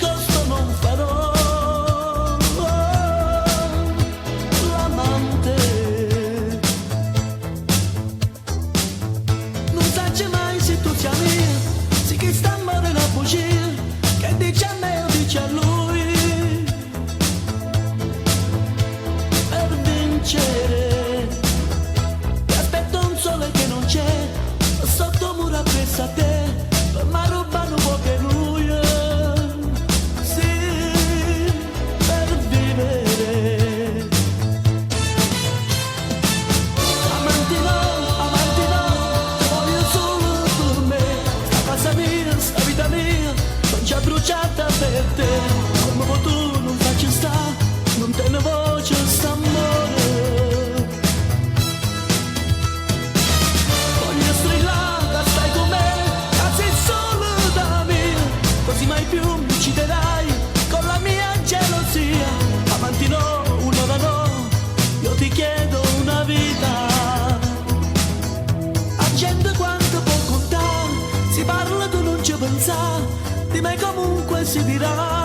nascosto non farò l'amante. Non sai mai se tu sia mia, sì che sta morendo a bugie, che dice a me o dice a lui. Per vincere ti aspetto un sole che non c'è, sotto mura appresso a te, ma rubano poco e lui. Sì, per vivere. Amanti no, ti voglio solo per me. Sta casa mia, sta vita mia, non c'è bruciata per te. Come tu non faccio sta, non te ne voce st'amore. Voglio strillare, stai con me, sei solo da mia, così mai più mi ucciderai con la mia gelosia. Amanti no, un'ora no, io ti chiedo una vita. A gente quanto può contare, si parla tu non ci pensa, di me comunque si dirà.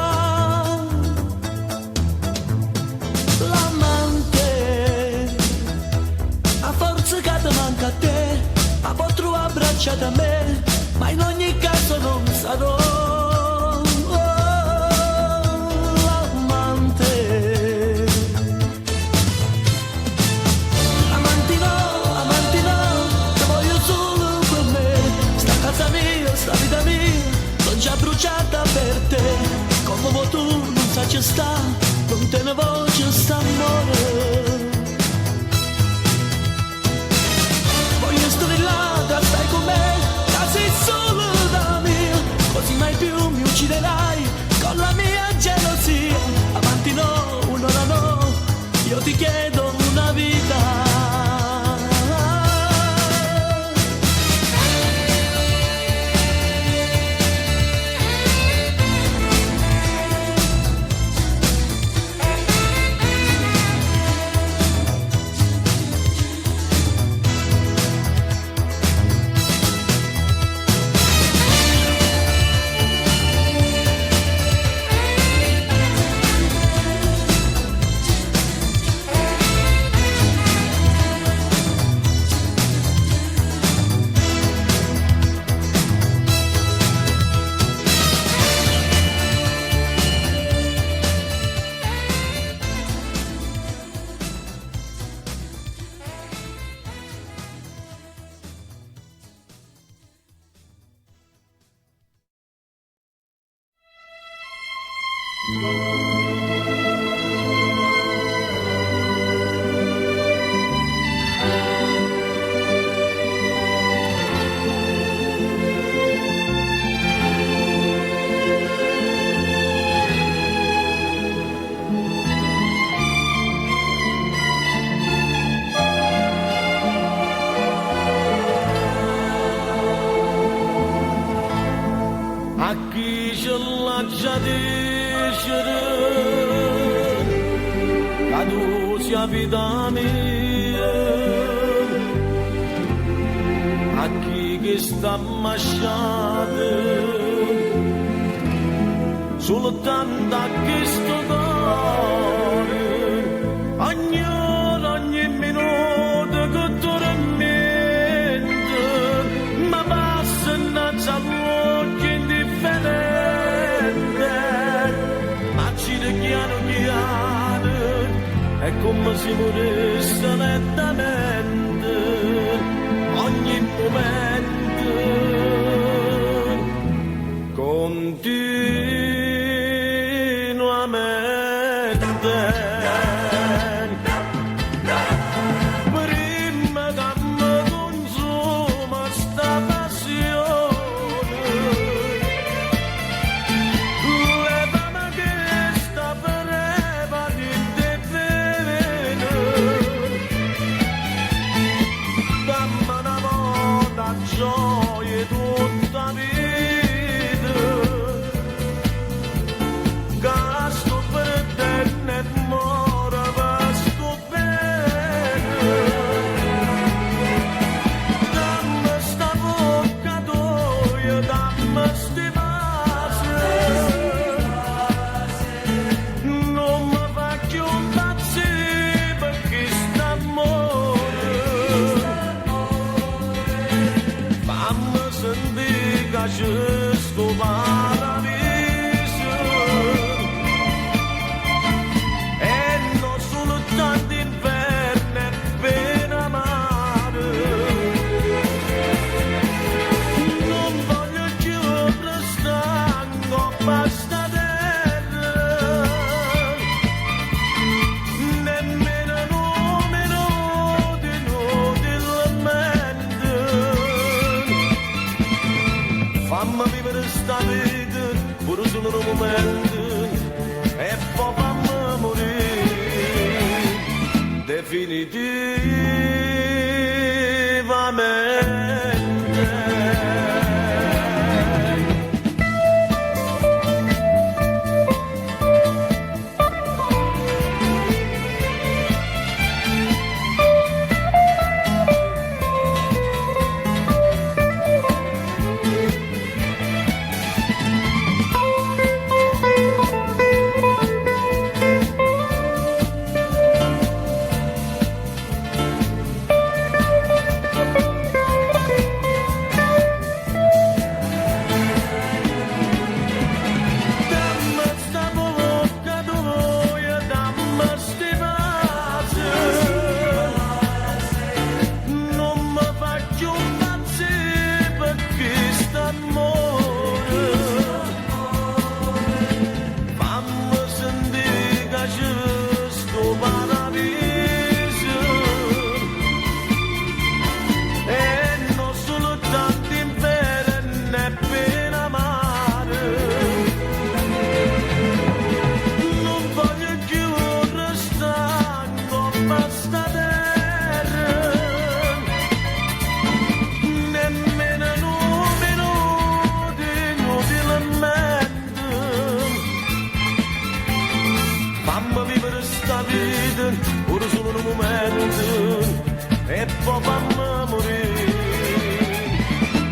L'amante, a forza che ti manca a te, ma può trovare abbracciata a me, ma in ogni caso non sarò l'amante. Amanti no, ti voglio solo per me. Sta casa mia, sta vita mia, non c'è bruciata per te. Come vuoi tu non sai ci sta, non te ne voglio st'amore. Voglio strillare, stai con me, sei solo da mia, così mai più mi ucciderai con la mia gelosia. Amanti no, un'ora no, io ti chiedo una vita. A chi ce l'ha già dicere, che tu sia vita mia, a chi che sta masciata, soltanto a chi sto cuore, ogni minuto che tormenta, ma passa innanzi all'occhio indifferente, ma ci piano piano, è come se morisse lentamente, ogni momento, continuamente. Prima che mi consuma sta passione, levami che sta pareva di te veleno, dammi una volta gioia tutta vita, che sto perdendo il mondo. un momento e poi fammi morire definitivamente. E poi fammi morire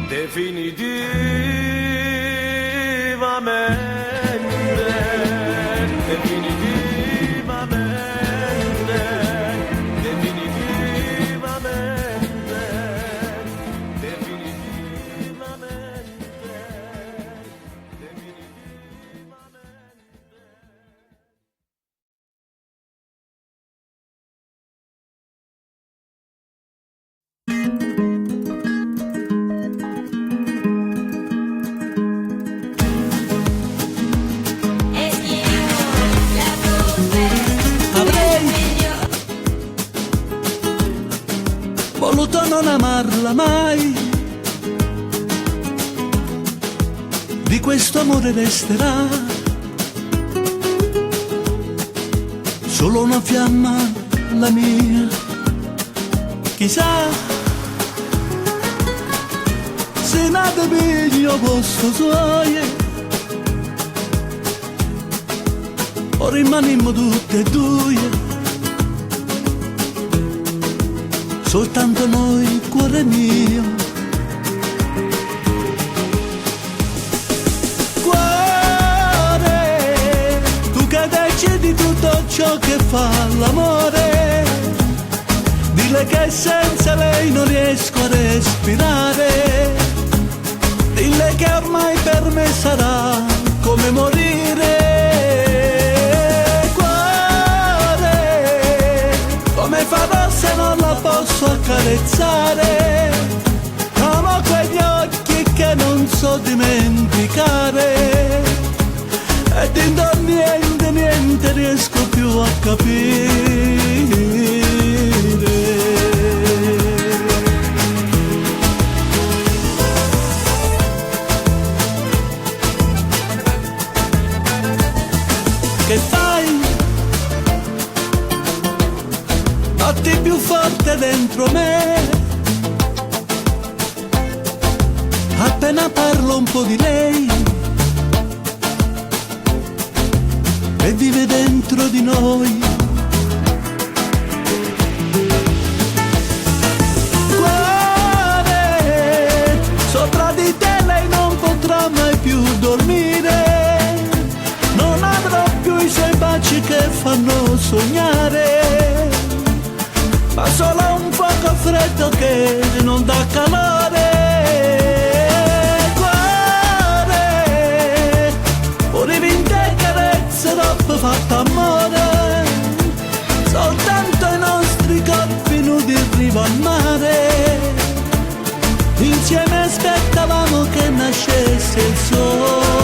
definitivamente, definitivamente, definitivamente, definitivamente, definitivamente. Voluto non amarla mai, di questo amore resterà solo una fiamma, la mia. Chissà se nata meglio posto suoi o rimanimmo tutte e due. Soltanto noi, cuore mio. Cuore, tu che decidi tutto ciò che fa l'amore, dile che senza lei non riesco a respirare, dile che ormai per me sarà come morire. Come farò se non la posso accarezzare? Amo quegli occhi che non so dimenticare ed in niente, niente riesco più a capire. Che fai? Batti più forte dentro me, appena parlo un po' di lei, e vive dentro di noi. Cuore, sopra di te lei non potrà mai più dormire, non avrò più i suoi baci che fanno sognare, ma solo un fuoco freddo che non dà calore. Cuore, pure 20 carezze dopo fatto amore, soltanto i nostri corpi nudi in riva al mare, insieme aspettavamo che nascesse il sole.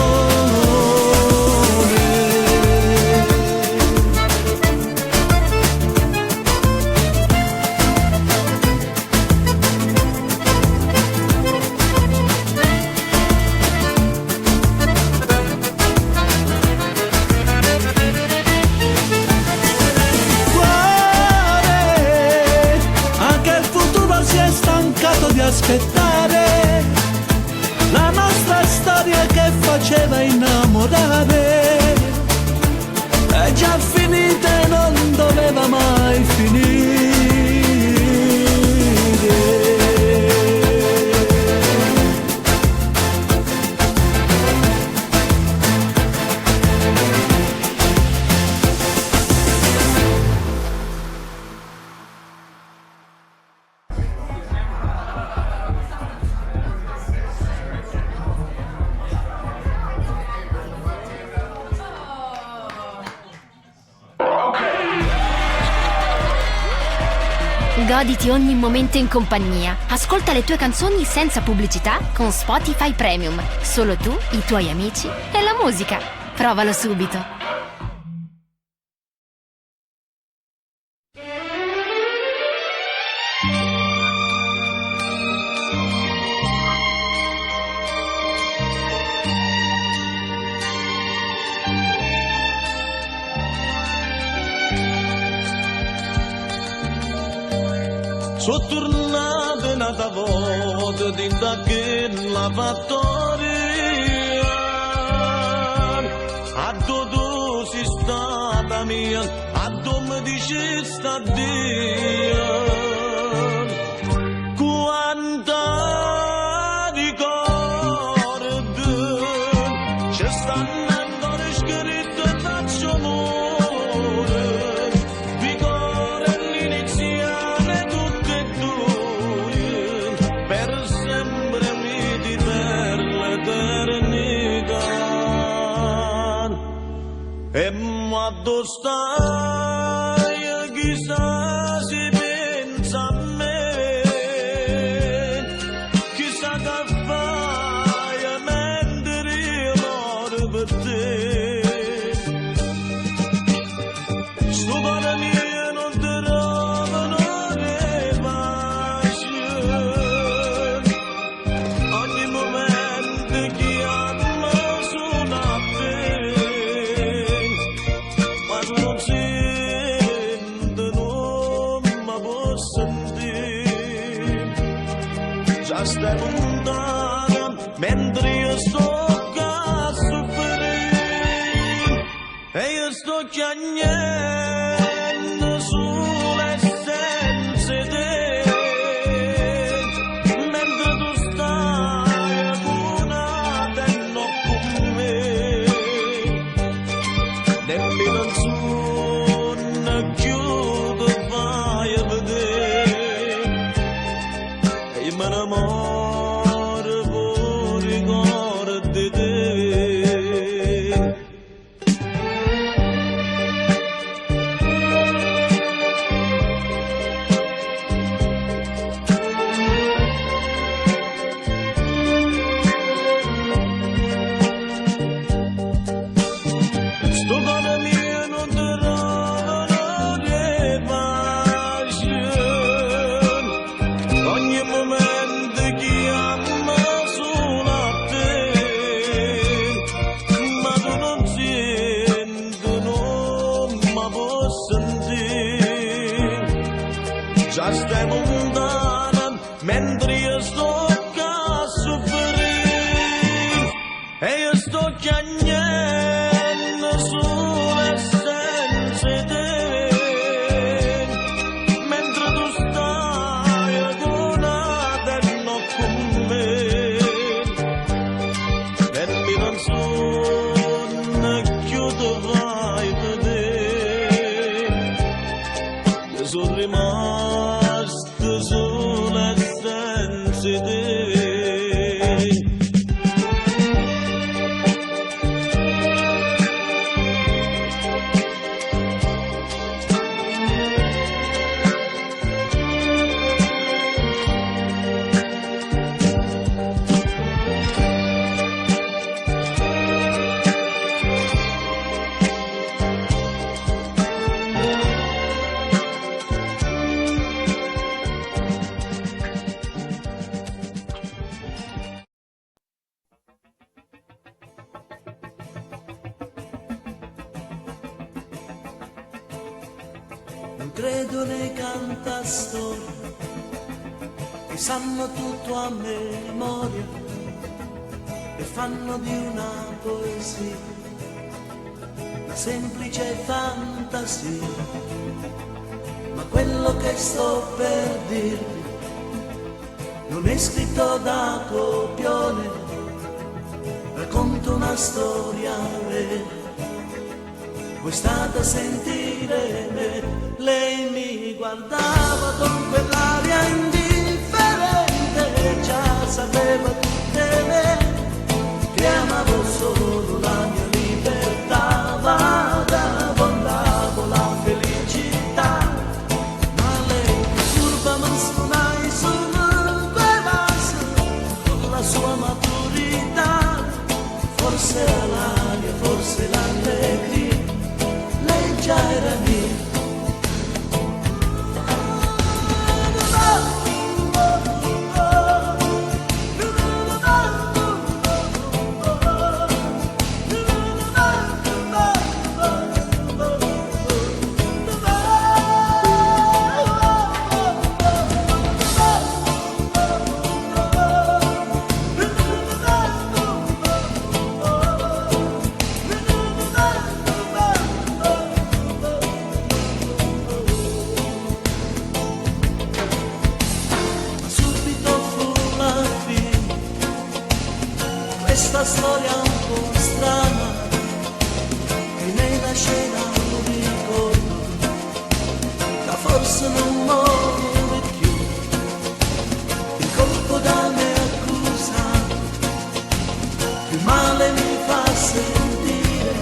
Goditi ogni momento in compagnia. Ascolta le tue canzoni senza pubblicità con Spotify Premium. Solo tu, i tuoi amici e la musica. Provalo subito. Sono tornato un'altra volta da che lavatoria, a dove sei stata mia, a dove mi dici sta Dio, quanta ricordo, ci stanno ancora scritte faccio amore, vigore l'iniziale tutte e due, per sempre miti per l'eternità. E ma dove stai, chissà se pensa a me, chissà che fai mentre io muoio per te. Sto cuore mio non ti trovano le pace, ogni momento chiama sono a te, ma tu non senti, non mi puoi sentire, già stai lontana mentre io sto a soffrire, e io sto chiagnendo sulle senza te, mentre tu stai accunata e non con me, nemmeno un chiudo vai a vedere, e io me ne muoro per ricordo di te. Sto cuore mio non ti trovano le pace, ogni momento chiama solo a te, ma tu non senti, non mi puoi sentire, già stai lontana mentre io sto a soffrire, e io sto chiagnendo sulle senza te, mentre tu stai accunata e non con me, e mi non sono chiuso vai a vedere, io sono rimasto sulle senza te. Non credo nei cantastorie che sanno tutto a memoria e fanno di una poesia una semplice fantasia, ma quello che sto per dirvi non è scritto da copione, racconto una storia vera. Voi state a sentire me, lei mi guardava con quell'aria indifferente, già sapeva tutte me, che amavo solo la mia libertà, vagabondavo la felicità, ma lei mi già era mia. Questa storia un po' strana e nella scena lo ricordo che forse non muore più il colpo da me accusato, il male mi fa sentire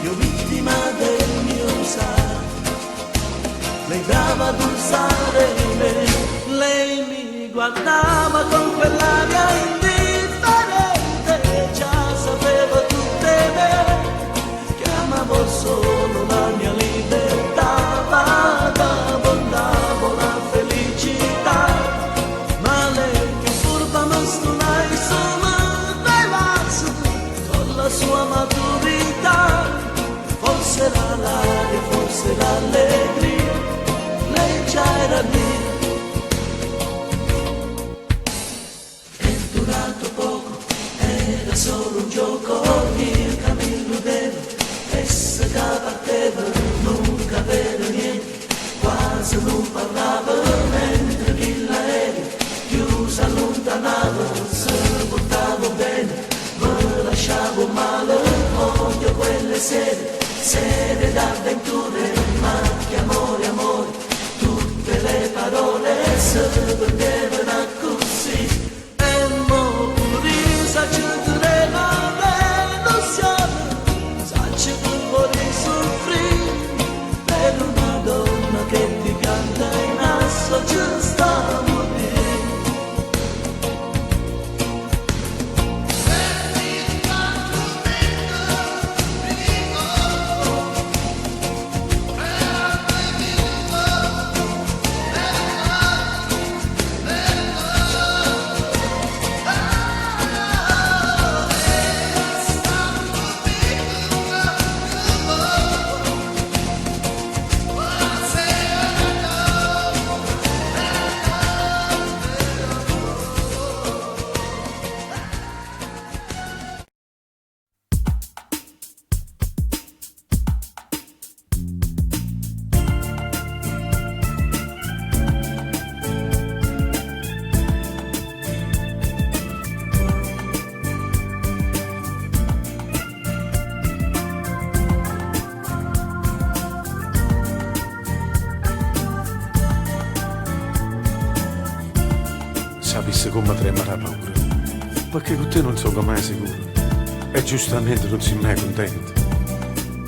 io vittima del mio usare. Lei brava ad usare me, lei mi guardava con quell'aria indifferente, già sapeva tutte me che amavo solo la mia libertà, vagabondavo la felicità, ma lei più furba non stunai solo ragazzo con la sua maturità, forse era l'aria, forse l'allegria, lei già era mia. Solo un gioco, io che mi illudevo e se da parteva non capevo niente, quasi non parlavo mentre che l'aereo più si allontanava, se portavo bene, me lasciavo male, odio quelle sere d'avventure, macchie, amore, amore, tutte le parole si perdevano così. Sapessi come trema la paura, perché con te non sono mai sicuro e giustamente non sei mai contento.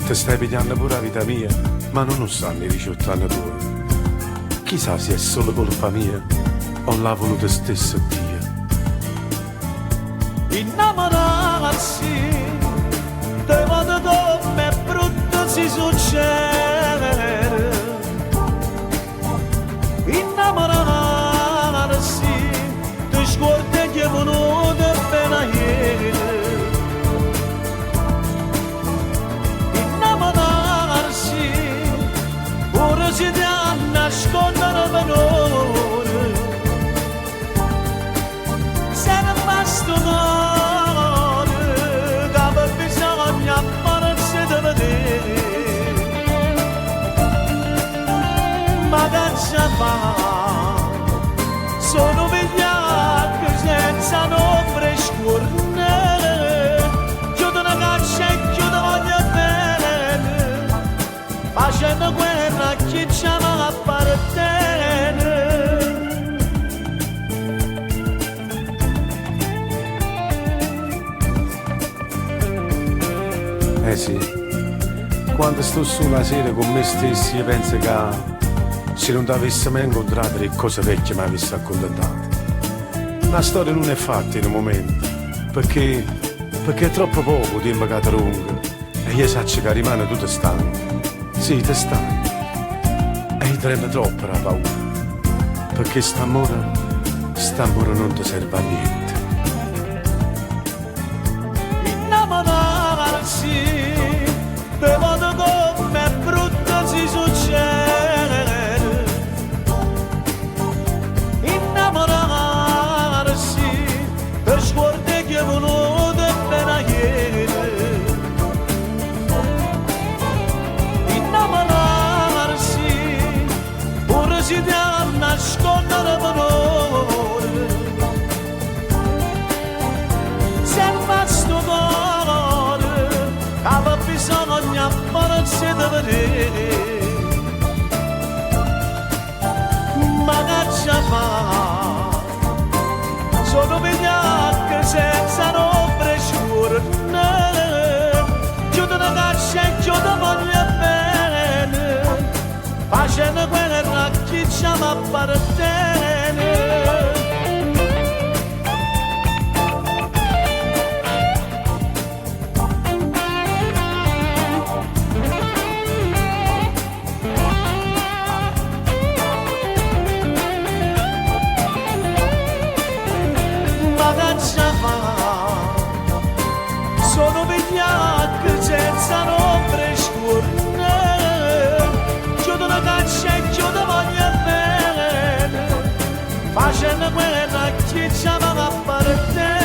Ti stai pigliando pure la vita mia, ma non sanno i 18 anni tuoi. Chissà se è solo colpa mia o l'ha voluto stesso Dio. Innamorarsi, te vado come brutto si succede. Innamorarsi, ti scordi che è venuto appena ieri. Innamorarsi, ora si ti ha nascondere valore. Se ne basta un'ora, che bisogna ammarsi di vedere. Ma che ci fa? Sono vigliacchi senza nombre scornere. Chiudo una caccia e chiudo voglio bene, facendo guerra a chi ci appartiene. Eh sì, quando sto su una sera con me stessi io penso che se non ti avessi mai incontrato le cose vecchie mi avessi accontentato. La storia non è fatta in un momento, perché è troppo poco tempo che ti lungo e io so che rimane tutto stanco. Sì, te stai. E io tremo troppo la paura. Perché st'amore non ti serve a niente. Innamorarsi, te vedo come brutto si succede. Innamorarsi, per sguardi che venuto appena ieri. Innamorarsi, pure si deve nascondere valore. Serva sto cuore, aveva bisogno a forza di vedere. Ma che ci fa? Sono vigliacche senza nombre scure. Chiudo una caccia e chiudo voglio bene, facendo guerra a chi ci appartiene. Sono vigliacche senza nombre scure, chiudo una caccia e chiudo voglio bene, facendo guerra a chi ci aveva appartiene.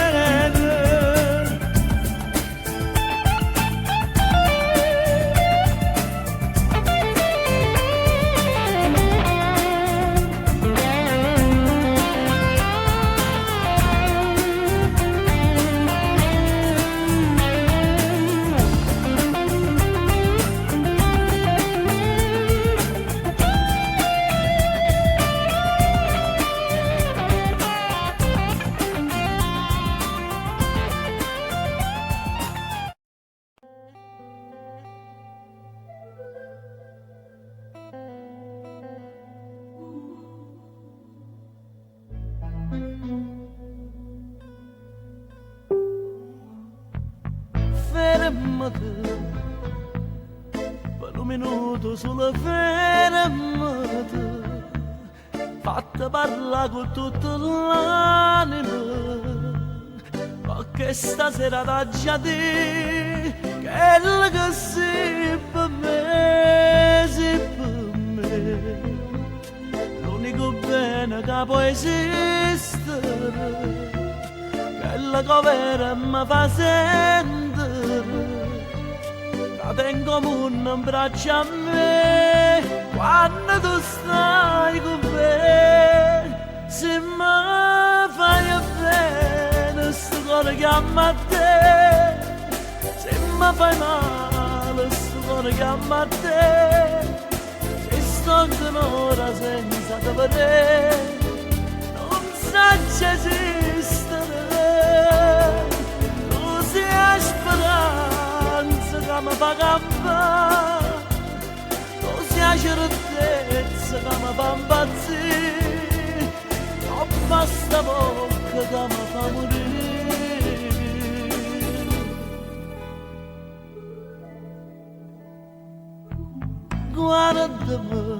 Fermati, per un minuto solo fermati, fatta parlare con tutta l'anima, perché stasera da già te, quello che sei per me, sei per me, l'unico bene che può esistere, quello che vera mi fa sentire. Che in comune in braccio a me quando tu stai con me. Se mi fai bene sto cuore chiama a te, se mi fai male sto cuore chiama a te. Se sto ancora senza te vedere non saggio esistere. Tu sei speranza che mi fa campare, tu sei certezza che mi fa impazzire, non basta bocca che mi fa morire. Guardami,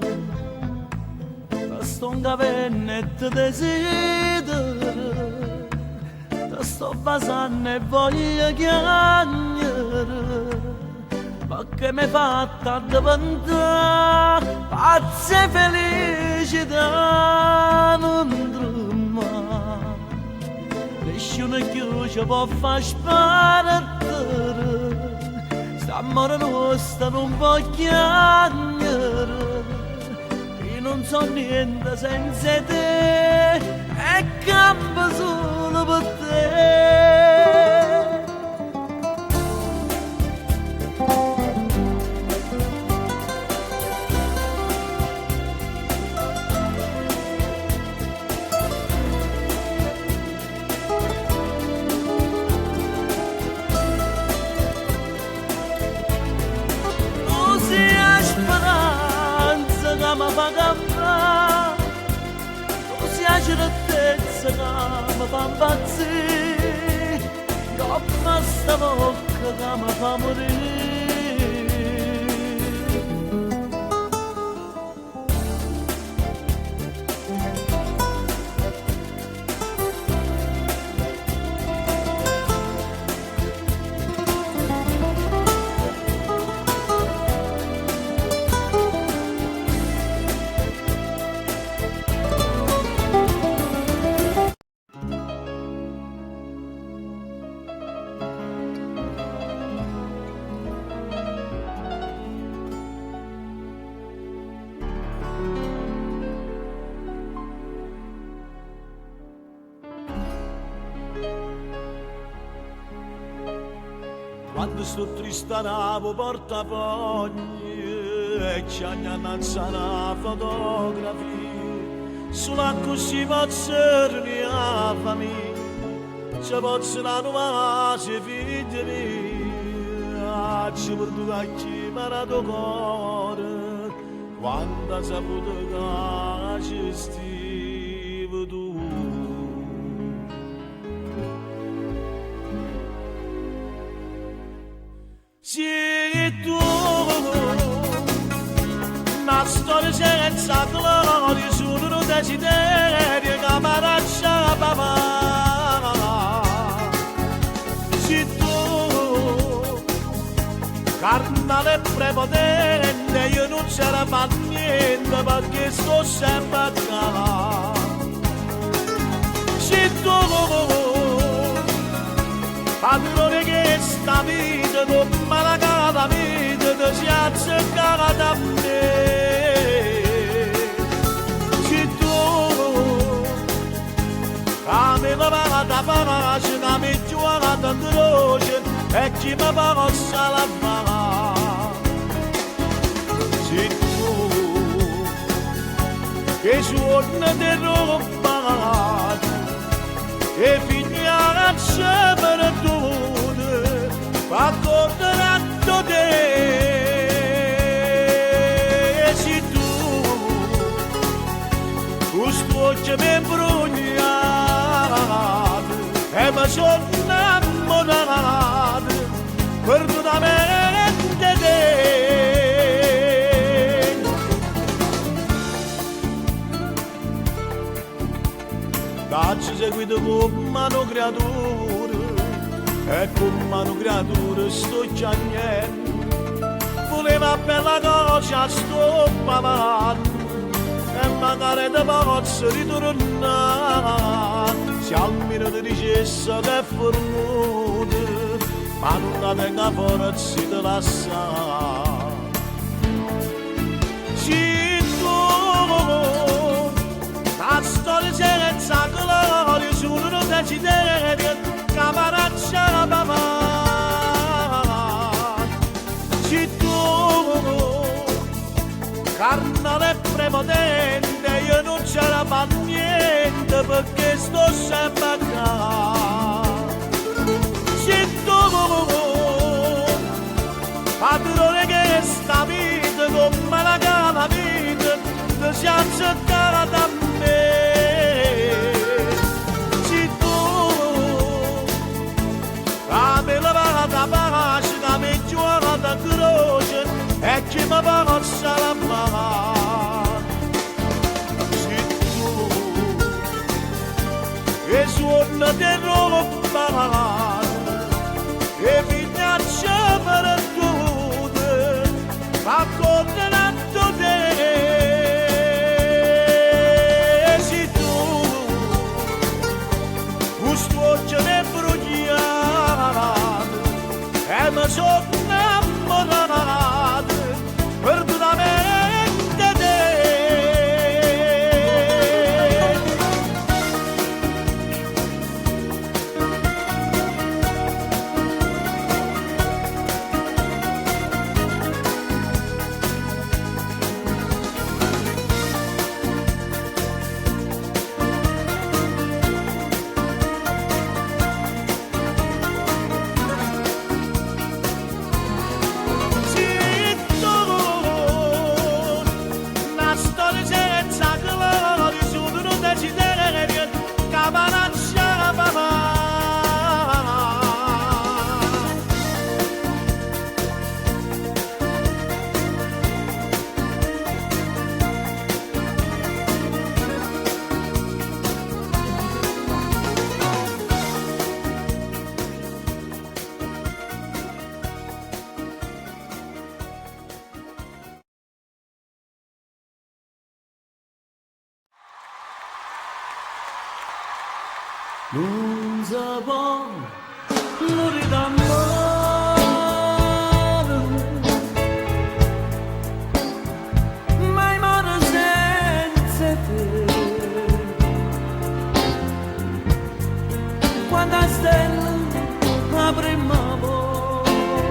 che sto un cavennetto desidero, te sto basando e voglio chiagnere, perché mi fatta diventare pazza e felicità non trema. Nessuno più ci può far sparare, st'amore nostro non può chiagnere. Io non so niente senza te e campo solo per te. Mi fa campare, tu sei certezza che mi fa impazzire, non basta bocca che mi fa morire. quando sto triste navo portafogli e ci annanza una fotografia sulla così pozzerni a famiglia ci possono nuova se figli miei ci perduto a chi parato cuore quando ha saputo che ci stivi tu. Sì, tu, una storia senza gloria, solo un desiderio che mi lascia papà. Sì, tu, carnale prepotente, io non c'era fatto niente perché sto sempre a casa. Sì, tu, padrone che sta vita, con malacata vita, ti si azzeccata da me. Se tu, che mi paga da pace, che mi gioca da croce, e chi mi possa la fare. Se tu, che suona di roba, e figlia per tutte, fa contatto te. Se tu, questo occhio mi brugnato, e mi sono innamorato, perdonamente te. Ci seguito con mano creatura e con mano creatura sto chiagnendo voleva bella cosa sto pavando e magari te posso ritornare se almeno ti dicesse che è fornuta ma non la tenga forza di lasciare. Sì, tu la storia senza gloria, solo un desiderio che mi lascia la papà. Se tu, carnale prepotente, io non c'era fatto niente perché sto sempre a casa. Se tu, padrone che sta vita, come la cala vita, ti si azzeccata da me. Se tu, che mi lava da pace, che mi gioca da croce, e chi mi possa la fare. Se tu, che suona di roba, e minaccia per tutte, fa condannato te. Se tu, questo occhio mi brugnato, e mi sono innamorato, perdonamente te. Non si può morire mai muore senza te. Quando a stella la prima volta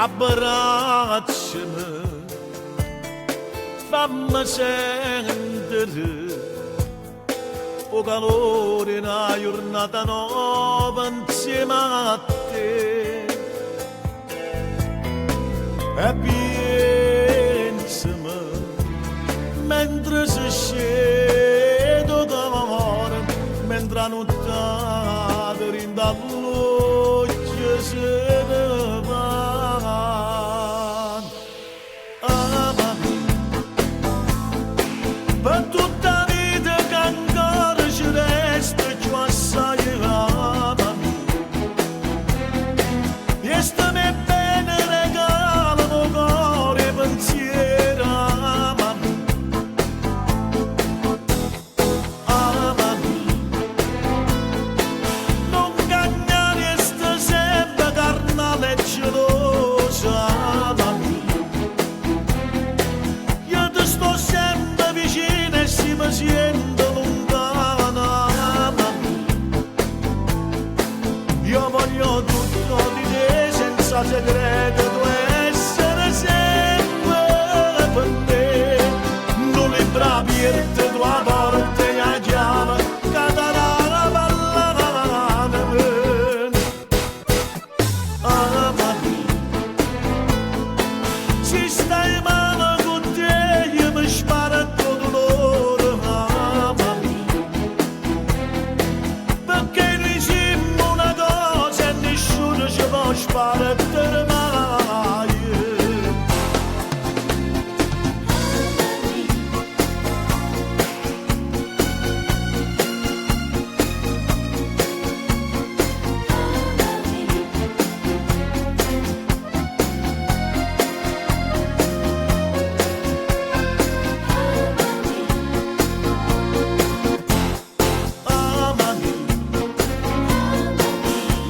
abbracciami, fammi sentire o calore in una giornata nuova insieme a te. E pensami mentre si scende d'amore, mentre la notte rinda l'occhio se ne va. Amami, per tutta la vita che ancora ci resta più assai, amami, e stammi bene regalano cuore e pensiero, amami, amami, non cagnare sta sempre carnale e gelosa, amami, io ti sto sempre vicino e si mi sento lontana, amami, io voglio tutto di te senza segreto, tu essere sempre per me, non libra aperte tua porta e la chiave cadrà ballare, amami, se stai male con te io mi sparo tutto l'oro, amami, perché noi siamo una cosa e nessuno ci può sparare mai. Amami,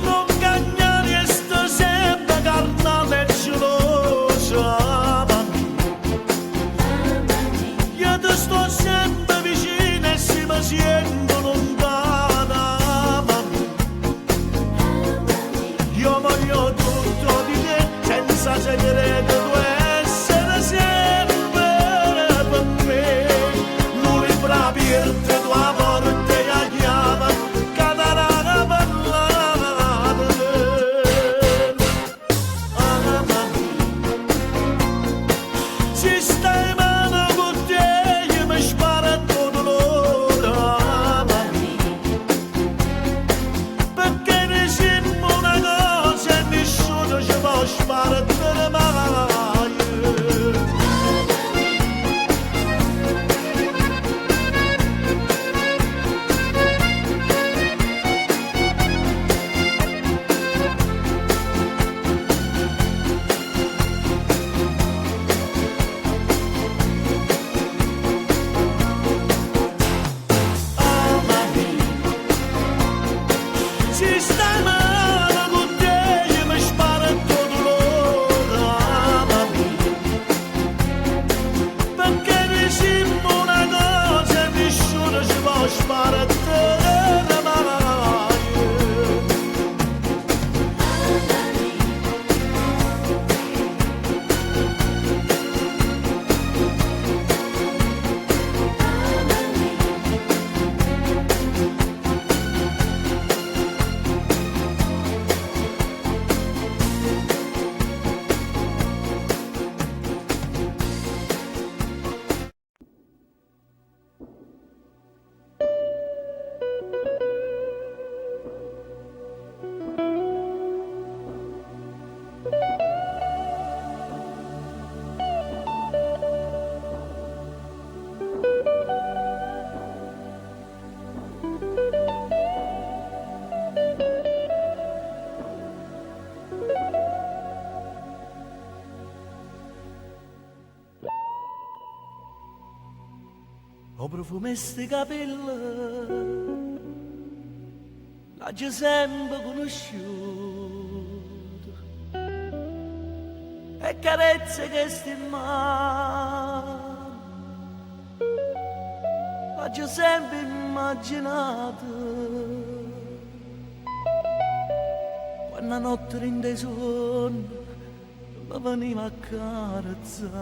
non cagnare sta sempre carnale e gelosa, amami, io ti sto sempre vicino e se mi sento lontana, amami, io voglio tutto di te senza segreto, tu essere sempre per me, non libra aperte tua porta e la chiave cadrà ballare, amami, se stai male con te io mi sparo tutto l'oro, amami, perché ne siamo una cosa e nessuno ci può sparare mai. Amami, se stai male con te io mi sparo tutto l'oro, amami, perché ne siamo una cosa e nessuno ci può sparare mai. O profumo sti capelli l'ha già sempre conosciuto e carezze che sti in mano l'ha già sempre immaginato quando la notte rinde sonno mi veniva a carezzare.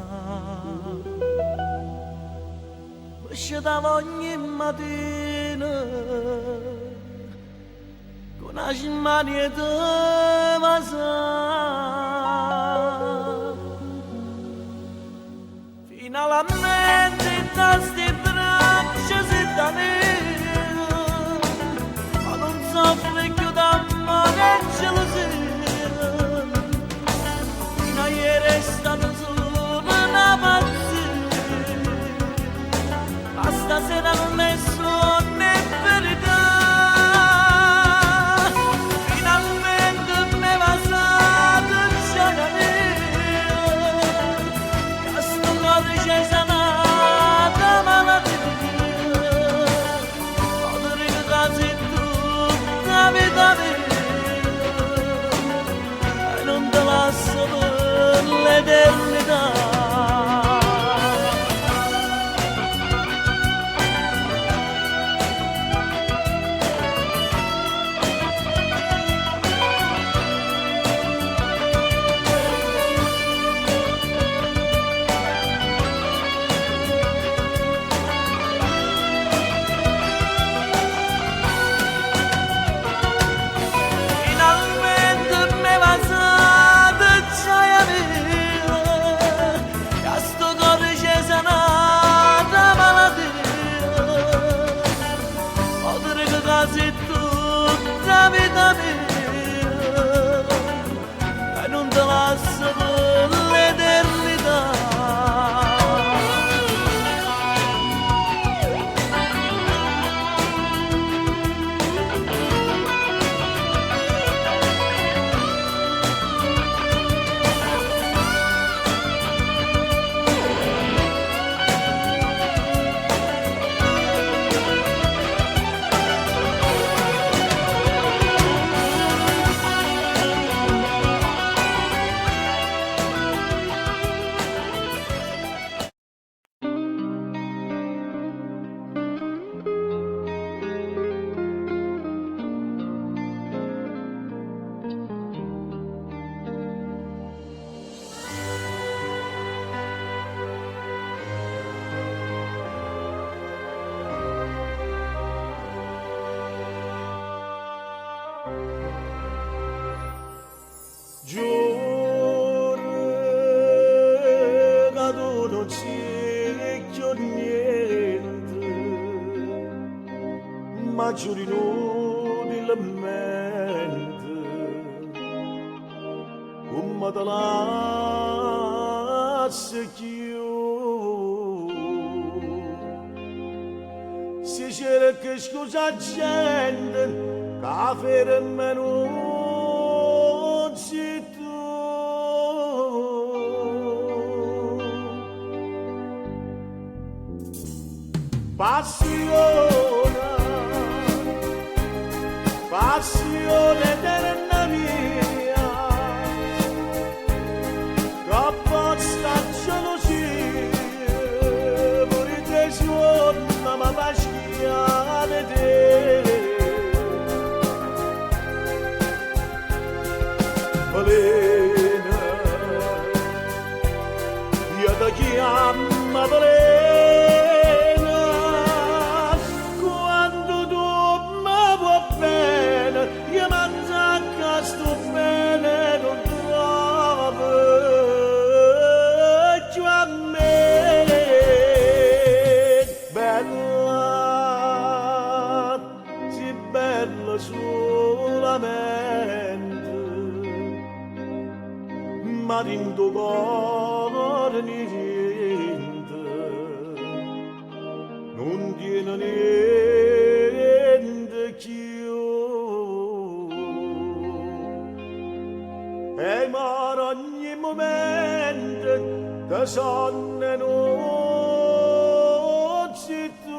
Mi scendavo ogni mattina con una smania di vasare. Finalmente in queste braccia si da me, ma non soffre più d'amore e gelosia. Fino a ieri è stata solo una pazzia, ma stasera non è solo né verità. Finalmente mi va stata gioia mia, che sto cuore c'è sanata malattia. Padre che quasi tutta vita mia, e non te lascio per l'eternità. Finalmente mi va stata gioia mia, che sto cuore c'è sanata malattia. Oltre che quasi tutta vita mia, e non te lascio per l'eternità. Giuro che tu non c'è più niente, ma giuri inutilmente, come te lascio più. Si cerca scusa gente, che ferma non si tu. Passione, passione eterna mia, troppo sta gelosia, pure te giorni ma va schiare te. Valena, io ti chiamo Valena, quando tu mi vuoi bene, io mangiacca sto bene, non trovo più a me. Bella, sì bella solamente, ma in tuo cuore niente, non tiene niente più. E ma ogni momento te sonne non ci tu.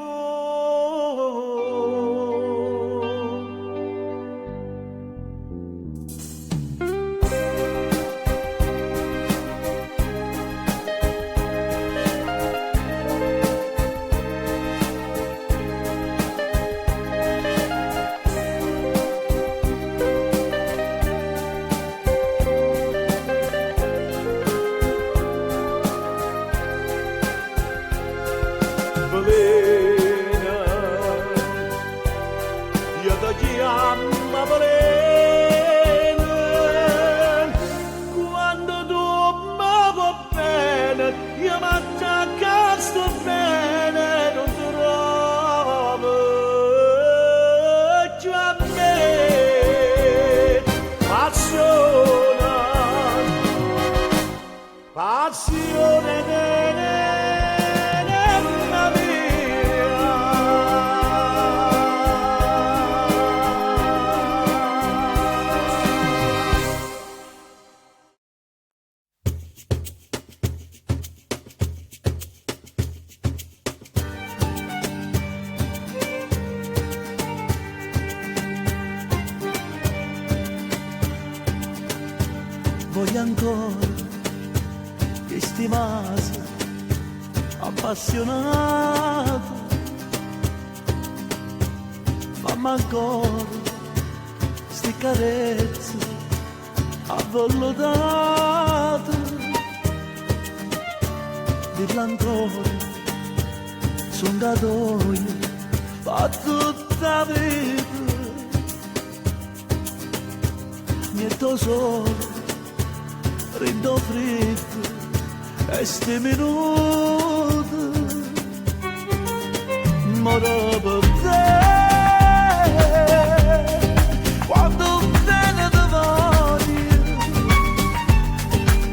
velena, io ti chiamo velena, quando tu mi vuoi bene, io mi attacco sto bene, non trovo giù a me, passione, passione della mia. Voglio ancora che stimase appassionato, fammi ancora sti carezze avvollotate, dirla ancora son gatoio fa tutta vita, niente solo rindo freddo e sti minuti moro per te quando viene davanti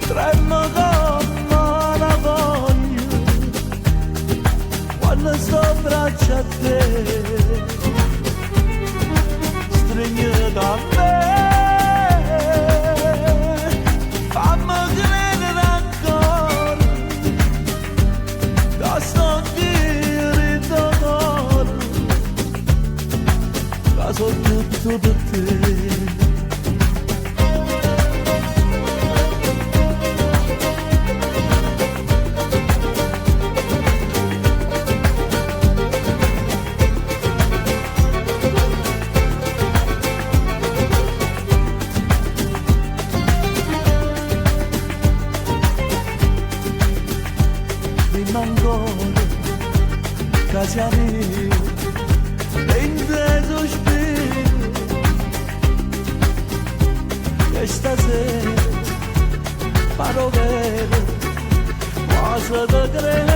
tremo come la voglia quando sto braccia a te stringi da me. Sono tutto per te. Rimango casa mia, inteso e stasera farò vero cosa da credere.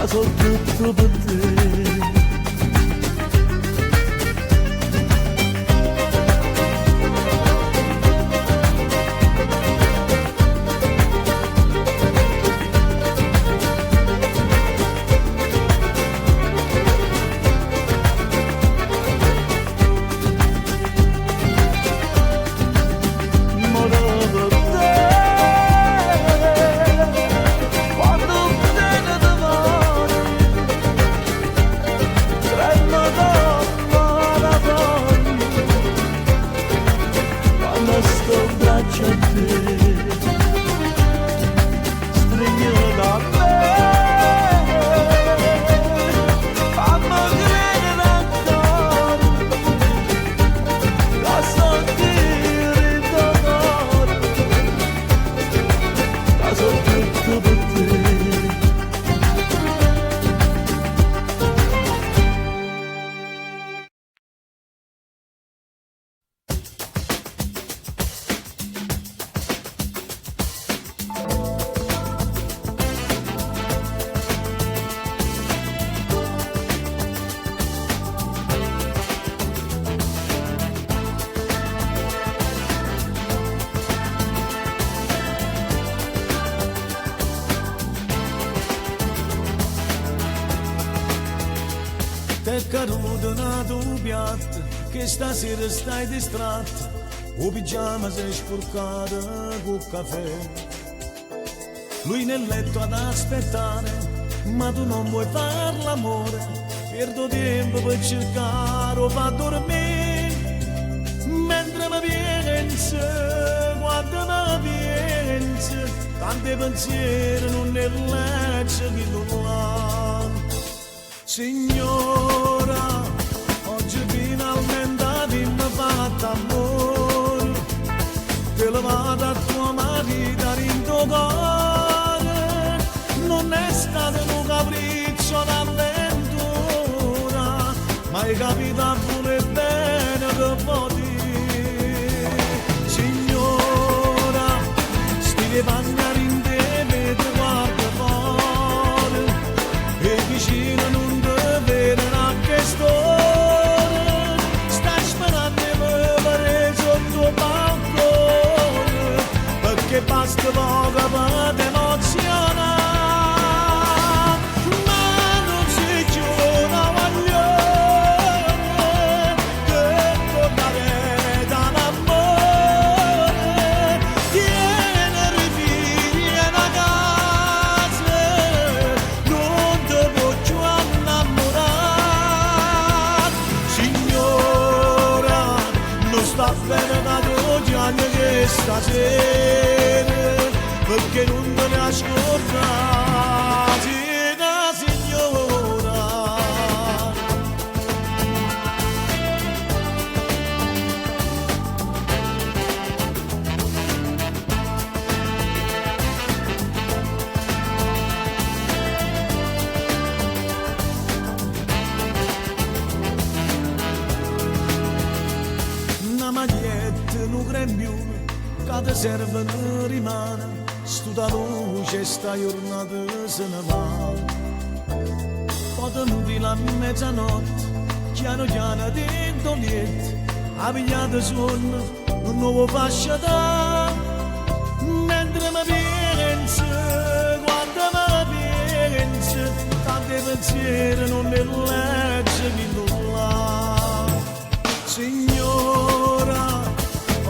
Sono tutto per te. È caduto una tua piatta, che stasera stai distratta, o pigiama sei sporcata col caffè. lui nel letto ad aspettare, ma tu non vuoi far l'amore, perdo tempo per cercare o fa dormire, mentre mi pensi, quando mi pensi, tanti pensieri non ne lascio che non là. Signora, oggi finalmente abbiamo fatto amore, te lo vado a tua marita in tuo cuore, non è stato un capriccio d'avventura, ma hai capito pure bene che vuoi dire. Signora, stile bagnare in te, vedi guarda fuori, e vicino non te vede anche storia, stai sperando di muovere sotto balcone, perché basta poco per emozionare. Stasera, perché non te ne ascoltati, da signora. Una maglietta, un grembiule, che serve ne rimane, sta luce sta giornata se ne va. Poi ti la mezzanotte, piano piano dentro letto, a pigliata sonno, un nuovo fascia da. Mentre mi pensi, quando mi pensi, tanti pensieri non ne legge chi non là. Signora,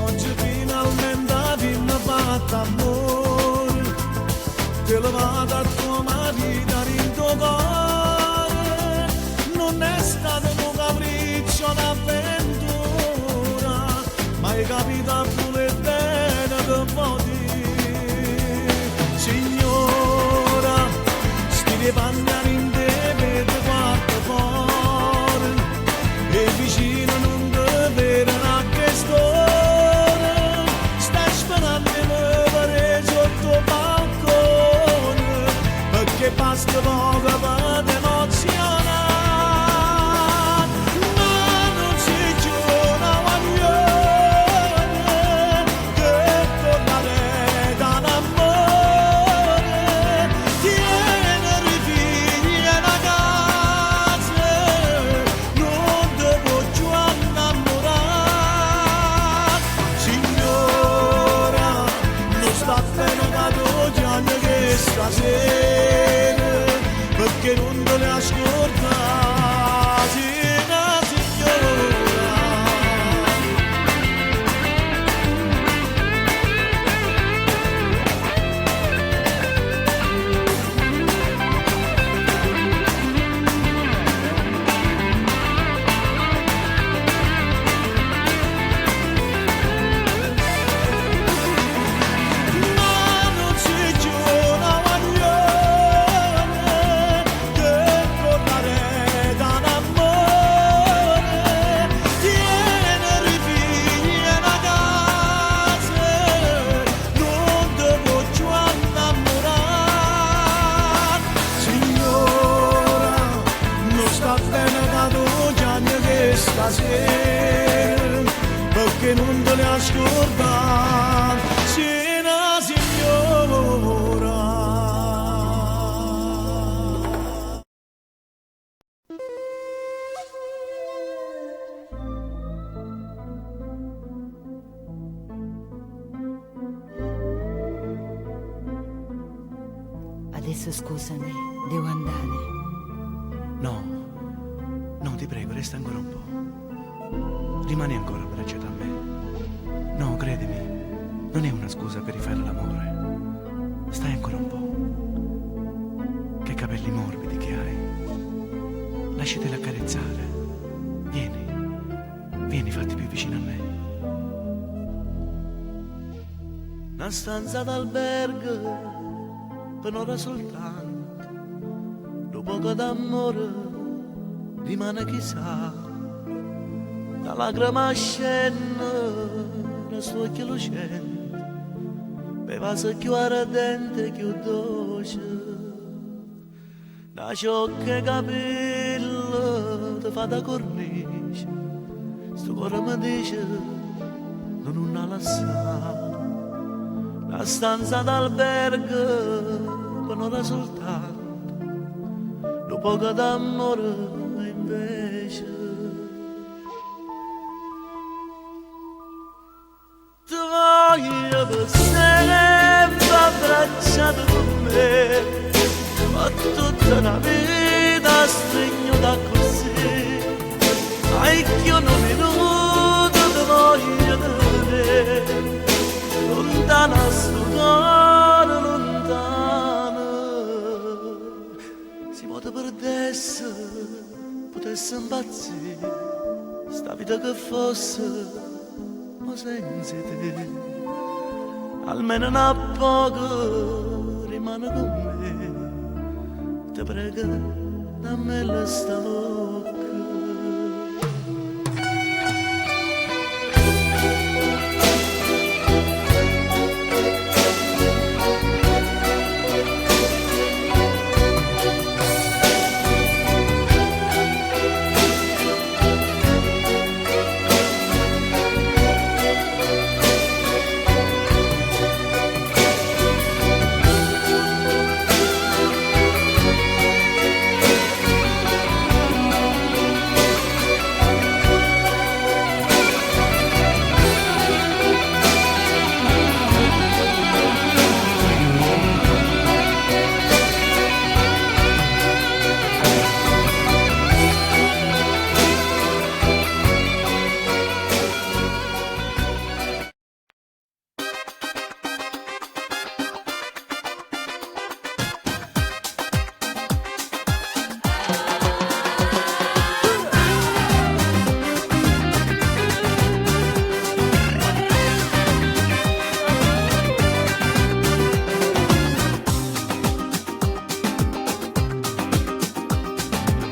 oggi finalmente abbiamo fatto amore, te lo vado a tua marita in tuo cuore, non è stato un capriccio d'avventura, ma hai capito pure bene che vuoi dire. Signora, stile bagnare in te, vedi guarda fuori, e vicino non te vede anche storia, stai sperando di muovere sotto balcone, perché basta poco per emozionare. Ma non si giura guaglione, che tornare da un amore, tiene i figli a casa, non te può più innamorare. Signora, non sta bene che tu chiami che stasera, perché non te ne ascoltati, da signora. Ma non si giura guaglione, che tornare da un amore, tiene i figli a casa, non te può più innamorare. Signora, non sta bene che tu chiami che stasera, perché non te ne ascoltare, signora. Adesso scusami, devo andare. No, no, ti prego, resta ancora un po'. Rimani ancora abbracciato a me. No, credimi, non è una scusa per rifare l'amore. Stai ancora un po'. Che capelli morbidi che hai. Lasciateli accarezzare. Vieni, fatti più vicino a me. Una stanza d'albergo per un'ora soltanto, dopo che d'amore rimane chissà, la lacrima scende nel suo occhio lucente, per vaso più ardente più dolce, da ciocche capello ti fa da cornice, sto cuore mi dice non una lassare. La stanza d'albergo per un'ora soltanto, dopo che d'amore invece ti voglio per sempre abbracciato con me, ma tutta la vita stringo così, ai che un minuto ti voglio tenere. Lontana sto cuore, lontana, si può potesse impazzire, sta vita che fosse, ma senza te, almeno un poco rimane con me, ti prego, dammi la sta bocca.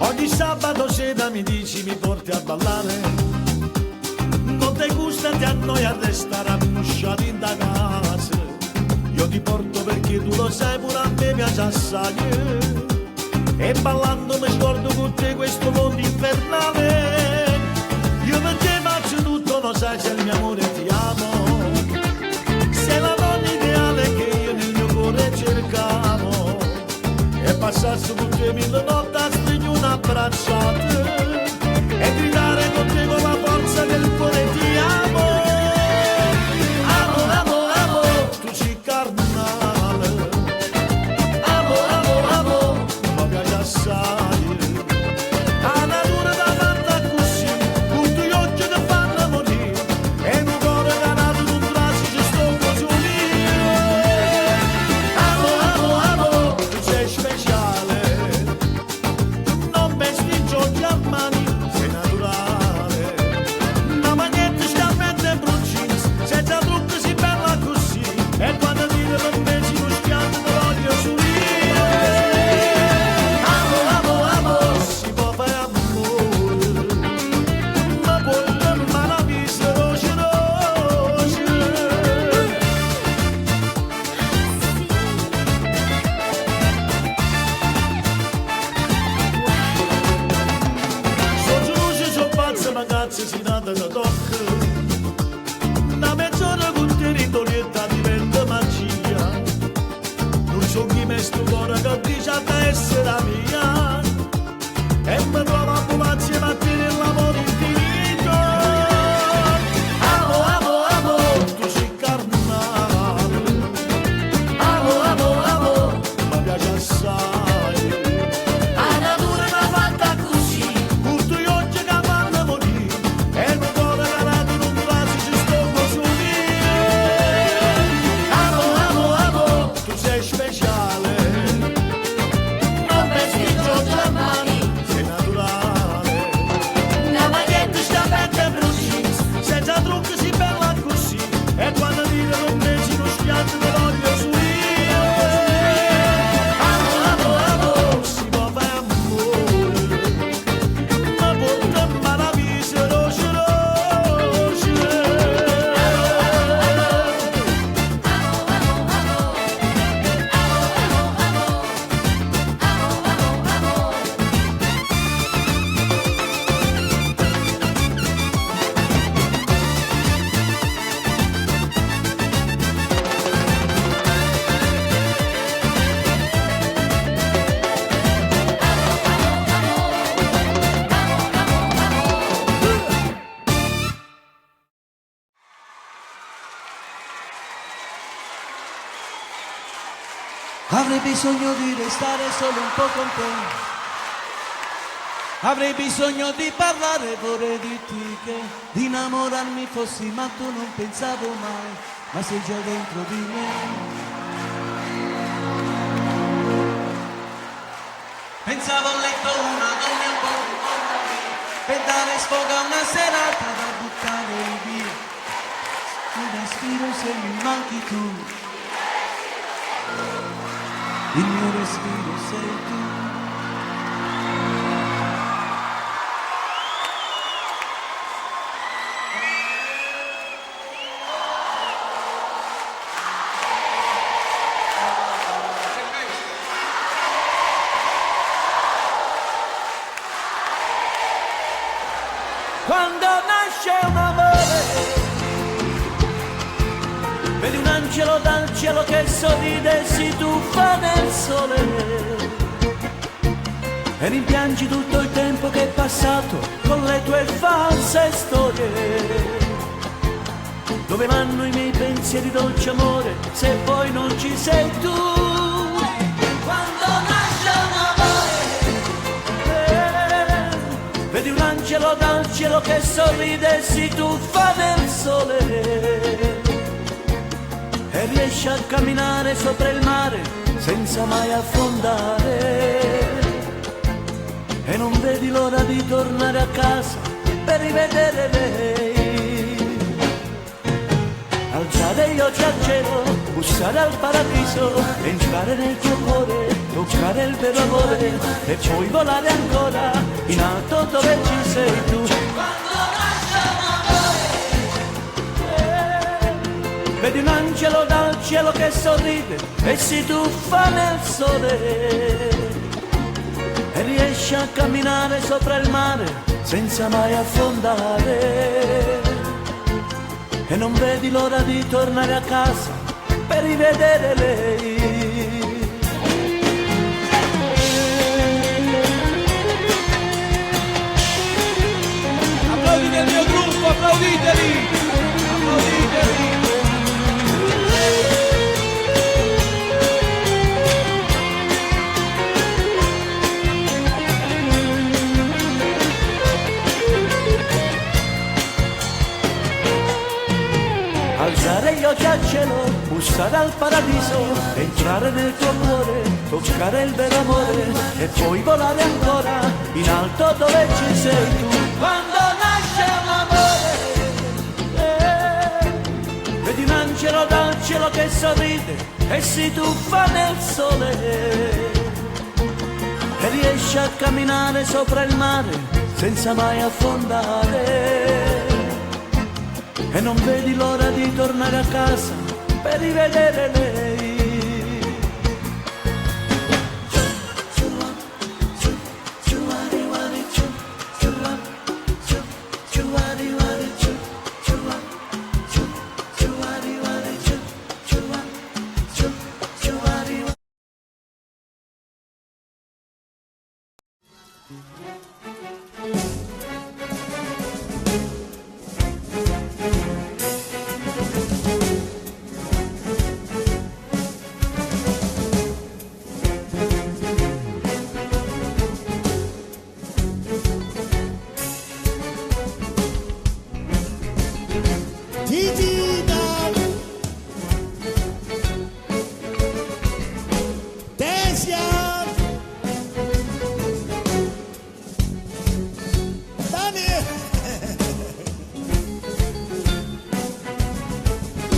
Ogni sabato sera mi dici mi porti a ballare, non ti gusta, ti annoia a restare ammusciato in da casa. Io ti porto perché tu lo sai pure a me piace assai, e ballando mi scordo con te questo mondo infernale. Io per te faccio tutto, lo sai, c'è il mio amore, ti amo, sei la donna ideale che io nel mio cuore cercavo, e passassi con te mille notti a stringere una abbracciata e gridare con te con la forza del cuore ti amo. Amo, amo, amo, tu sei carnale. Amo, amo, amo, mi piace assai. La natura davanti a così, con i tuoi occhi che fanno morire, e un cuore che è nato d'un braccio ci sto così unito. Amo, amo, amo, tu sei speciale. Non vesti giochi a mani, sei naturale. Una maglietta scarpetta e brucini, senza trucco si bella così, e quando dire per me ci lo schianto te voglio subire. Amo, amo, amo, si può fare amore, ma poi non me la vista roce roce. Sono geloso, sono pazzo, ma cazzo si nata che tocca. Una mezz'ora con te ritornietta diventa magia. Non so chi mi sto cuore che dice a te essere la mia, e mi trova a pulazzi ma tiene l'amore infinito. Amo, amo, amo, tu sei carnale. Amo, amo, amo, mi piace assai. La natura mi ha fatta così, con i tuoi occhi che fanno morire, e il mio cuore che è nato in un braccio ci sto così unito. Amo, amo, amo, tu sei Avrei bisogno di restare solo un po' con te. Avrei bisogno di parlare, vorrei dirti che di innamorarmi fossi matto non pensavo mai, ma sei già dentro di me. Pensavo a letto una donna un po' per dare sfogo a una serata da buttare via. Mi respiro se mi manchi tu. Il mio respiro sei tu. Quando nasce un amore, vedi un angelo dal cielo che sorride, si tuffa nel sole e rimpiangi tutto il tempo che è passato con le tue false storie. Dove vanno i miei pensieri, dolce amore, se poi non ci sei tu? Quando nasce un amore, vedi un angelo dal cielo che sorride, si tuffa nel sole e riesce a camminare sopra il mare senza mai affondare. E non vedi l'ora di tornare a casa per rivedere lei. Alzare gli occhi al cielo, bussare al paradiso, entrare nel tuo cuore, toccare il vero amore e poi volare ancora in alto dove ci sei tu. Quando nasce un amore, vedi un angelo dal cielo che sorride e si tuffa nel sole e riesce a camminare sopra il mare senza mai affondare. E non vedi l'ora di tornare a casa per rivedere lei. Applaudite il mio gruppo, applauditeli! Applauditeli! Alzare gli occhi al cielo, bussare al paradiso, entrare nel tuo cuore, toccare il vero amore e poi volare ancora in alto dove ci sei tu. Quando nasce un amore, vedi un angelo dal cielo che sorride e si tuffa nel sole e riesce a camminare sopra il mare senza mai affondare. E non vedi l'ora di tornare a casa per rivedere lei.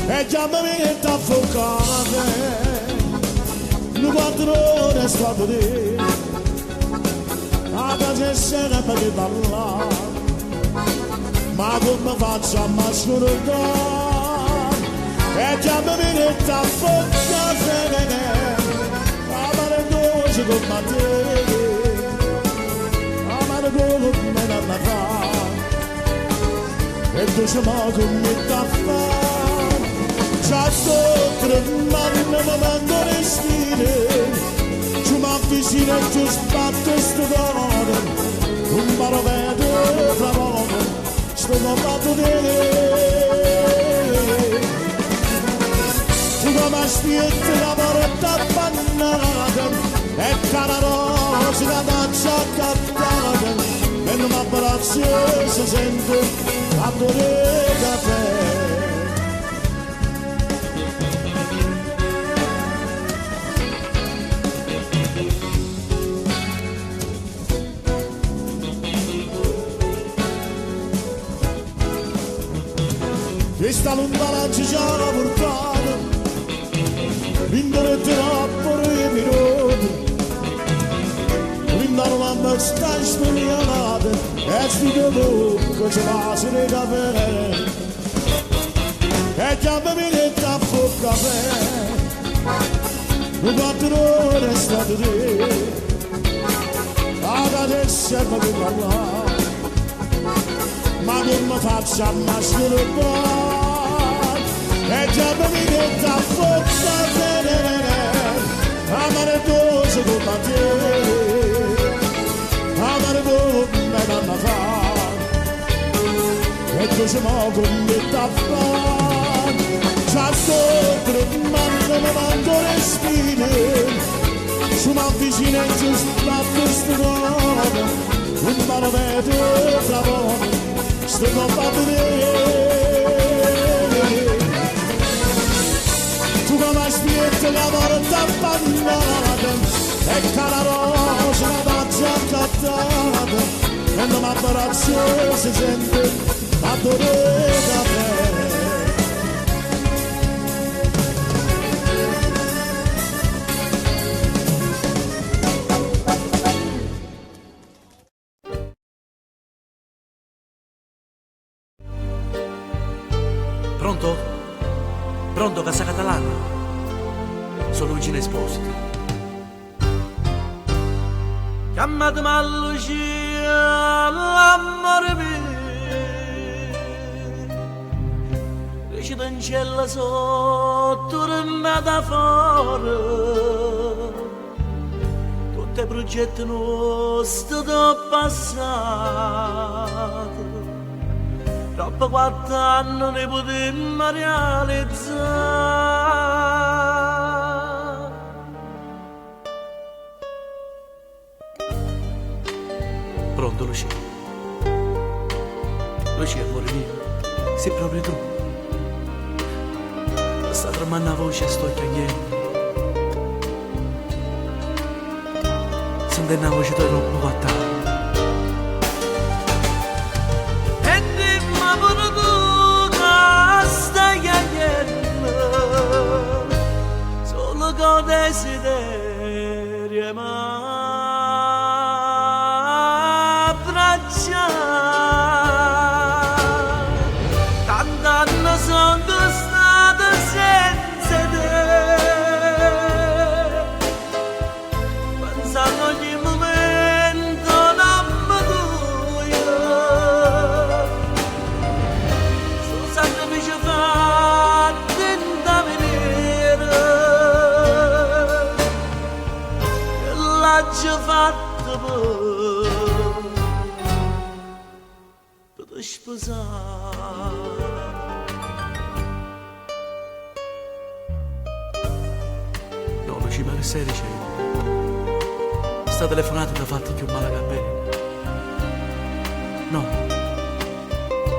E già mi viene a affocare, non 4 ore è stato di, la casa è sera per ballare, ma come faccio a mascherare? E già mi viene a affocare, la mare dolce con te, la mare dolce con me da fare, e tu sei ma come da fare. Già sopra il mare mi mando respire, ci mi avvicino e ci sbatto sto cuore, un paro vedo tra poco, sto combatto di te. Tu come aspetta la porta a panna, rosa danza cantata e non m'abbraccia si sente tanto di caffè. Questa lontana ci ha portato, l'indolente troppo di minuti, l'indano mamma sta speriata, e studio che ci va si deve caffè, e chiamami che taffo caffè, un quattro resta di te, la serve per parlare. Ma non mi faccia mascherare e già mi mette a forza amare dose con la te amare come danno a fare e così mo con mette a fare già sopra mi mando le spine su una vicina in giusto la testimone un barometro fra voi sto non va bene tu come spieghi la porta abbandonata e cara rosa la tazza accattata e non m'abbraccia si sente tanto di caffè. Pronto? Pronto, Casa Catalana? Sono Luigina Esposito. Chiamatemi a Lucia, l'amore mio, recita in cielo sotto una da fuori, tutti i progetti nostri da passato. Troppo 4 anni ne potremmo realizzare. Pronto, Lucia? Lucia, amore mio, sei proprio tu. Sta tremando la voce, sto piangendo. Sento una voce troppo fatta. Desiderio ma abbraccia tant'anni sono stato senza te pensando ogni momento d'amore tuo sono sacrifici fatti da venire l'ho fatto per te sposare. No, Lucia, ma che stai dicendo? Sta telefonata ti ha fatto più male che bene. No.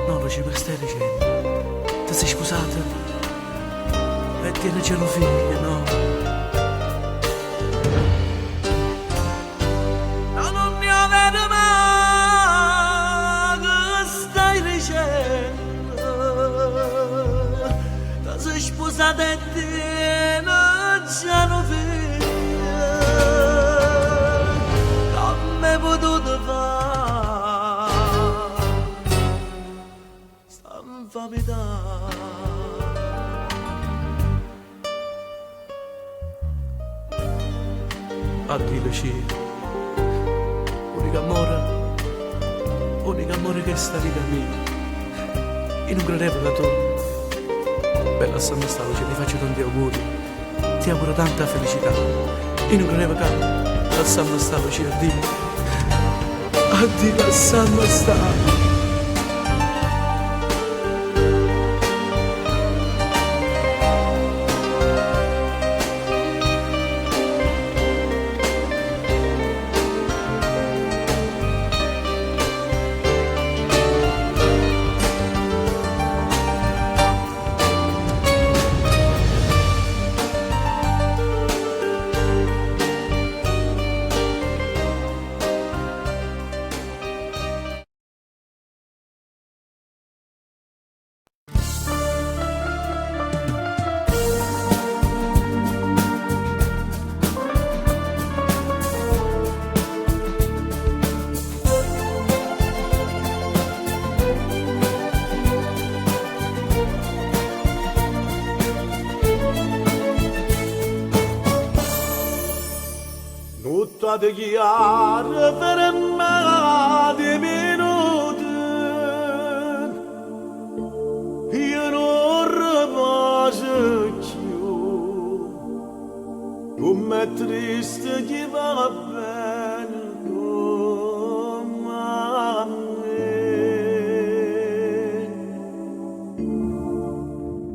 No, Lucia, ma che stai dicendo? Ti sei sposata? E tieni già una figlia, no? Sposata e te non c'è una figlia, come potuto fare sta infamità? Addio, Lucia, unica amore che sta vita mia. Io non credevo che tu. Bella Santa Lucia, ti faccio tanti auguri, ti auguro tanta felicità. Io non credevo che la Santa Lucia, addio la Santa. tutta di chiara per me di minuti io non riposo più come triste chi va bene come a me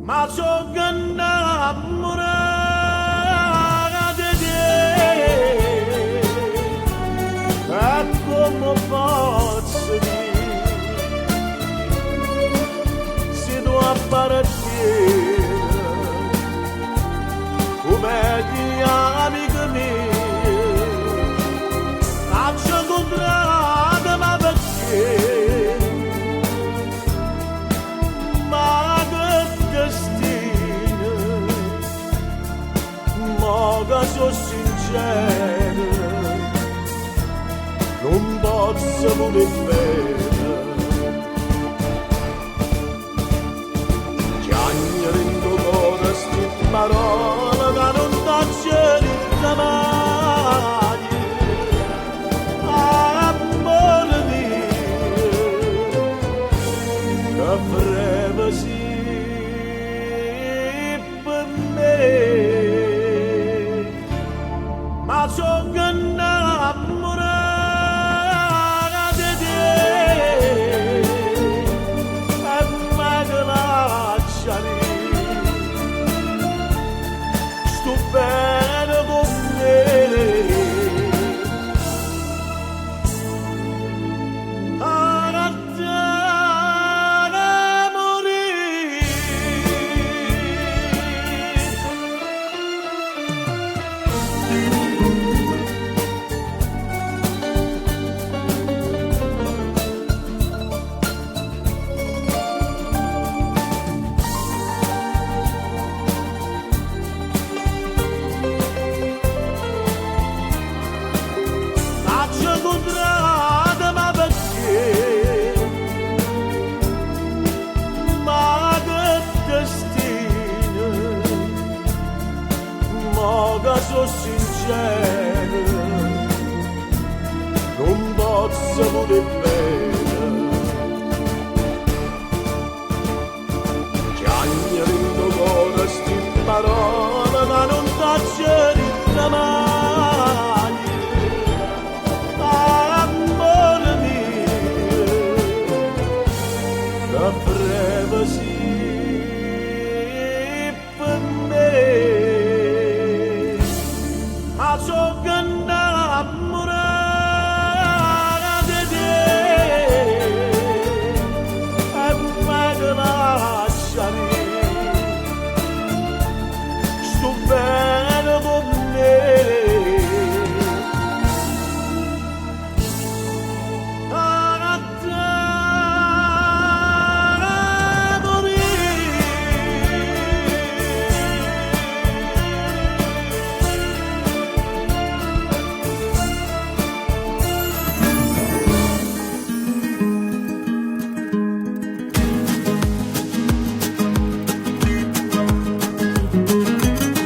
ma so che innamorata di te e come posso dire se tu appartieni come ti amica mia faccio contrada ma perché ma che destino ma che sono sincero non posso voler bene chiagnando con sti parole che non t'accerita mai amore mio che breve sì per me ma so che innamorata di te e me che lasciami sto bene con me a morire faccio contrada ma perché ma che destino ma che sono sincero non posso voler bene chiagnando con sti parole ma non t'accerita mai amore mio che breve sì per me ma so che innamorata di te e me che lasciami sto bene con me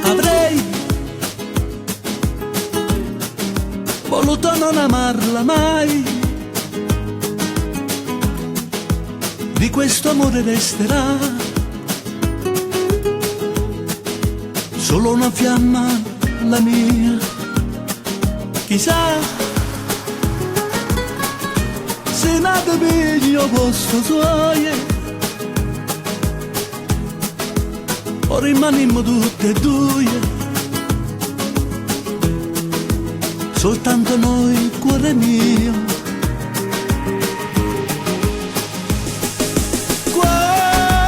Avrei voluto non amarla mai, di questo amore resterà solo una fiamma la mia, chissà se nata meglio posto suoi o rimanimmo tutte e due, soltanto noi, cuore mio.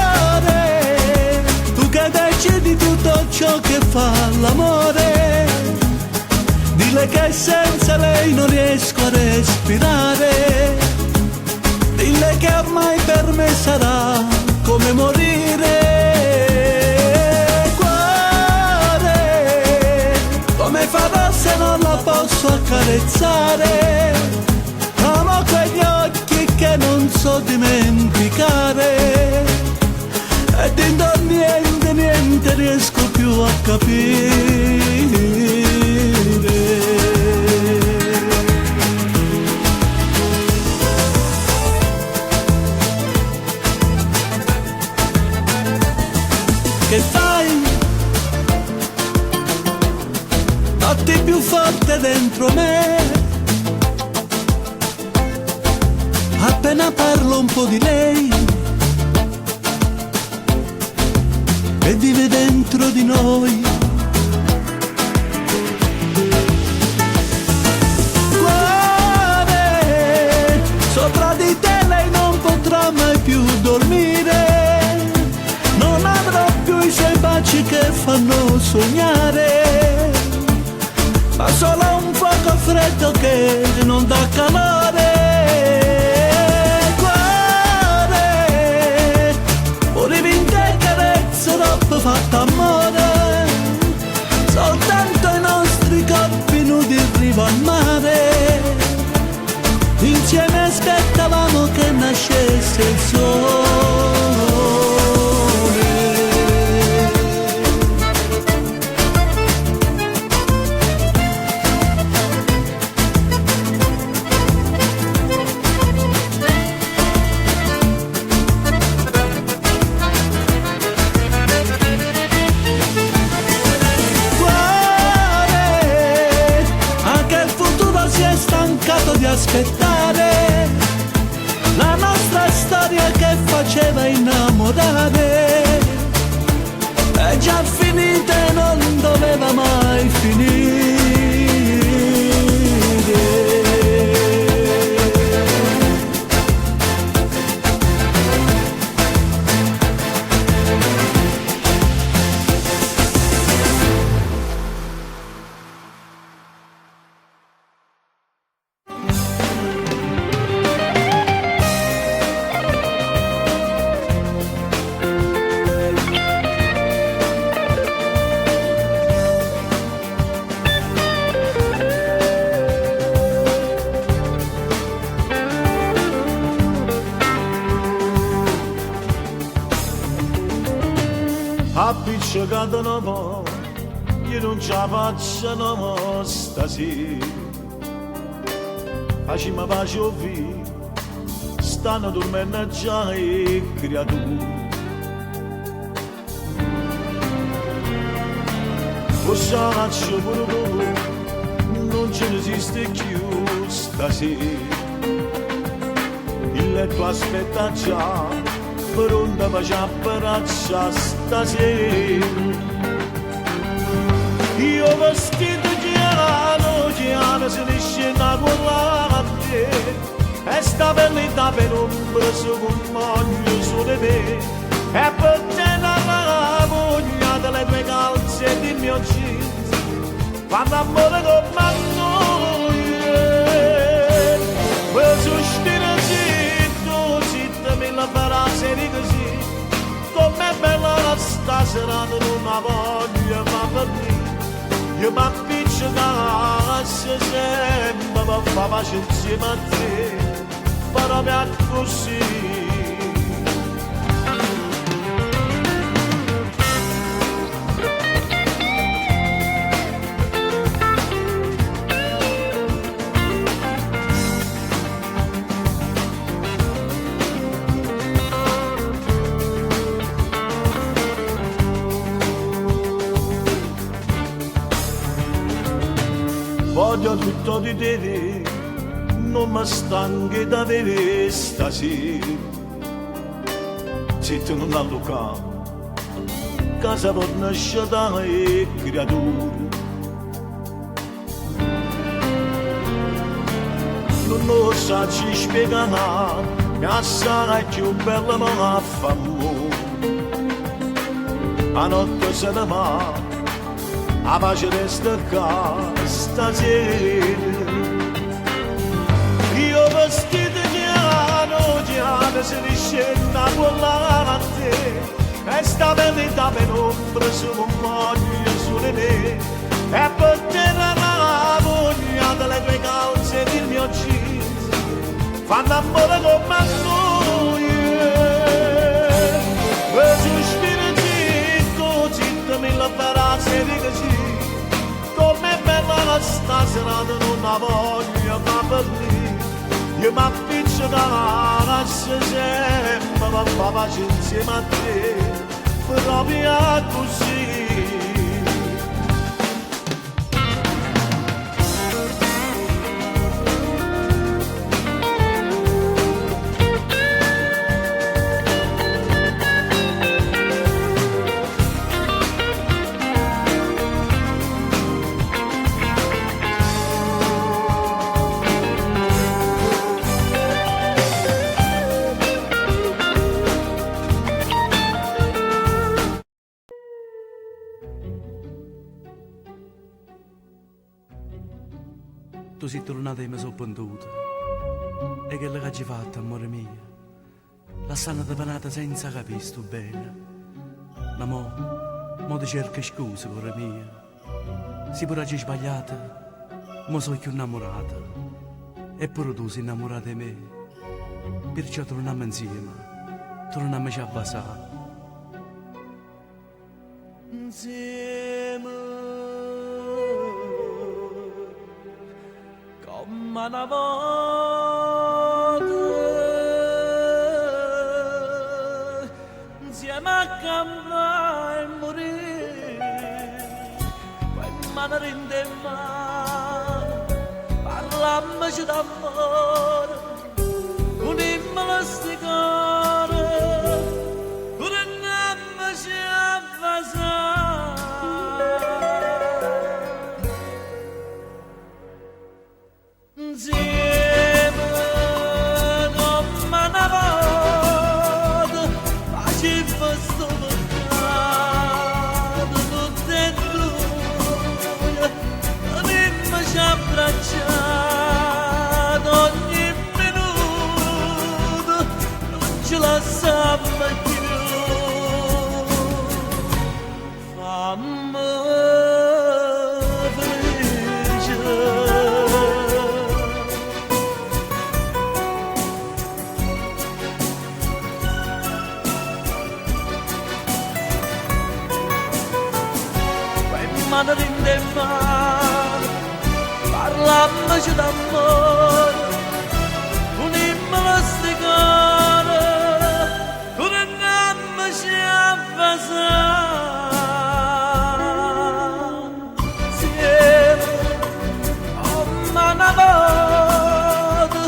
Cuore, tu che decidi tutto ciò che fa l'amore, dille che senza lei non riesco a respirare, dille che ormai per me sarà come morire. Come farò se non la posso accarezzare? Amo quegli occhi che non so dimenticare e dentro niente riesco più a capire. più forte dentro me. Appena parlo un po' di lei e vive dentro di noi. Cuore, sopra di te lei non potrà mai più dormire, non avrò più i suoi baci che fanno sognare, ma solo un fuoco freddo che non dà calore. Cuore, volevi in te carezze dopo fatta amore, soltanto i nostri corpi nudi in riva al mare, insieme aspettavamo che nascesse il sole. Di aspettare la nostra storia che faceva innamorare, è già finita e non doveva mai finire. Appiccicato no mo, io non ce la faccio no mo stasera. Facciamo pace o vi, stanno dormendo già le creature. Forse faccio pure tu, non ce ne esiste più stasera. Il letto aspetta già, pronta per abbraccia stasera. Io vestito giano se ne scena con la te, e sta bellità per ombra su un moglio su di me, e per te la voglia delle tue calze e del mio jeans, fanno amore con noi. Per sostenere zitto mi la farà serie così, com'è bella sta serata, non la voglio ma per me. Io mi appiccicasse sempre per fare pace insieme a te, proprio così. Voglio tutto di te, non mi stanchi da vedere stasera. Se tu non alluca, casa può nascere dalle creature. Non lo sa ci spiegare, mi sarà più bella ma fa amore. A notte se ne va, a pace resta qua stasera. Io vestito giano se ne scenda con la te, e sta bellità per ombra su un moglio su di me, e per te la voglia delle tue calze e del mio jeans, fanno amore come noi. E sospiro zitto mi la farà serie così, com'è bella sta serata, non la voglio ma per lì. Io mi appiccico sempre per fare pace insieme a te, proprio così. tu sei tornata e mi sono pentuta. E che l'hai fatto, amore mio? La stanno depanata senza capire, sto bene. Ma mo ti cerco scusa, cuore mia. Se pure hai sbagliato, ma sono più innamorata. Eppure tu sei innamorata di me. Perciò torniamo insieme, torniamo a basare. Insieme come una volta, insieme a campare e morire, poi mano rinde in mano, parlammoci d'amore, unimmola sti cuore, torniamoci a basare. Insieme come una volta facciamo sto peccato tutti e due, avemmoci abbracciato ogni minuto, non ce la sappiamo più. Fammi felice. Mano rinde in mano, parlammoci d'amore, unimmola sti cuore, torniamoci a basare. Insieme, come una volta,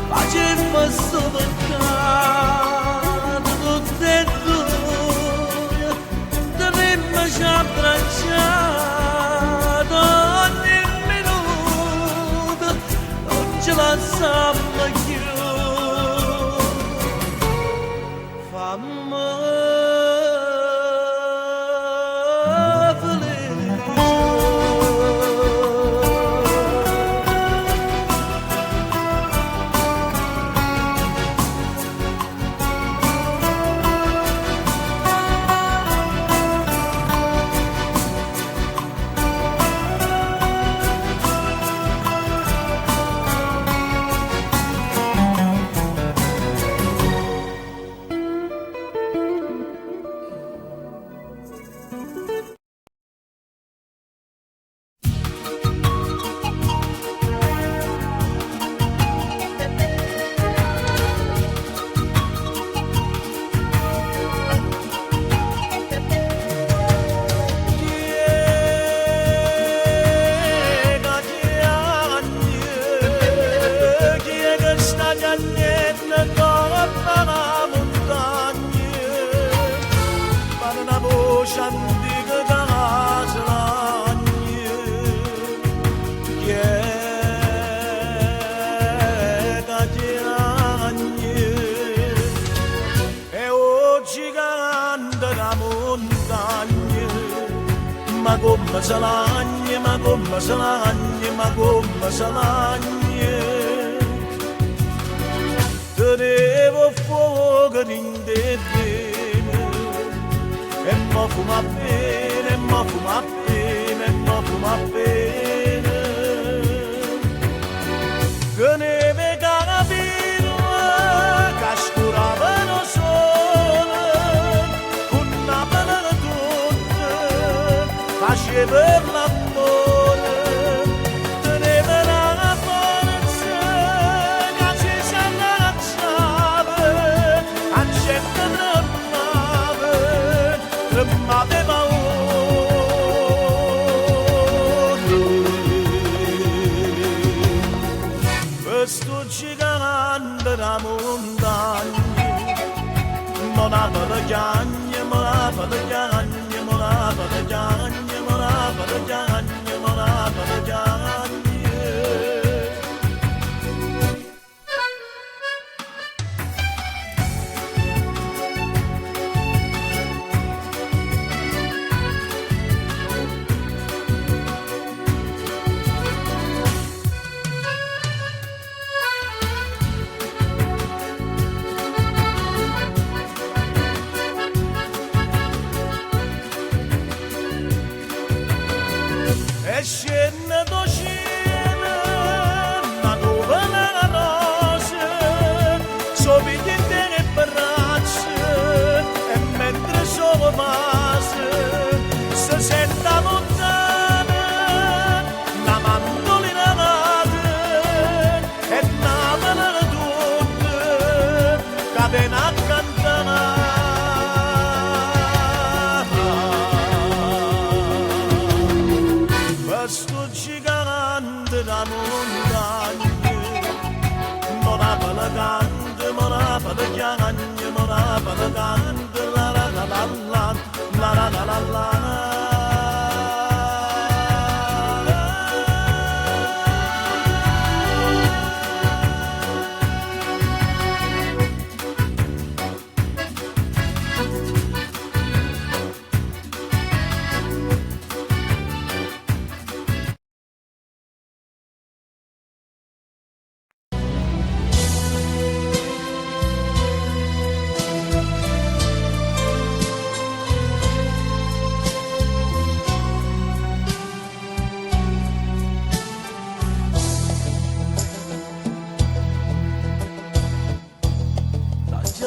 facemmo sto peccato tutti e due, torniamoci a abbracciare. Ce la sappiamo più. Fammi ma come salagne, ma come salagne, ma come salagne. Tenevo fuoco in te bene, e mo fuma bene, e mo fuma bene, e mo fuma bene. Che neve carabino, che scuravano sole, con una bella faceva l'amore, teneva la forza che ci si allacciava, accetta tremava paura. Questo gigante da montagna, monava le chiagne, monava le chiagne, monava le chiagne. Morava da gianni. da montagna, mora palagante, mora palagante, mora palagante, la la la la la, la la la la la.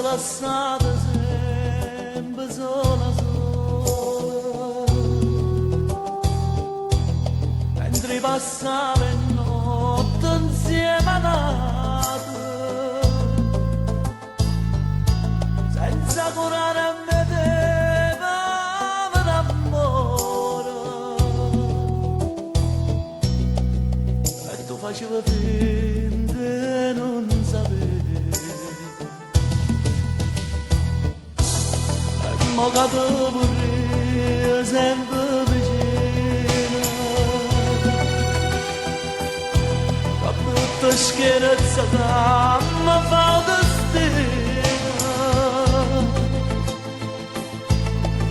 Lasciata sempre sola sola, mentre passava in notte insieme a te, senza curare a me d'amore, e tu facevi finta di non sapere. Mo che tu vorrei sempre vicino, ma tutta scherza che mi fa destino,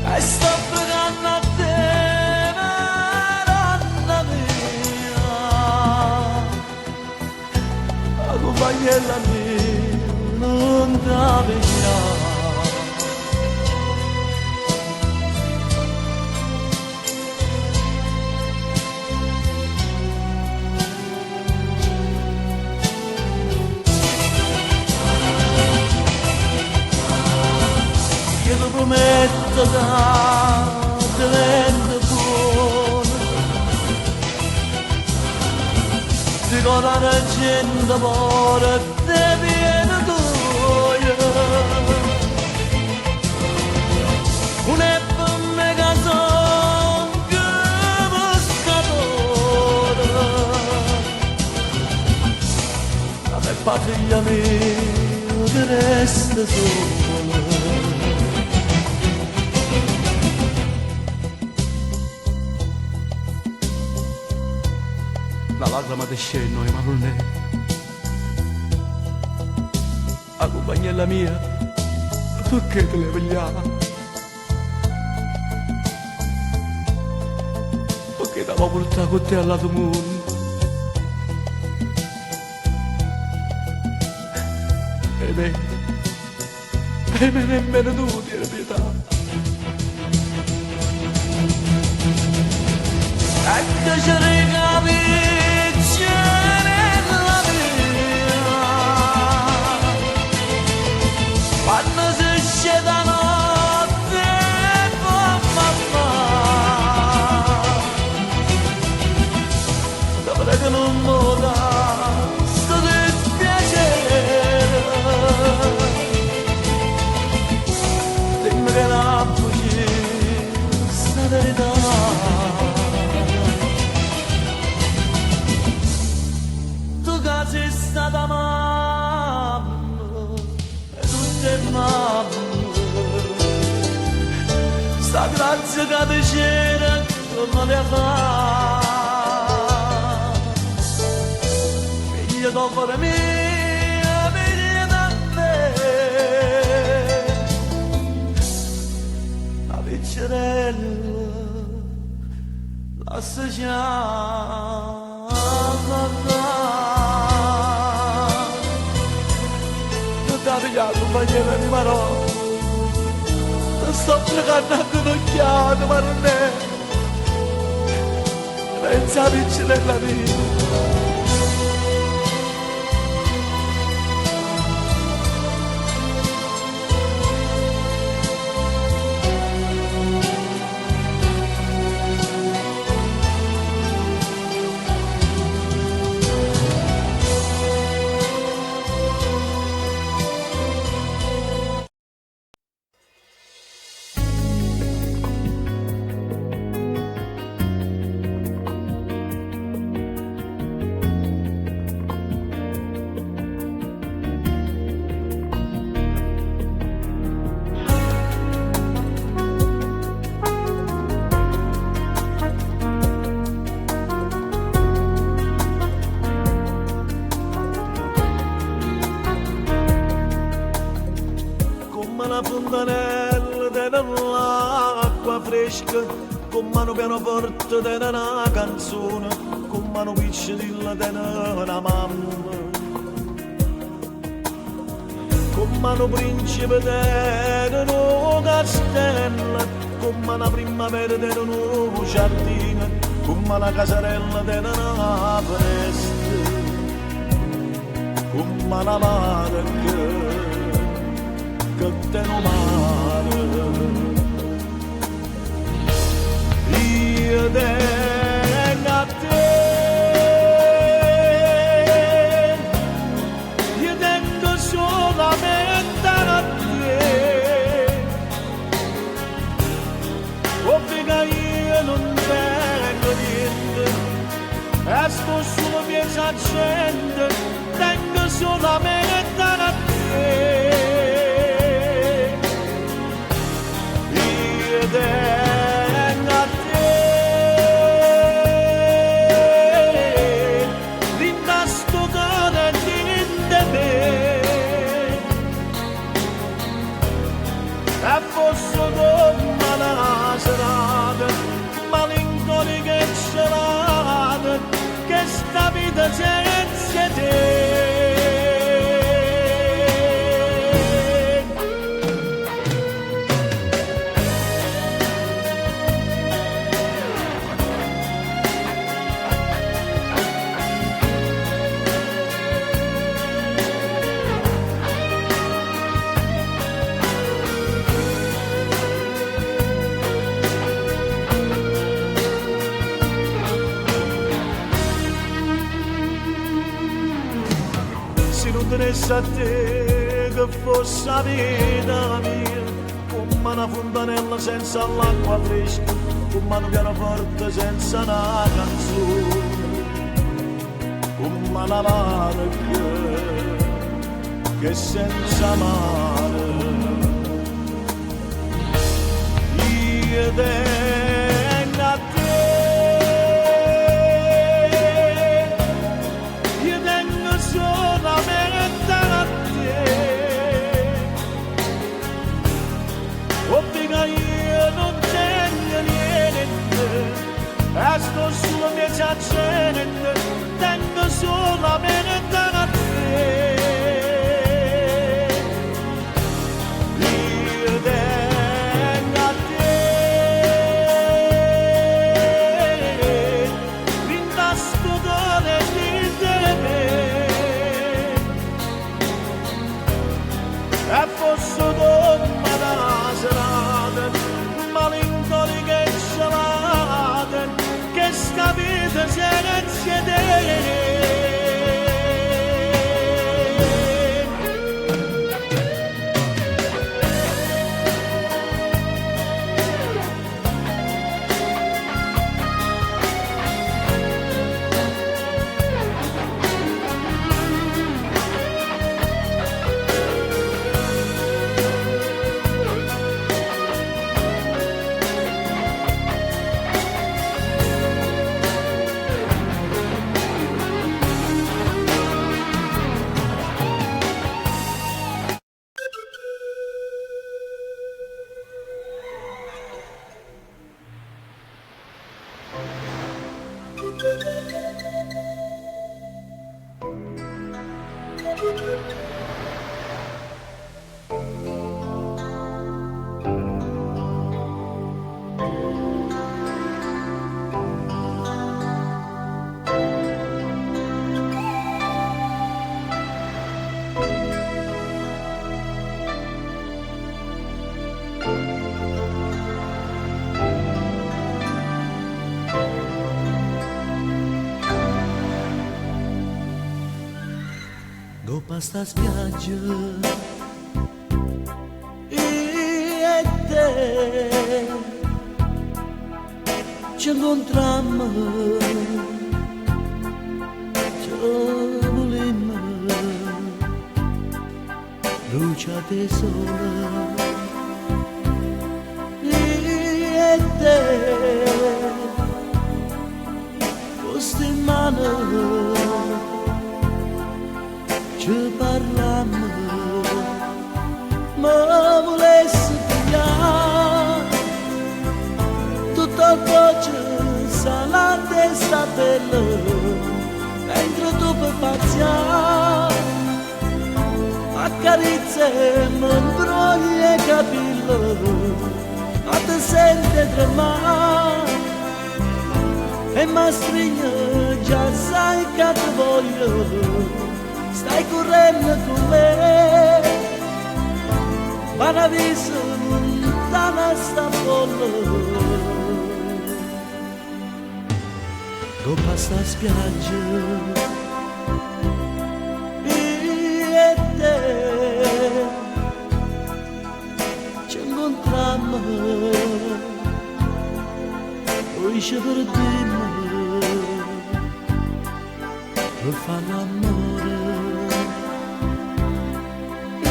e sto pregando a te, Madonna mia, la compagnella mia, non ti avvicina. Prometto che ti rendo buono, dico la gente muore te viene tua, un me che son che pescatore, la mia patria mia che resta sola. La lacrima ti scende, ma non è. La compagnella mia, perché te le vogliamo? Perché ti avevo portato con te al lato mondo? E me nemmeno tu ti hai pietà. Ecco ci ricapiccia nella via, quando si esce da notte con mamma, dopo che non mi dà sto dispiacere, dimmi che la bugia sta verità. Sei stata mamma e tutte mamme, sta grazia che ti c'era come le fa, figlia d'opera mia, figlia da me, la piccerella, la sociale. La compagnera di Marò, sto pregando anche un'occhiata, ma non è, pensa a vincere la vita. disco, con mano pianoforte tene una canzone, con mano picciola tene una mamma, con mano principe tene un castello, con mano primavera tene un giardino, con mano casarella tene una festa, con mano mare che tene mare. Io tengo a te, io tengo solamente a te, ovvio che io non tengo niente, e sto solo piena gente, tengo solamente a te, io tengo a te. E posso come la serata, malinconica e celata, che sta vita senza te. A te che fosse la vita mia, come una fontanella senza l'acqua fresca, come un pianoforte senza una canzone, come una barca che senza mare. Io tengo a te, io tengo solamente io non tengo niente, e sto solo piena gente, tengo solamente a te. Io tengo a te, vinta sto cuore di te, e posso come la serata, malinconica e celata, che sta vita senza te. Dopo sta spiaggia io e te ci incontrammo, ci volemmo, bruciate sole io e te, poste in mano ci parlammo, ma volessi pigliare pelle, mentre tu per paziare, accarezza e mi imbrogli i capelli, ma ti senti tremare, e mi stringe, già sai che ti voglio, stai correndo con me, ma la vista lontana sta folle. Dopo sta spiaggia io e te ci incontrammo, poi ci perdemmo per fare l'amore. Io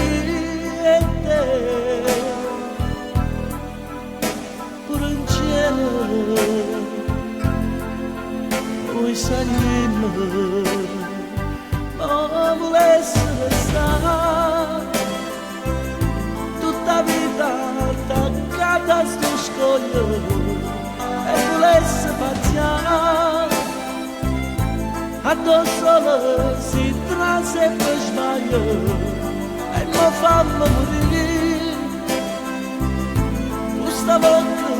e te pure in cielo noi salimo, ma volessi restare tutta vita attaccata a sto scoglio e volessi paziare addosso si trase per sbaglio e mi fanno morire questa volta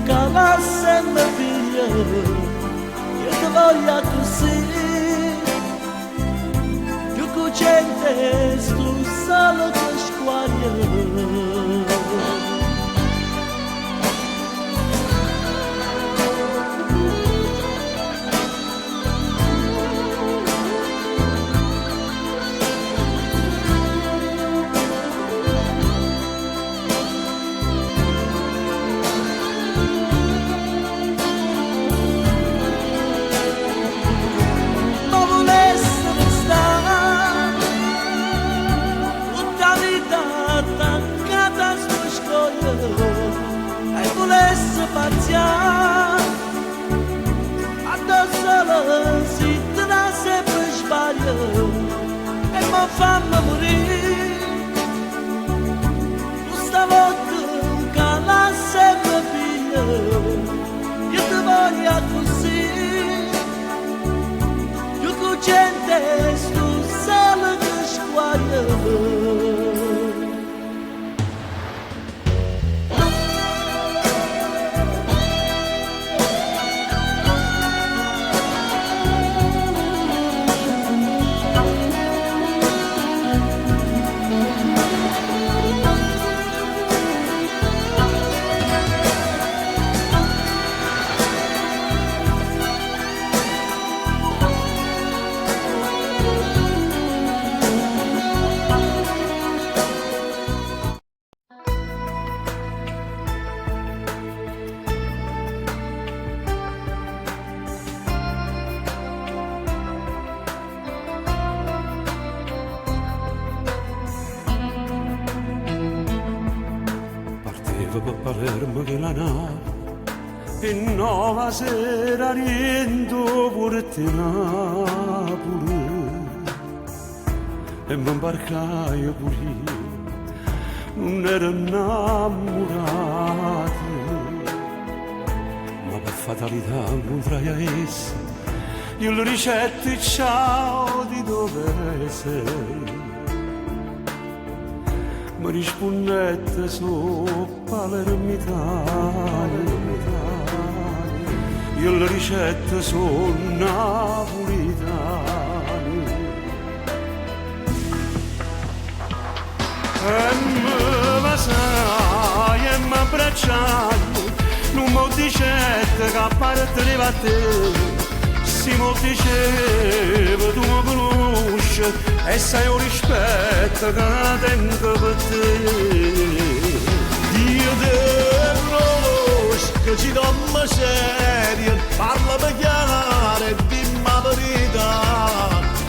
che la sempre figlia ti voglio così, più cocente sto solo che squaglio. Addosso si trase per sbaglio e mi fanno morire questa volta che la sempre figlia io ti voglio così più cocente sto solo che squaglio. Per Palermo che la nave e nuova sera rientro pure te Napoli e mi imbarcai pure io non ero innamorato ma per fatalità incontrai essa io le ricetti ciao di dove sei mi rispondette su palermitano, io le ricette sono napolitane. E mi vasai e mi abbracciai, non mi dicette che a parte a te. Si mi diceva tu mi conosci e sai un rispetto che tengo per te. Io te conosco, ci dommo serio, parlami chiaro e dimmi la verità.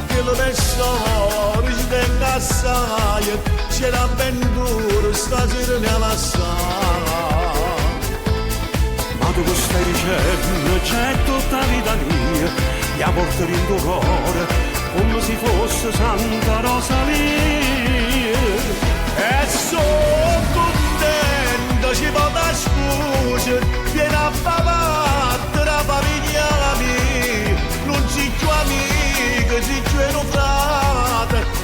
Che lo tesoro ci tengo assai, c'è l'avventura stasera ne lasciare. Ma tu stai dicendo c'è tutta la vita mia, la porto in tuo cuore come se fosse Santa Rosalia. E sono contento, ci vado a scusa, vieni a far parte la famiglia mia.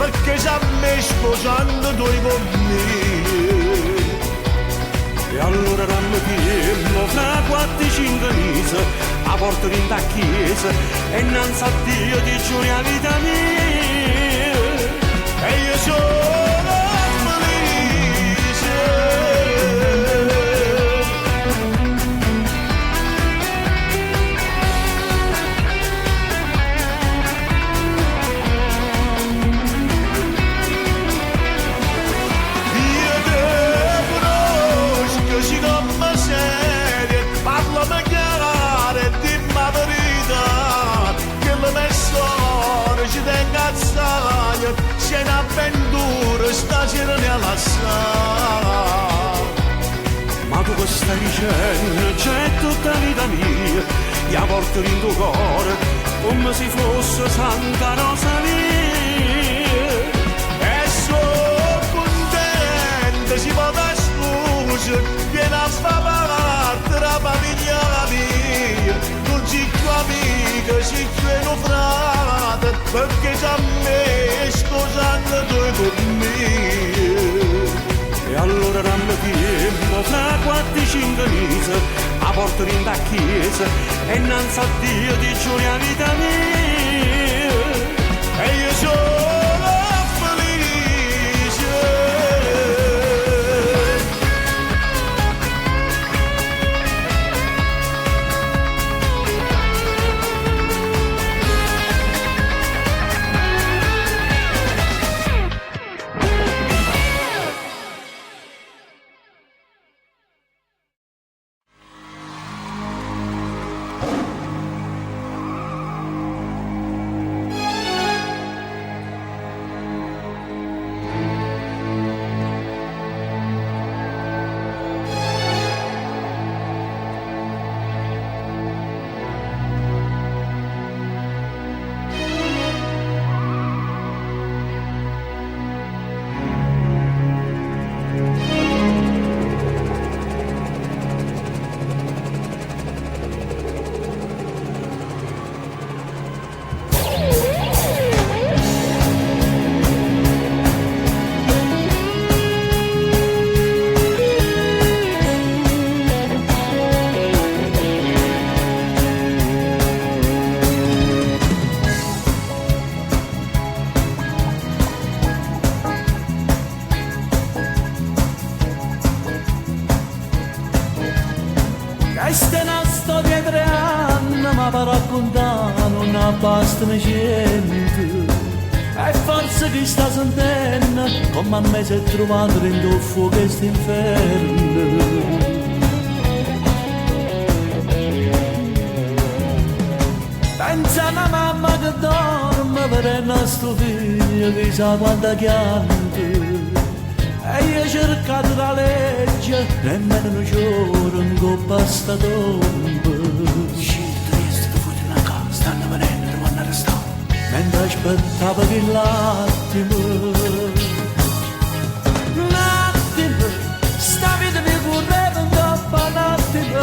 perché già me sposando due con me. E allora rammichiamo fra 4-5 mesi a porta di una chiesa e innanzi a Dio ti giuri la vita mia. E io sono felice. Io te conosco, si come serie, parlami chiaro e dimmi la verità, che le mie storie ci tengo a stare, c'è un'avventura, stasera ne la sa. Ma tu che stai dicendo, c'è tutta vita mia, io porto in tuo cuore, come se fosse Santa Rosalia. E sono contenta, si può dare scusa, viene a far parte la famiglia mia, non si più amica, si più un frate, perché già me sposando due con me. E allora rammichiamo fra 4-5 mesi a porta di una chiesa e innanzi a Dio ti giuri la vita mia. E io sono felice. Questa è una storia di 3 anni, ma per raccontare non bastano 100. E forse chi sta sentendo, come a me si è trovato dentro il fuoco questo inferno. Pensa a una mamma che dorme per il nostro figlio, chissà quanta chianta. E io ho cercato la legge, nemmeno un giorno in coppa sta tomba. Scelto di fuori una casa, stanno venendo, non vanno arrestati. Mentre aspettavo quell'attimo, sta vita mi correva in coppa un attimo,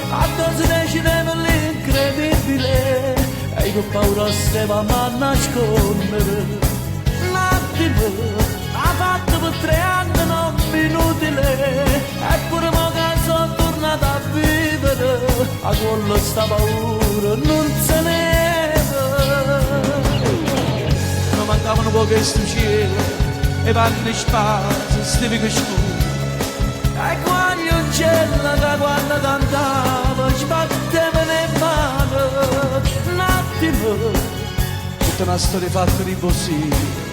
addosso decideva l'incredibile, e io ho paura stavamo a nascondere. Un attimo, ha fatto per 3 anni non inutile, eppure mo che sono tornato a vivere, a quello sta paura non se ne va. Non mancavano poche sto cielo, e panni spasi, stivi che scuro, e quando gli uccelli che quando cantava, sbattevano in mano, un attimo, Tutta una storia fatta di impossibile.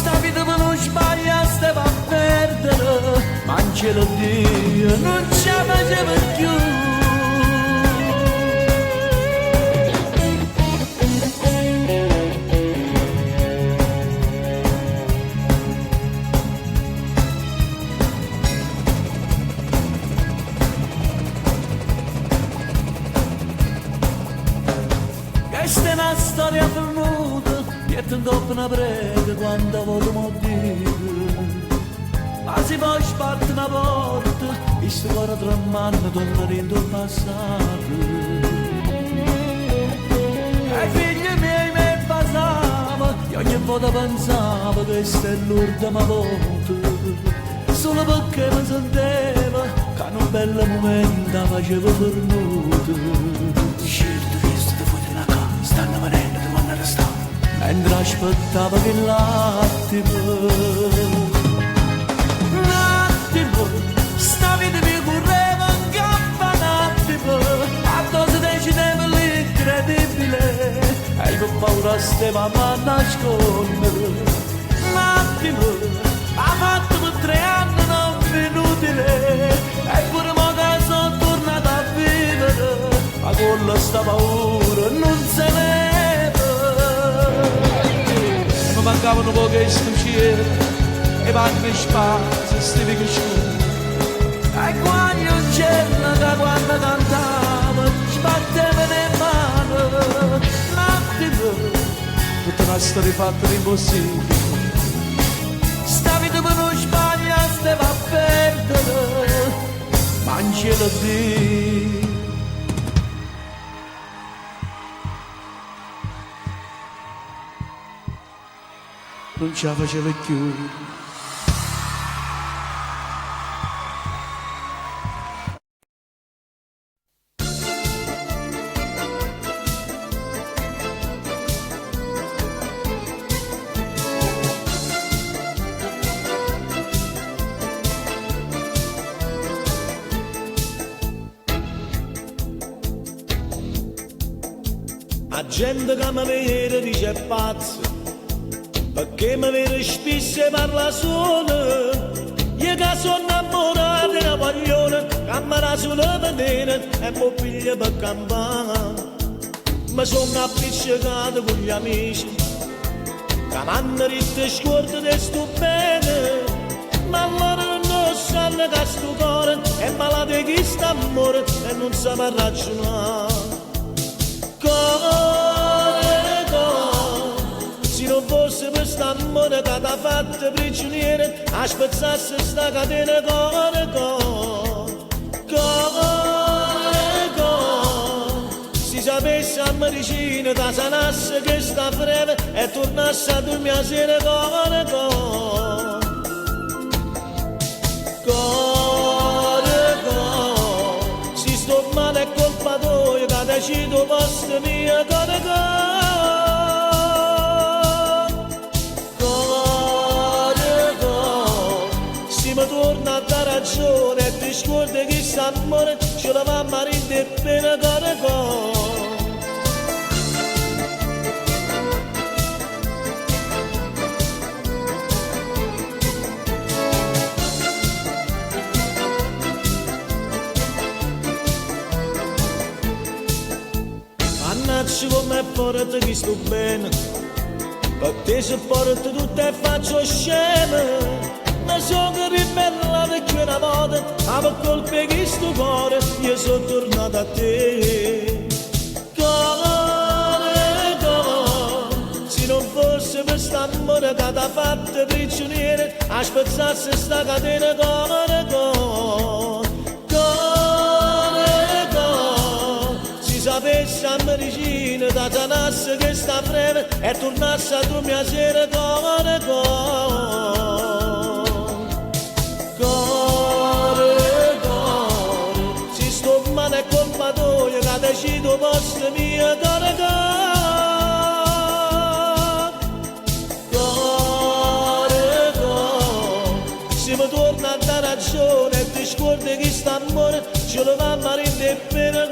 sta vita per non sbagliare stava a perdere, ma in cielo Dio non ci faceva più. Questa è una storia perduta, dietro un dopo una prega quando vogliamo dire. Ma si può sbattere una porta, e sto cuore tremando torna dentro il passato. E figli miei mi passava, e ogni volta pensavo che questa è l'ultima volta, solo perché mi sentevo che in un bel momento facevo pernuto. Certo, visto da fuori una casa, stanno venendo, domani restare. Mentre aspettavo che l'attimo, sta vita mi correva in gamba un attimo, quando si decideva l'incredibile, e io con paura stavamo a nascondere. Un attimo, ha fatto per 3 anni non inutile, e pure mo che sono tornato a vivere, ma con la sta paura non se ne mi mancavano poche stucciere e panni spazio stivi che e quando io c'era che quando cantavo sbatteva le mani un attimo tutta una storia fatta di impossibile sta vita per non sbaglia stava a perdere ma non ce lo dico. Non ce la faceva più. La gente che mi vede dice pazzo, perché mi vede spesso e parla solo. Io che sono innamorato di una paglione, che mi la sono venire e mi piglia per campare. Mi sono appiccicato con gli amici, che mi hanno detto scordo di sto bene. Ma loro non sanno che sto cuore è malato di questo amore e non sa ragionare. Cuore, se non fosse per quest'amore che ti ha fatto prigioniere, a spezzarsi sta catena, cuore, se sapessi a medicina da sanasse che sta breve e tornasse a dormire a sera, si sto male è colpa tua che decido posto mio, si mi torna a dare ragione e ti scordi che quest'amore ce la va a marire bene, mannaggia come porta che sto bene, per te se porta tutto e faccio scemo. Ma sono ribellato più una volta, ma per colpe che sto cuore io sono tornato a te. Se non fosse per quest'amore che ti ha fatto prigioniere, a spezzarsi sta catena, si sapesse a medicina da sanasse che sta breve e tornasse a dormire a sera, si sto male è colpa tua che decido posto mio, se mi torna a dare ragione e ti scordi che quest'amore ce lo va a marire bene,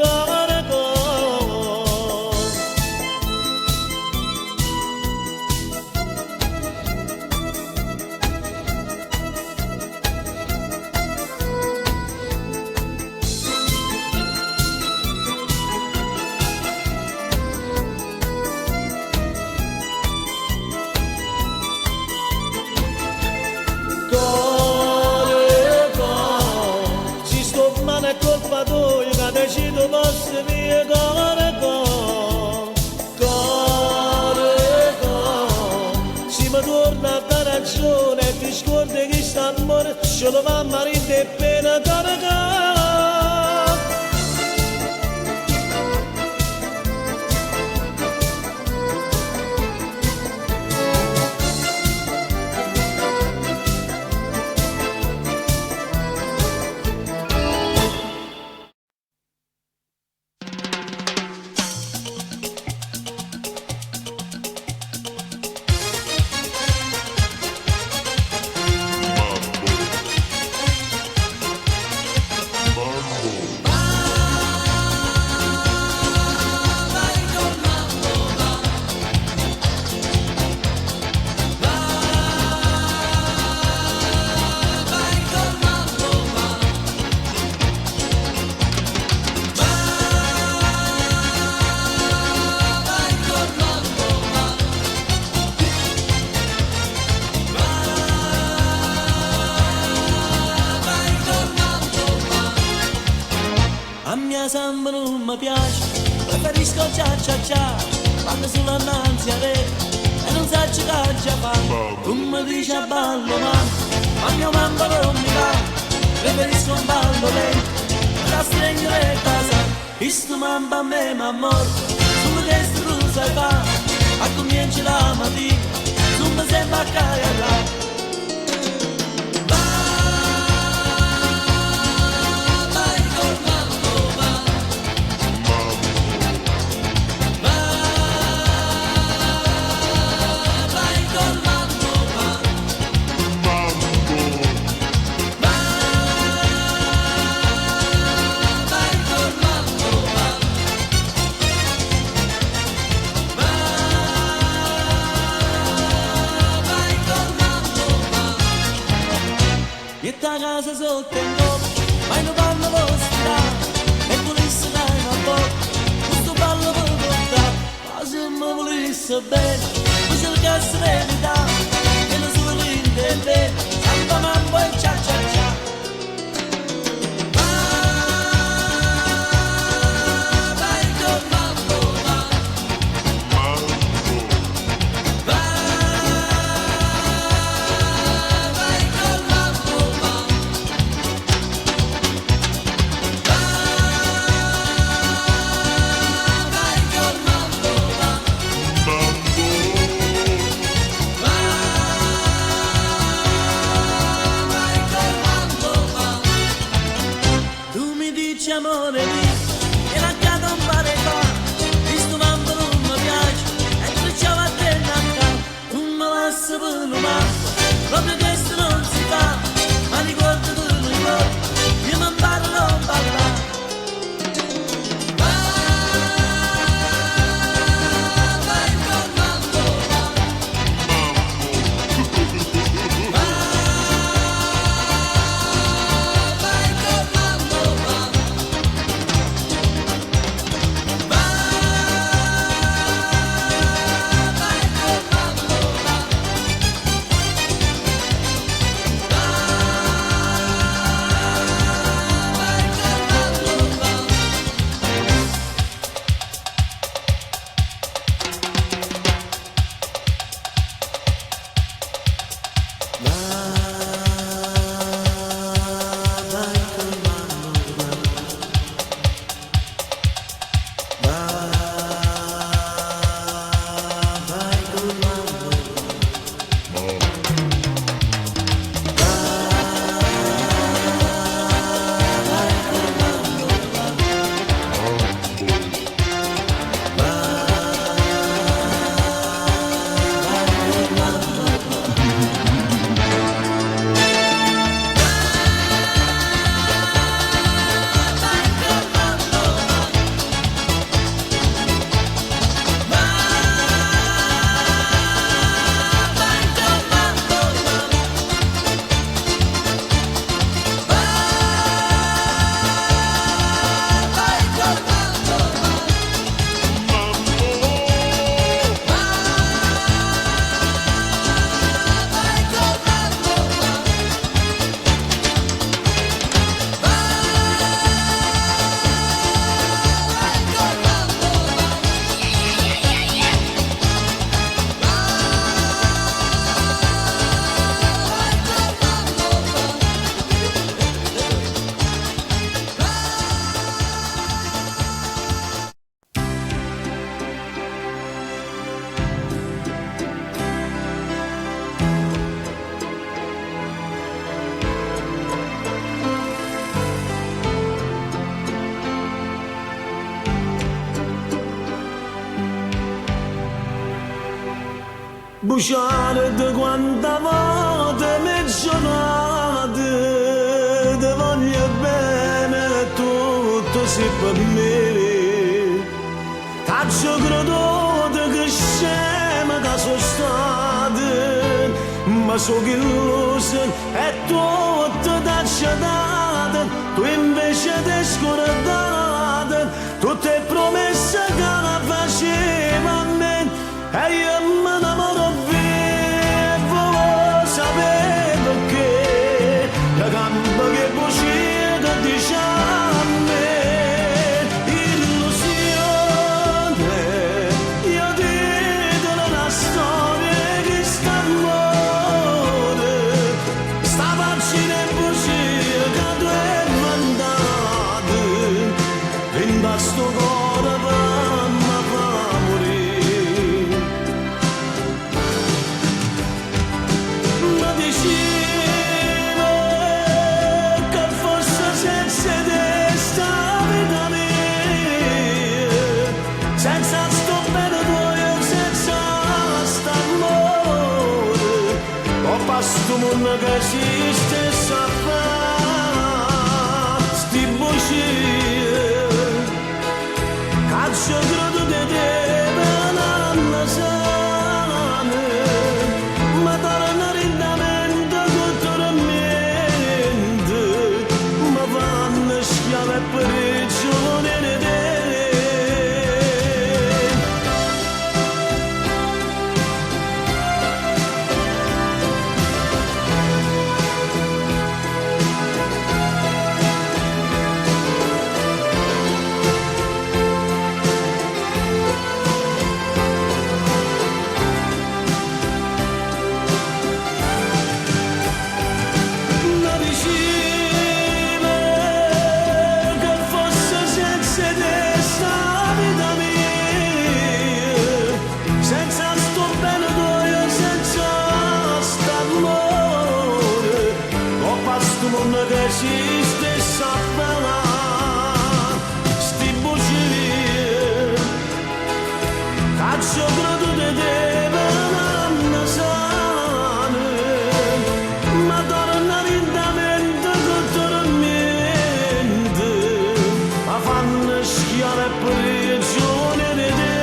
si sto male è colpa tua che decido posto mio, se mi torna a dare ragione e ti scordi che quest'amore ce lo va a marire bene, mi piace, preferisco cia cia cia, quando sono annanzi a re e non sa giocare già fa. Tu mi dici a ballo ma mio mamma non mi va, preferisco un ballo lento, la stringere casa, questo mamma a me m'amor, sulle destre tu sai fa, a cominci la mattina, tu mi sembra a caia là. Sta casa sotto in gomma, ma non vanno vostra, e volesse dare una botta, questo ballo per portare, ma se mi volesse bene, mi cercasse verità, e non sono rinde e bene, samba mambo e cia cia cia. Vai con mambo, amore mio, e la cado un pare qua, questo mambo non mi piace, e tu diciamo a te nanca, tu mi lasci per l'umano, proprio questo non si fa, ma ricordo tu non ricordi, io mi imparo a non parlare. Vai con mambo, vai con mambo, Buciare di quanta volte mezz'onate, ti voglio bene, tutto si per me. Cazzo creduto che scema che sono state, ma so che illuse è tutto da date, tu invece ti scordate, tutte promesse che la faceva a me, e io mi innamoro vivo, sapevo che la gamba che bucina dice a me, il sto mondo che esiste sa fa sti bugie calcio credo di te per la sana ma torna rindamento con tormento ma vanno schiave per il giorno di te. Esiste sapeva sti bugie calcio credo di te per una sana ma torna rindamento con tormento ma fanno schiare prigione di te.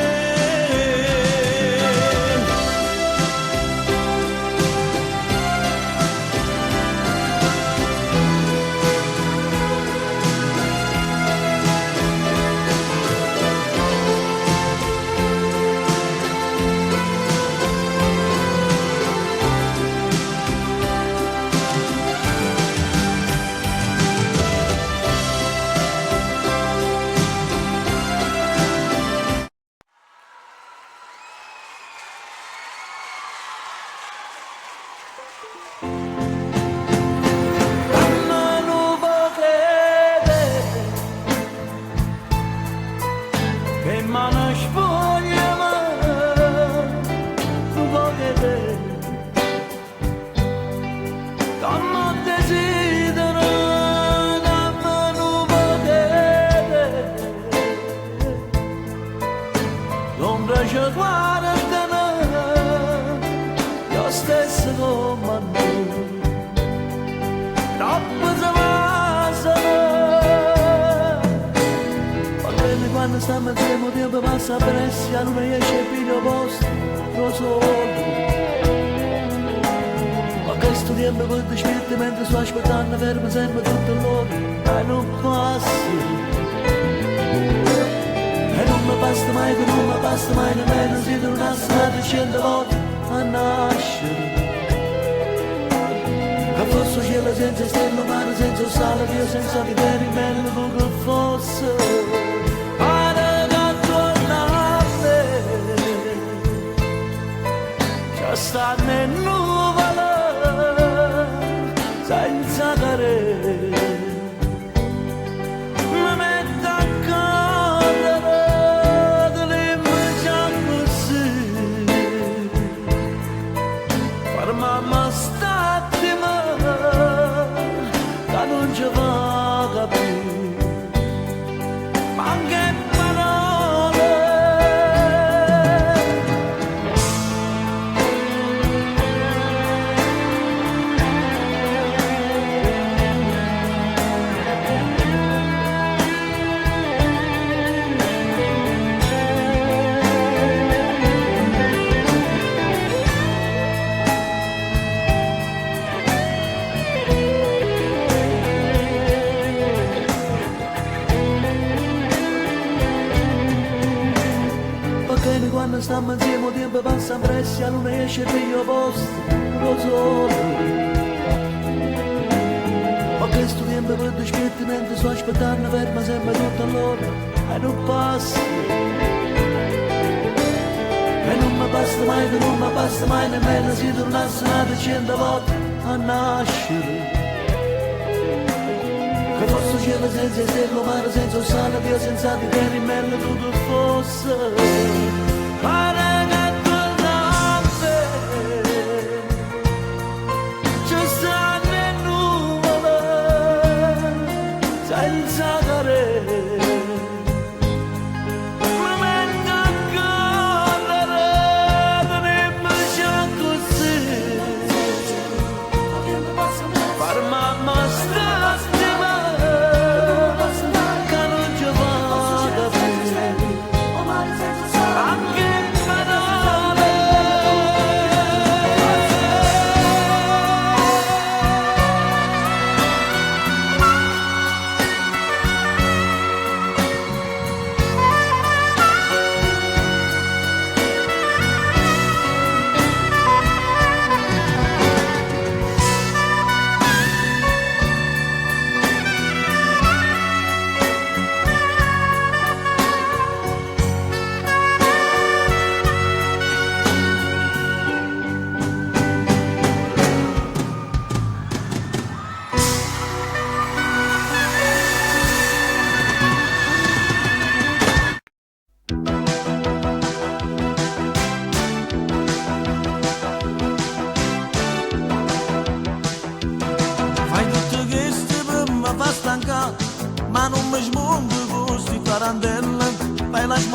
Quando stiamo insieme tempo passa presto, non riesce più a posto, lo solo. Ma questo tempo poi ti spirti mentre sto aspettando, fermo sempre tutto l'ora, e non passa. E non mi basta mai, che non mi basta mai, nemmeno se tornassi da 100 volte a nascere. Che fosse cielo senza stelle, mare senza sale, Dio senza vedere in bello tu che fosse. Sta nel nuvolo senza cadere mi metto a correre dell'immagine così per mamma stattima che non ci va capire ma anche quando stiamo insieme tempo passa presto, non esce più a posto, lo solo. Ma questo tempo per ti spirti mentre sto aspettando, ferma sempre tutto all'ora, e non passa. E non mi basta mai, che non mi basta mai, nemmeno se tornassi nate 100 volte a nascere. Che fosse cielo senza stelle, mare senza sale, Dio senza di te, in mezzo tutto fosse.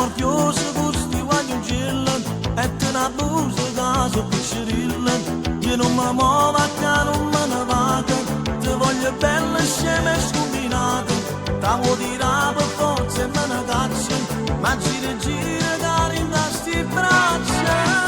mortiosa gusti guagliungella e te ne abusa caso piccerilla. Io non mi muovo a che non me ne vada, ti voglio bella scema e scombinata. T'amo dirà per forza e me ne caccia, ma gira gira cari in sti braccia.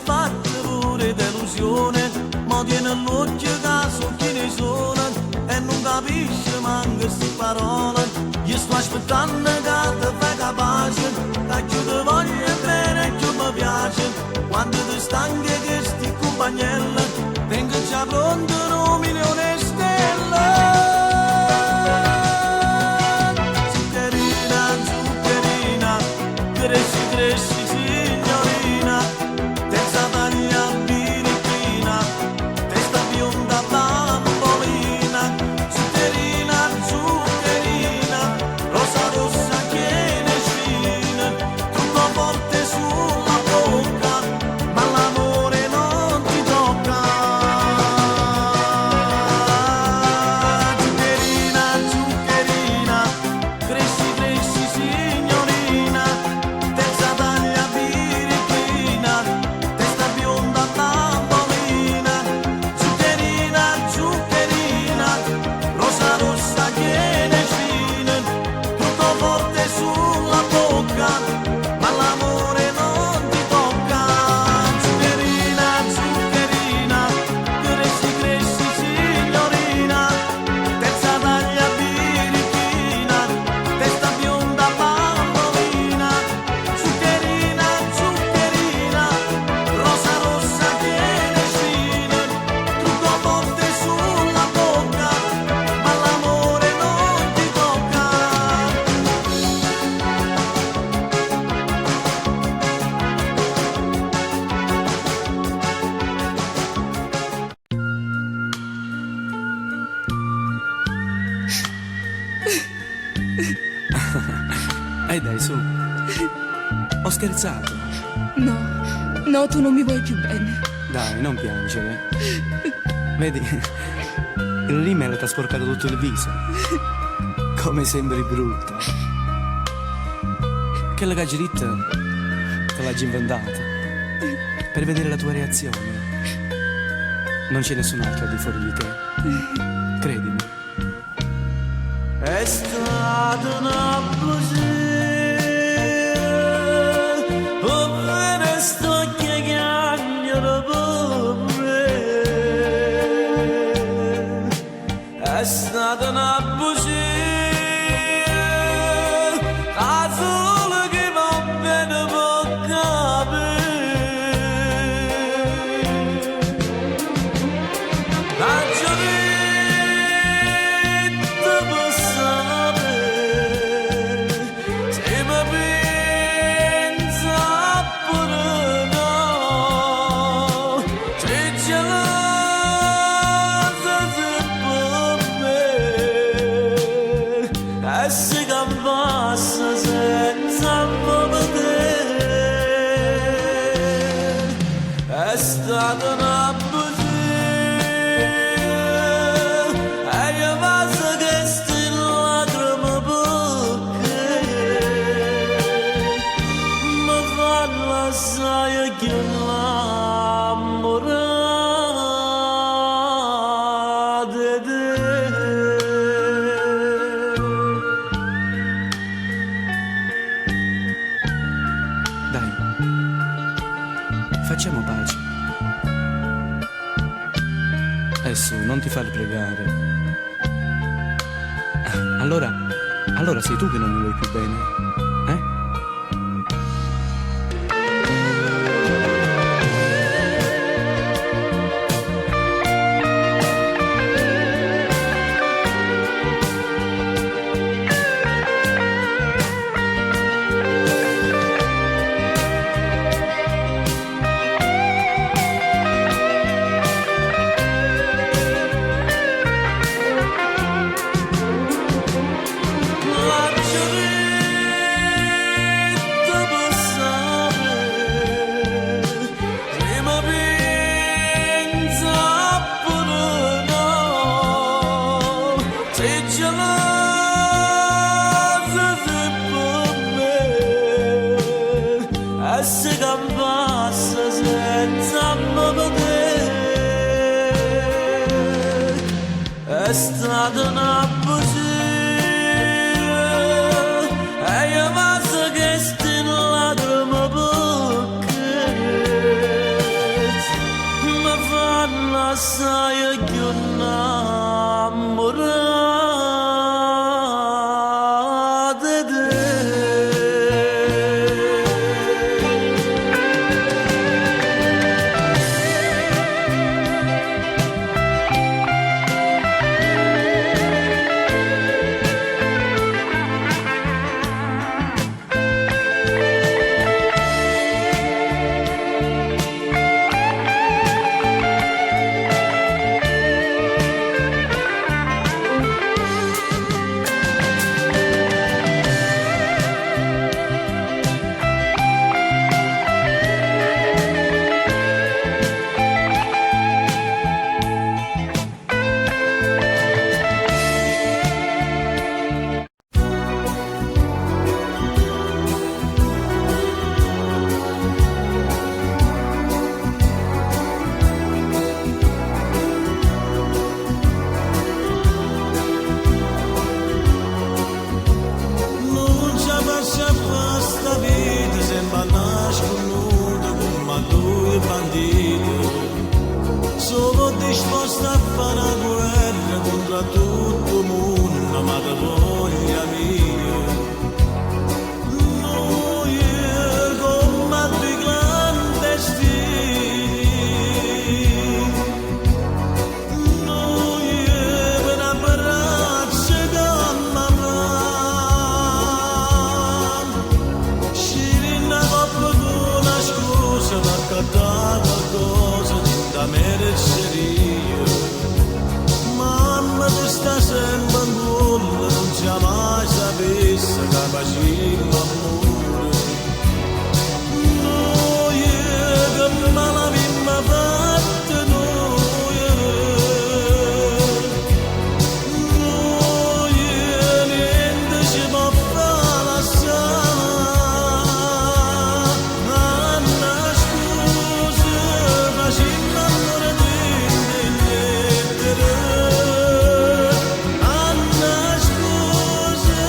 Fatta pure delusione, ma tiene l'occhio caso chi ne sono e non capisce manca sti parole. Io sto aspettando che ti fai capace, da più ti voglio bene e più mi piace. Quando ti stanchi che sti compagnella, tengo già pronto 1 milione di stelle. Zuccherina, zuccherina, cresci, cresci signorina. Taglia birichina, testa bionda bambolina, zuccherina, zuccherina, rosa rossa che ne scina, tutto forte sulla bocca, ma l'amore non ti tocca. Zuccherina, zuccherina, cresci, cresci signorina, terza taglia birichina. Dai, su. Ho scherzato. No, tu non mi vuoi più bene. Dai, non piangere. Vedi, il rimel ti ha sporcato tutto il viso. Come sembri brutta. Che la cagiritta te l'ha già inventata per vedere la tua reazione. Non c'è nessun altro al di fuori di te. Credimi. È stata una bugia. Sto chiagando per me. È stata una bugia, la sola che va bene può capire. La giornata può sapere se mi pensa pure. Si passa senza vedere. È stata una bugia e io penso che sti lacrime perché mi fanno assai che l'amore di te. Facciamo pace. Su, non ti far pregare. Allora sei tu che non mi vuoi più bene? è stata una bugia e io penso che sti lacrime perché mi fanno assai più innamorare di te. Anna scusa,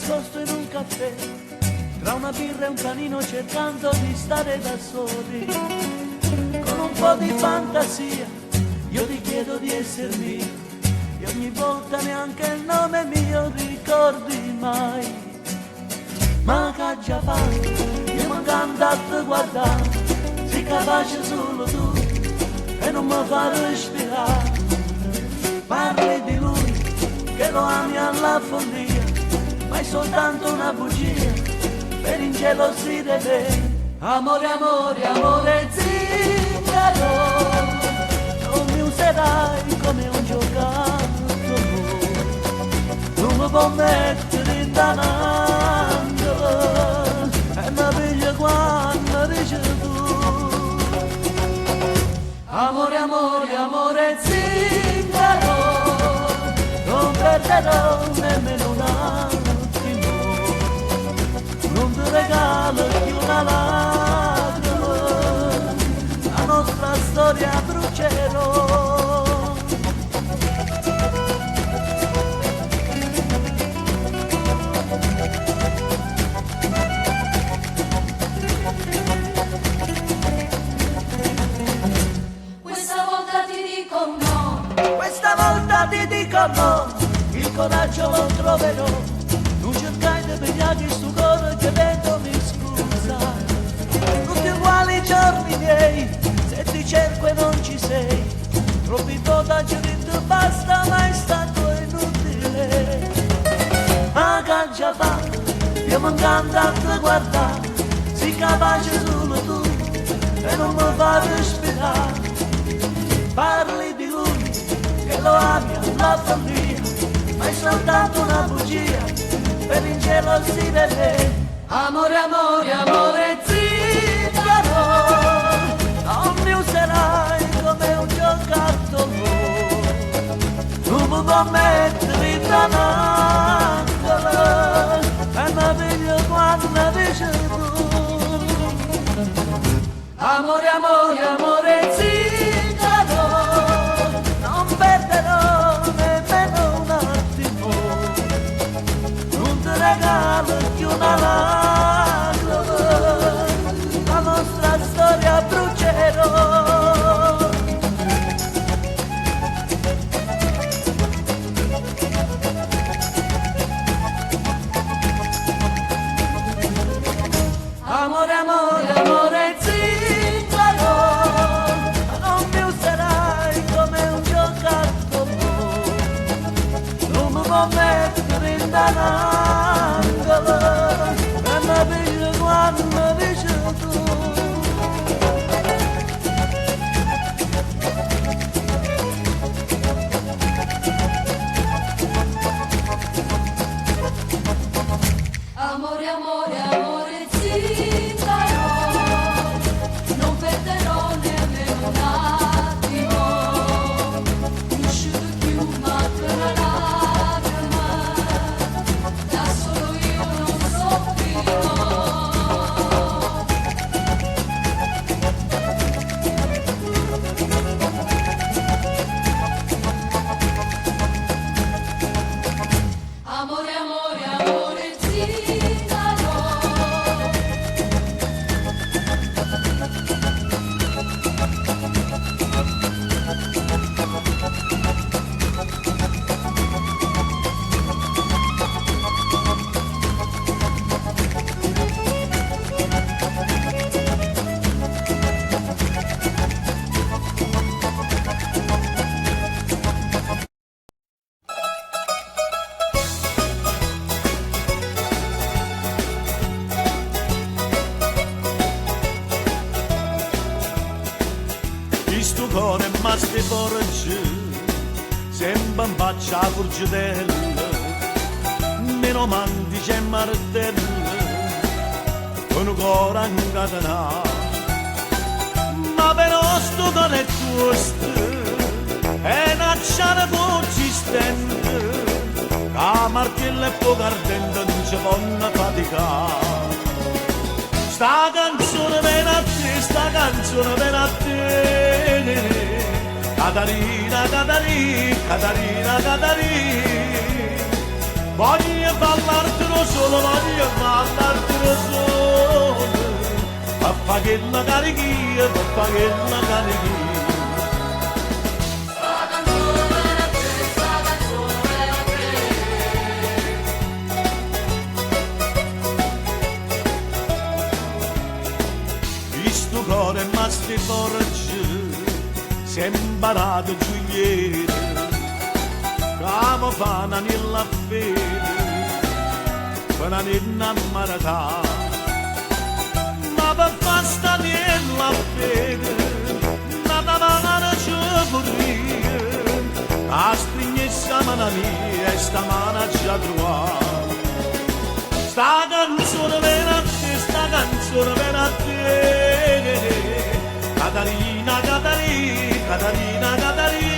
nascosto in un caffè, tra una birra e un panino cercando di stare da soli. Con un po' di fantasia io ti chiedo di essere mio, e ogni volta neanche il nome mio ricordi mai. Ma che già fatto, io mi canto a te guardare, sei capace solo tu e non mi fa respirare. Parli di lui che lo ami alla follia, ma è soltanto una bugia per ingelosire lei. Amore, amore, amore zingaro, non mi userai come un giocattolo, non mi può mettere in danangolo e mi piglia quando dici tu. Amore, amore, amore zingaro, non perderò nemmeno un attimo, non ti regalo più una lacrima, la nostra storia brucerò. Questa volta ti dico no, Questa volta ti dico no, il coraggio lo troverò. Non cercai di pigliare sto cuore chiedendomi scusa. Tutti uguali i giorni miei, se ti cerco e non ci sei. Troppi votaggi detto basta, ma è stato inutile. Ma che già fa, io mi incanta a te guardare, sei capace solo tu e non mi fa respirare. Parli di lui che lo ami alla follia, ma è soltanto una bugia per ingelosire lei. Amore, amore, amore zingaro, non mi userai come un giocattolo, non mi può mettere in danangolo e mi piglio quando dici tu. Amore, amore, amore zingaro, non perderò nemmeno un attimo, non ti regalo più una lacrima, la nostra storia brucerò. Amore, amore, amore zingaro, non mi userai come un giocattolo, non mi può mettere in danangolo e mi piglio quando dici tu. amore, amore, amore zingaro, non perderò nemmeno un attimo, non asciugo più manca una lacrima, da solo io non soffrirò. Amore, amore, amore zingaro, Questo cuore ma si porge sempre in faccia a furgitella, meno manti c'è martella con un cuore incatenato, ma però sto cuore è questo è una ciara consistente, la martella è poco ardente non ci può faticare. Sta canzone viene a te, sta canzone viene a te, Catarina, Catarina, Catarina, Catarina, voglio ballartelo solo, voglio ballartelo solo, papà che la carichia, papà che la carichia. Questo cuore ma sti forge, si è imparato Giulietta, come fanno nella fede, fanno innamorata, ma per fasta nella fede, nata mano ci vorrei, a stringessa mano mia e sta mano ci ha trovato. Sta canzone per a te, sta canzone per a te, Catarina, Catarina, Catarina, Catarina,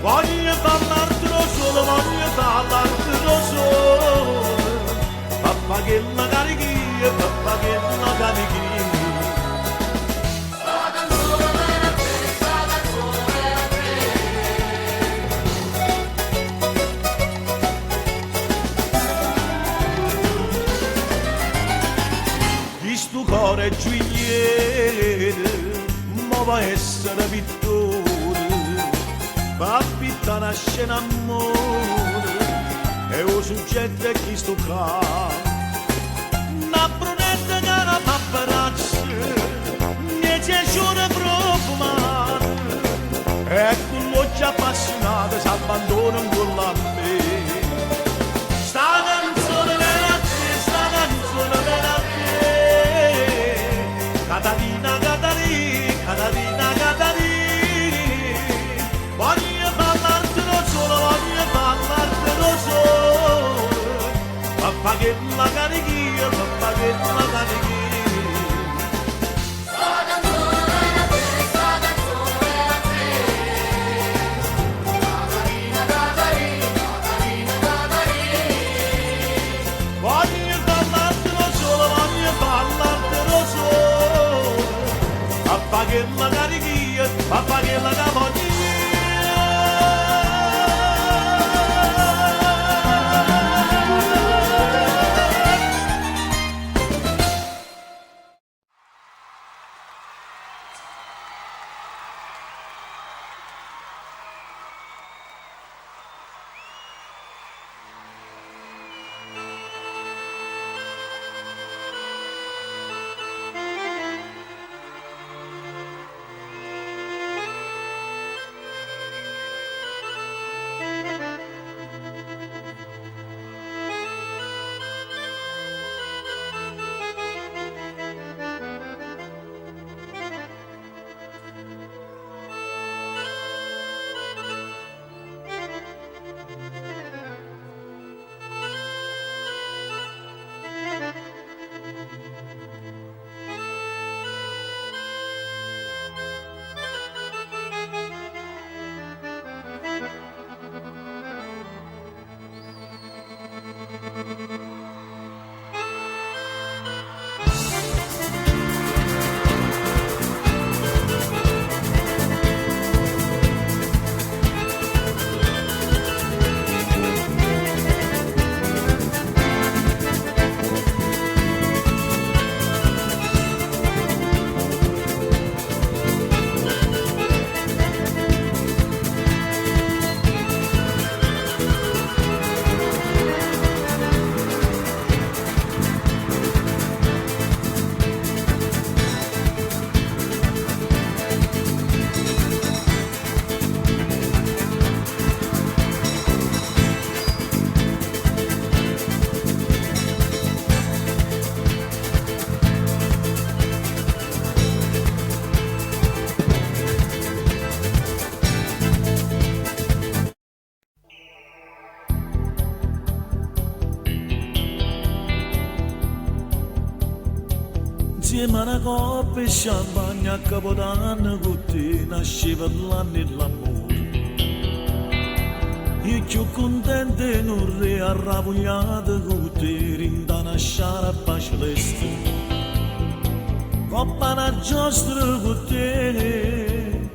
voglio parlartelo solo, voglio parlartelo solo, papà che la carichia, papà che la carichia. Questo cuore Giulietta, mo va essere pittore, va pittare una scena amore, e o soggetto è questo qua. Una brunetta che una paparazza, mi piace profumata, e con l'occhio appassionato si abbandona un gol a me. Sta canzone per a te, sta canzone per a te, Catarina, Catarina, Catarina, Catarina, voglio parlartelo solo, voglio parlartelo solo, papà che la carichia, papà che la carichia. Voglio parlartelo solo, voglio parlartelo solo, papà che la carichia, papà che la cavonia. Insieme a una coppa e champagne a Capodanno con te nasceva l'anno e l'amore. Io più contento e non re arravogliato con te rinda una sciarpa celeste. Coppa una giostra con te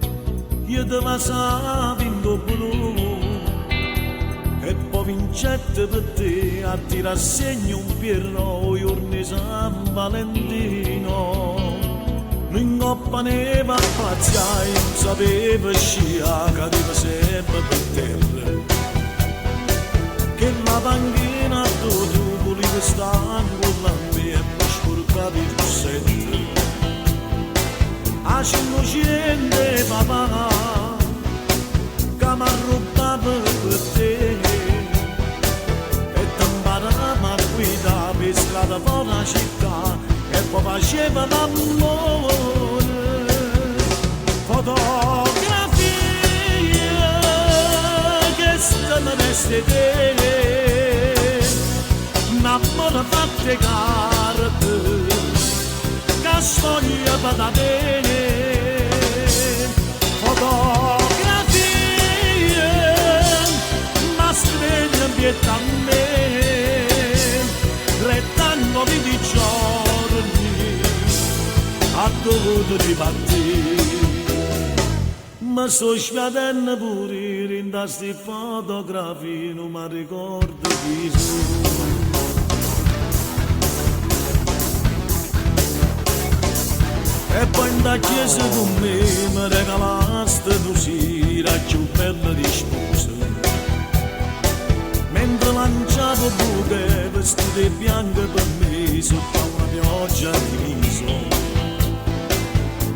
io te la sa vinto blu e poi vincette per te a ti rassegno un Pierro giorni San Valentino in coppa ne va pazzai non sapeva scia cadeva sempre per terra che la panchina tu volevi stare con la mia e mi sporcavi il rossetto a 500 papà che mi ha rubato per te e ti imparava a guidare per strada fuori la città e poi faceva l'amore fotografie che stanno veste te un'amore fatte carte che soglia da bene fotografie ma sveglia pietà a me rettangoli di giorni ha dovuto dibattere ma sto sfiatendo pure in queste fotografie non mi ricordo chi sono e poi in da chiesa con me mi regalaste tu sera più bella di sposa mentre lanciavo buche vestite bianche per me sotto una pioggia di viso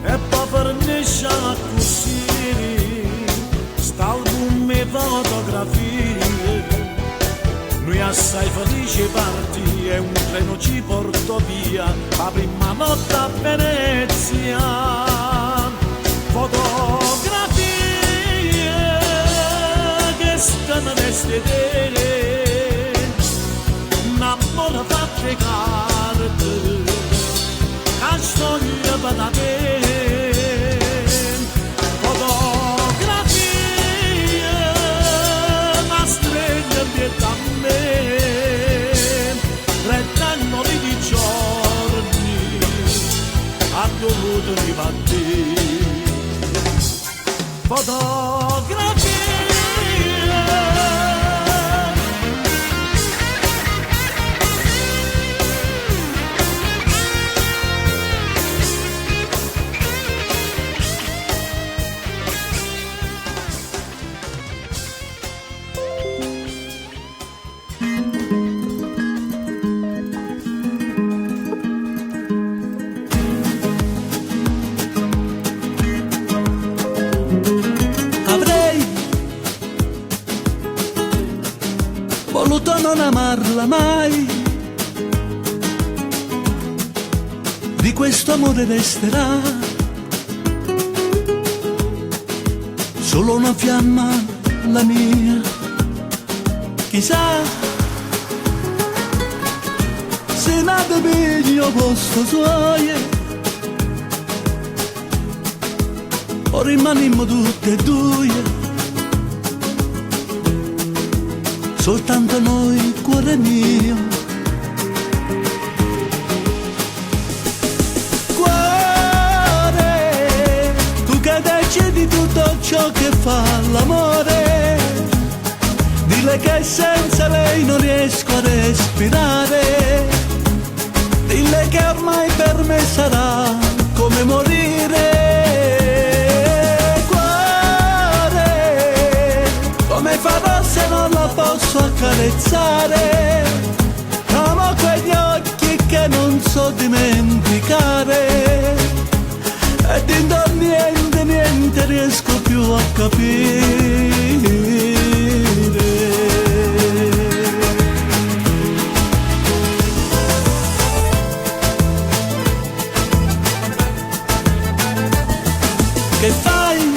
e poi fornisce così st'album e fotografie noi assai felici parti e un treno ci portò via la prima notte a Venezia fotografie che stanno veste te un'amore fatte carte a storia da te fotografie ma streghe pietà a me rettangoli di giorni ha dovuto ribattere fotografie voluto non amarla mai, di questo amore resterà solo una fiamma la mia, chissà se nata per il posto suoi o rimanimmo tutte e due. Soltanto noi, cuore mio. Cuore, tu che decidi tutto ciò che fa l'amore, dille che senza lei non riesco a respirare, dille che ormai per me sarà come morire. Come farò se non la posso accarezzare? Amo quegli occhi che non so dimenticare ed in niente, niente riesco più a capire. Che fai?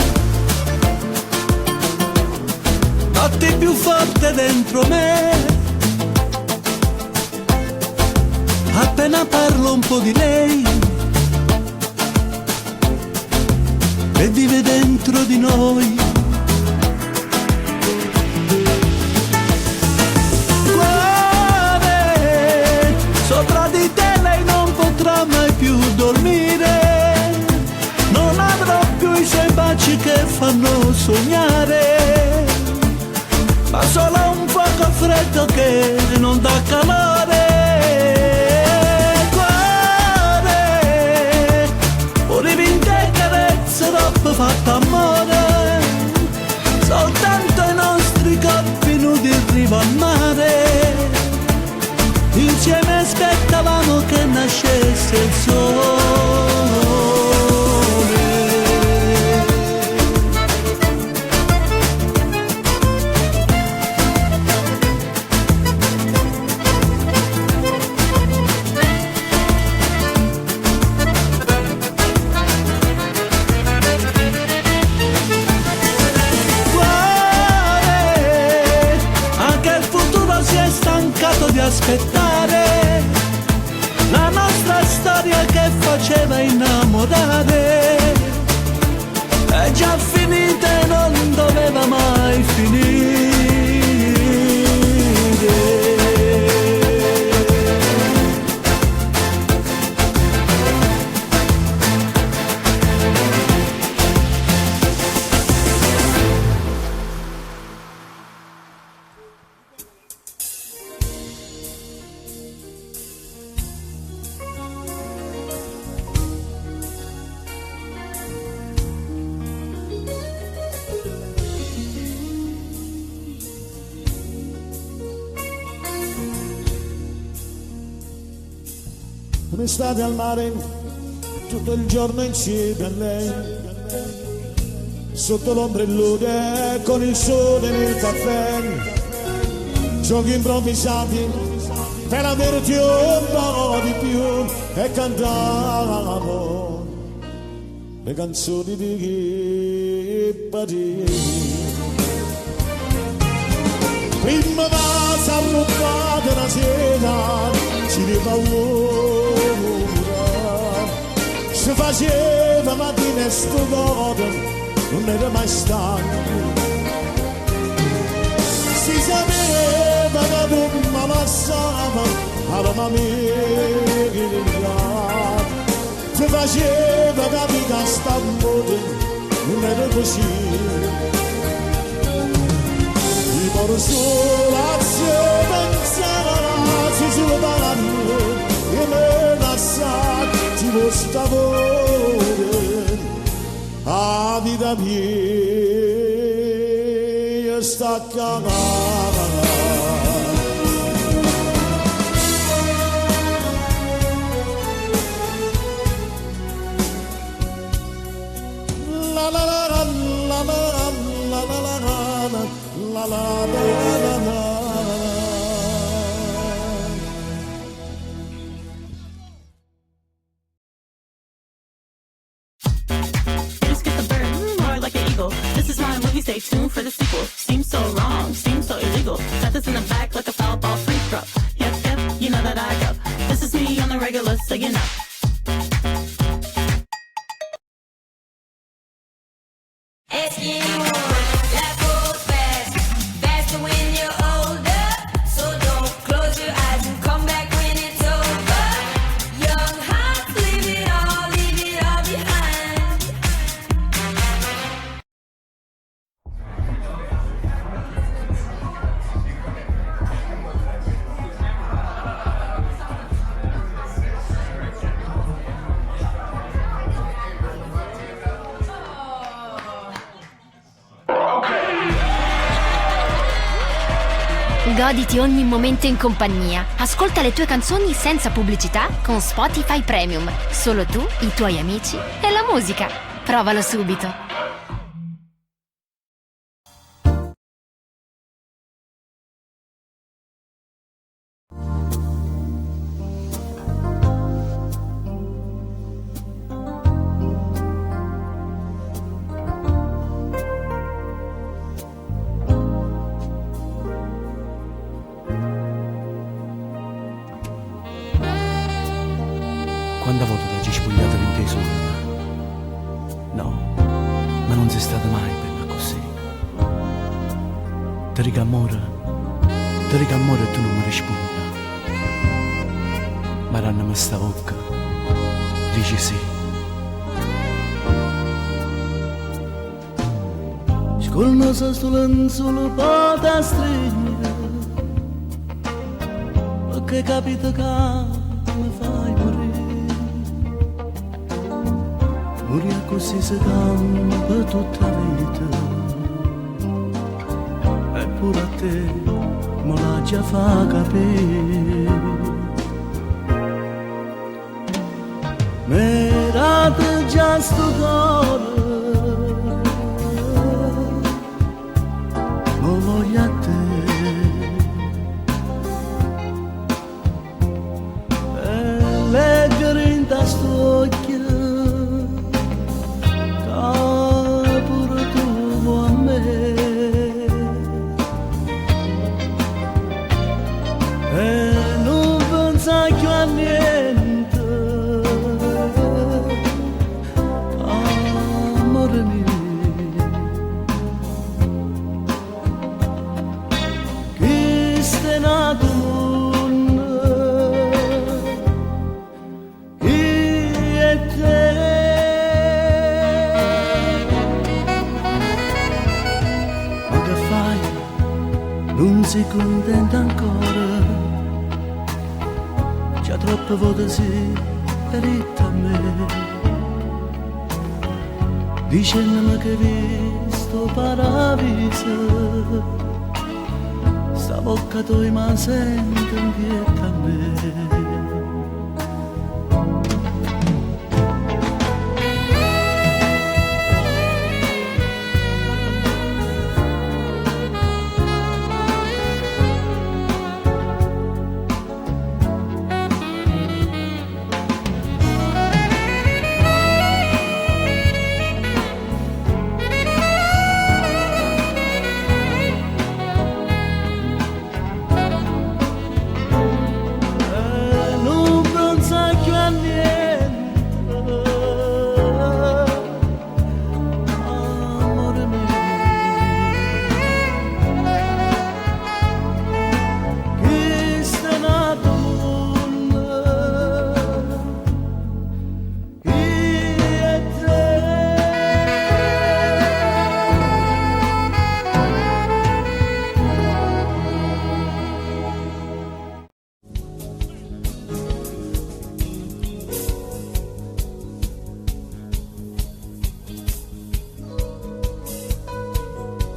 Batti più forte dentro me, appena parlo un po' di lei e vive dentro di noi. Guarda, sopra di te lei non potrà mai più dormire, non avrò più i suoi baci che fanno sognare, ma solo un po' col freddo che non dà calore. Cuore, volevi in te carezze troppo fatta amore, soltanto i nostri corpi nudi in riva al mare, insieme aspettavamo che nascesse il sole. Di aspettare la nostra storia che faceva innamorare, è già finita e non doveva mai finire. Un'estate al mare, tutto il giorno insieme a lei, sotto l'ombrellone con il sole nel caffè, giochi improvvisati per averti un po' di più, e cantavo le canzoni di chi patì. Prima vas arrubbata una sera, ci di paura, si faceva mattina e sto godo, non era mai stanco. Si sapeva che tu mi passava alla mamma, si faceva capire sta moda, non era così. Por solazione pensarsi sul bagno e me lasciati lo stavore, a vita mia sta cagata. La la la la la la la la la la la la la. Just get the bird, more like an eagle. This is my movie, stay tuned for the sequel. Seems so wrong, seems so illegal. Got this in the back like a foul ball free throw. Yep, yep, you know that I go. This is me on the regular, so you know. Goditi ogni momento in compagnia. Ascolta le tue canzoni senza pubblicità con Spotify Premium. Solo tu, i tuoi amici e la musica. Provalo subito. Quando volta ti spogliata in te sola? No, ma non sei stata mai bella così. Ti dico amore e tu non mi rispondi. Ma ranno mi sta bocca, dici sì. Col naso sto lenzuolo porta stringe, che capita che mi fai morire, morire così si calma per tutta la vita, eppure a te me l'ha già fa capire. Merate già sto cuore, lo voglio a te. Grinda stocchia che pure tu vuoi a me, e non pensa più a niente, amore mio, chi stai nato non si contenta ancora, già troppe volte si ferita a me, dicendomi che hai visto paradiso, sta bocca tua mi sente inquieta a me.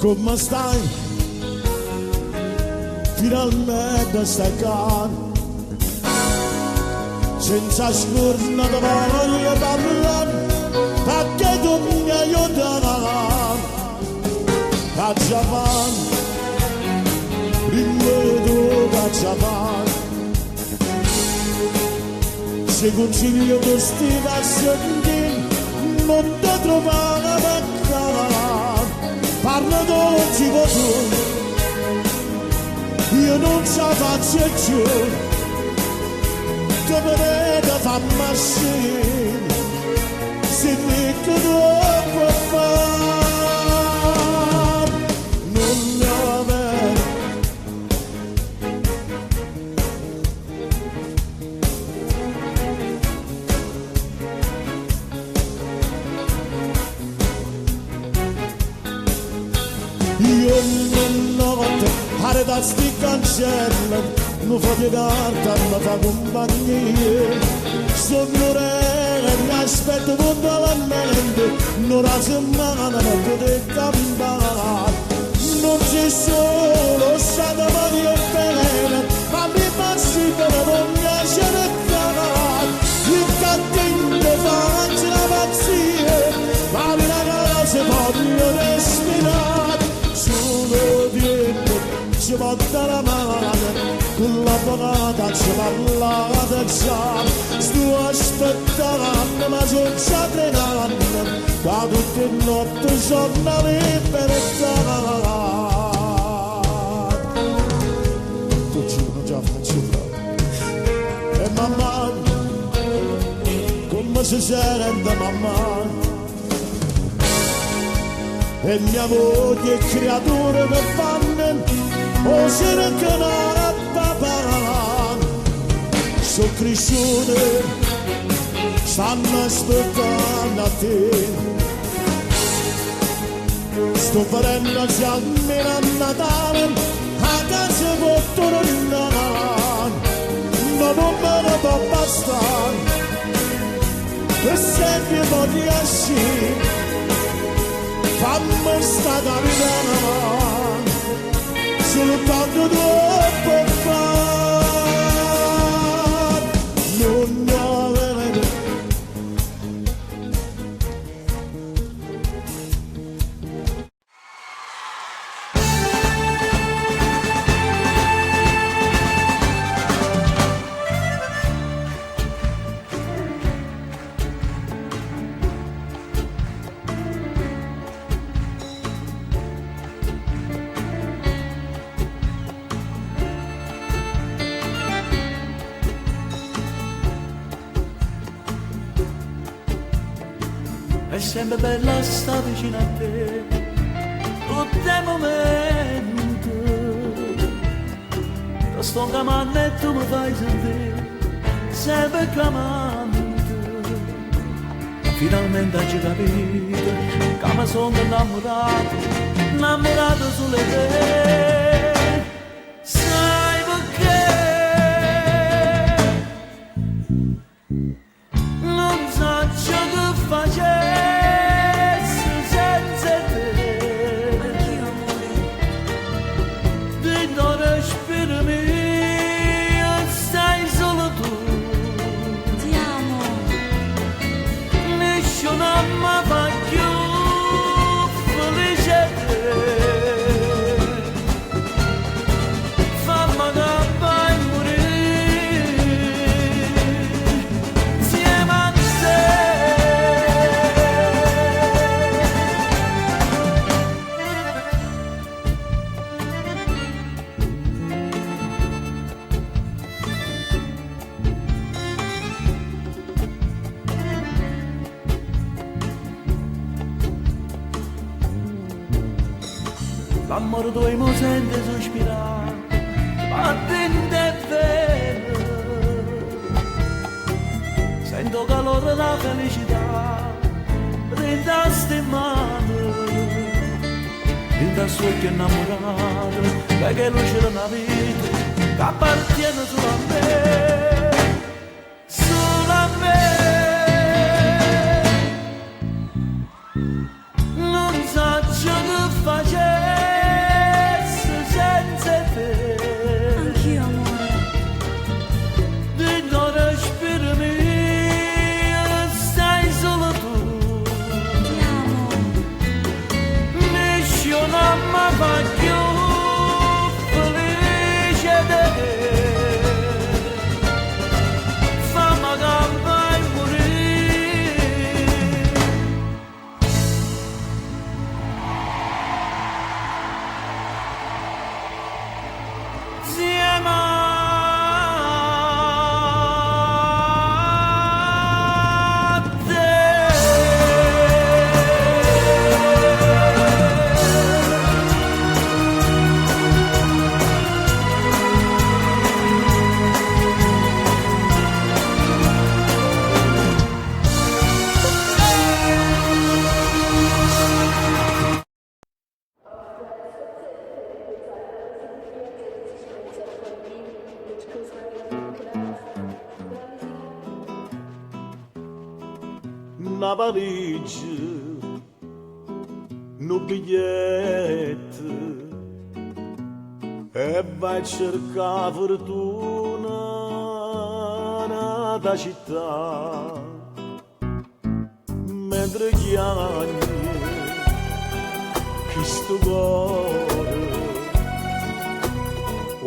Come stai? Finalmente stai calmo, senza scorna da voglia parlare, perché tu mi aiuterai. Cacciavan, prima tu cacciavan, se consiglio tu stai a sentire, non ti trovare peccare. Parlo d'oggi con tu, io non ci faccio più, che vedete fammi ascendere, se mi devo fare, non mi avere. Io non notte, arreda sti cancelli, mi fa di carta, mi fa compagnia. Sono re, mi aspetto con la mente, non la settimana per poter campare. Non c'è solo, stata Maria bene, ma mi passi per non piacere cagare. Il cattivo faccio la pazzia, ma mi ragazzi voglio respirare. Solo dietro ci porta la mano, con la bonata ci parla già. Sto aspettando ma sono già 3 anni, da tutte le notti sono libertà. Tu ci non già faccio e mamma, come si sente mamma? E mia moglie e creature che fanno o se ne canale papà sono cresciute stanno aspettando a te sto facendo già almeno a Natale a casa con tornare non me ne può bastare, per sempre voglio essere, fammi stare a vivere, soltanto tu puoi fare, non avere. È sempre bella sta vicino a te, tutti i momenti. Io sto chiamando e tu mi fai sentire, sempre chiamando. Finalmente hai capito che mi sono innamorato, innamorato sulle te. Sai perché? Non so ciò che facessi senza te. Anch'io, amore. Dentro respiro mio, stai solo tu. Ti amo. Nessuno mi fa più felice te. Fammi campare e morire insieme a te. L'amore tuo mi sente sospirare, ma dentro è vero. Sento calore della felicità, dentro a ste mani, dentro a suo occhio innamorato, perché luce della vita che appartiene solo a me, solo a me. Non so ciò che facessi senza te. Anch'io, amore. Dentro respiro mio, stai solo tu. Ti amo. Nessuno mi fa più felice di te. Fammi campare e morire insieme a te. Una valigia, un biglietto e vai a cercare fortuna da città. Mentre chiagni questo cuore,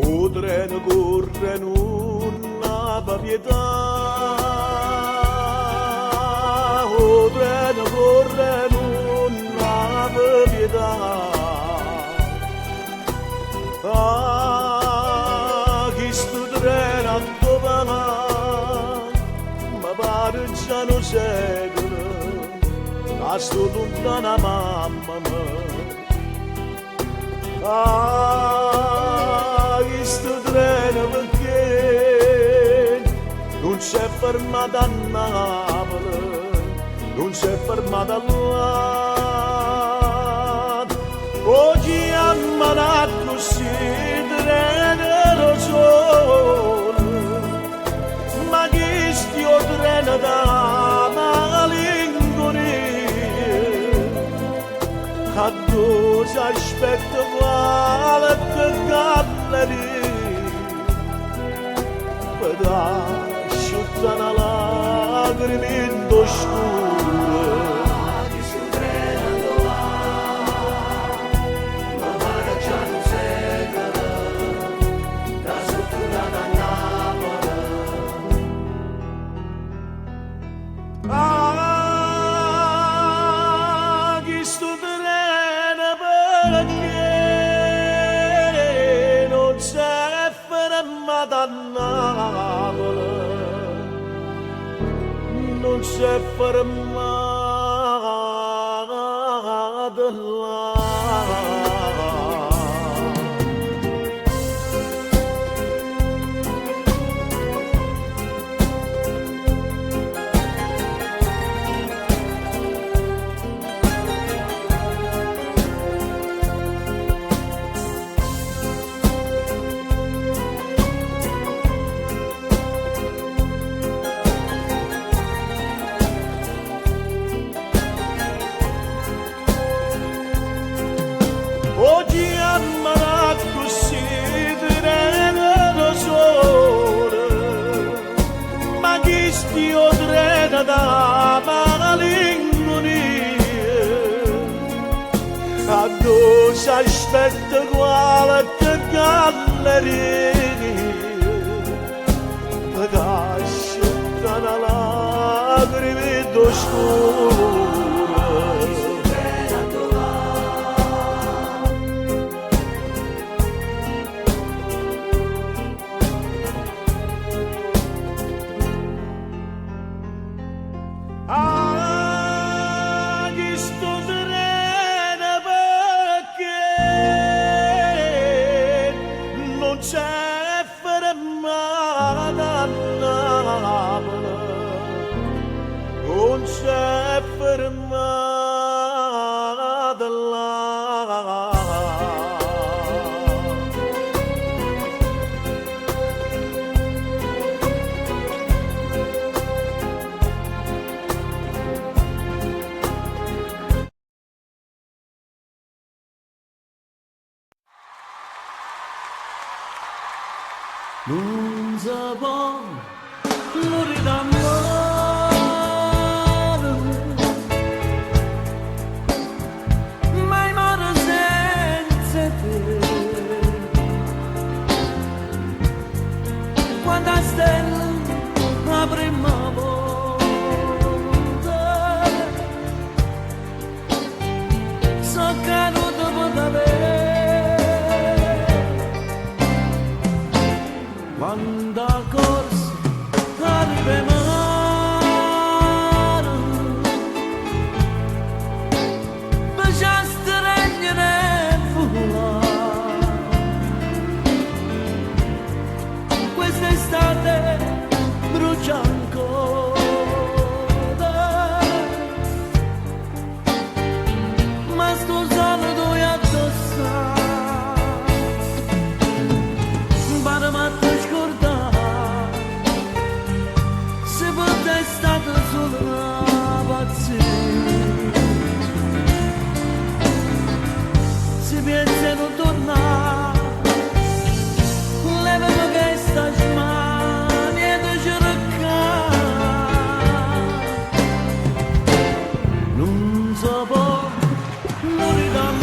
o treno corre non ha pietà. O treno corre non ha pietà. Ah, questo treno a dove va? Ma pare già non secolo, a sto lontana mamma mia. Ah, questo treno perché non c'è fermata a Napoli, non c'è fermata là. Oggi ammanato si treno solo, Caddusa aspetta quale galleri per asciuttare lacrime in scure. Non si è fermata là. Oggi ammara così da sole, ma chi stia drena da malinconia, a dove aspetta qualche galleria, per asciuttare lacrime d'oscuro. Non c'è fermata là. Non si può morire d'amore, mai muore senza te. Quando a stella la prima volta so caduto per te. Quando a corso arriva mare, lasciaste regnare fuoco. Quest'estate brucia ancora, ma sto solo due addosso. Para matar è stato solo una pazzia. Si pensa non tornare, levano che sta smani e ti cercare. Non so può morire d'amore,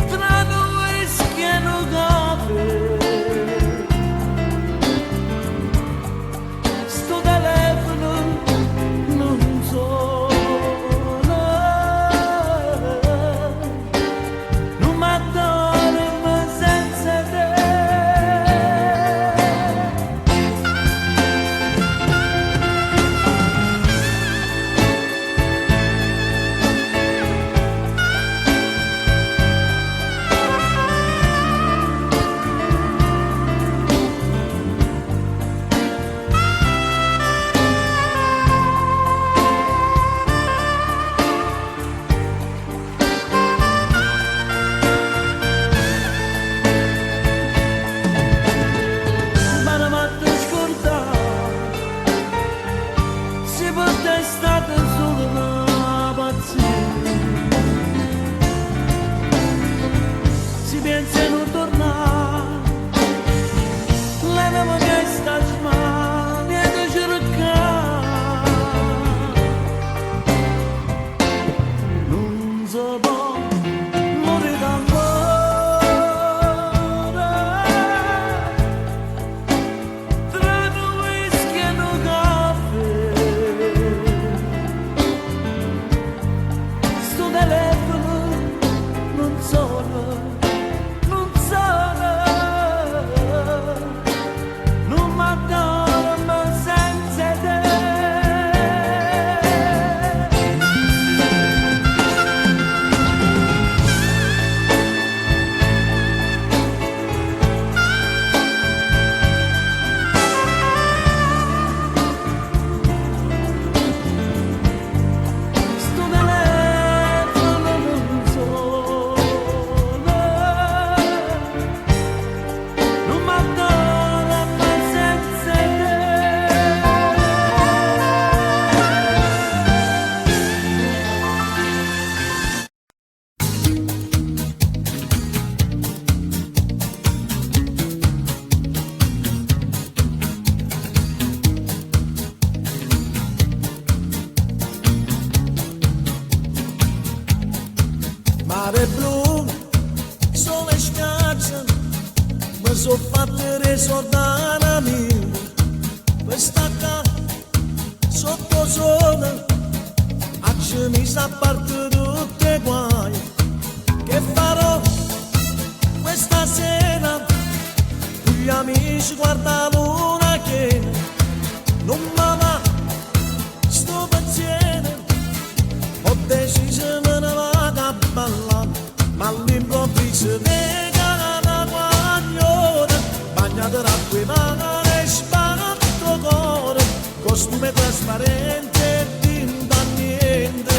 tra due schieno caffè. Testa mare blu, sole schiaccia, mi sono fatte risordare mia, questa qua sotto sole, mi sa parte tutte guai, che farò questa sera, gli amici guardano una che non mi va, sto pensiero, ho deciso me ne vado a ballare, ma all'improvviso nega una guaglione, bagnata d'acqua mare, sbatto cuore, costume trasparente, tinta niente,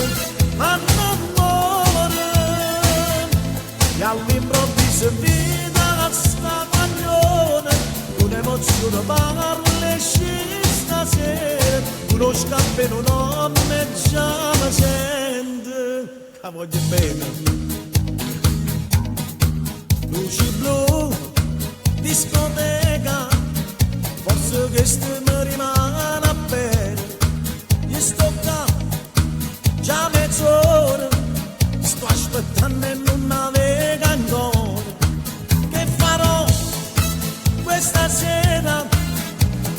ma non muore, e all'improvviso vita sta guaglione, un'emozione parla stasera, uno scappo in un nome già mi sente, la voglio bene. Luci blu, discoteca, forse questo mi rimane a bene, gli sto qua, già mezz'ora, sto aspettando e non navega ancora, che farò questa sera?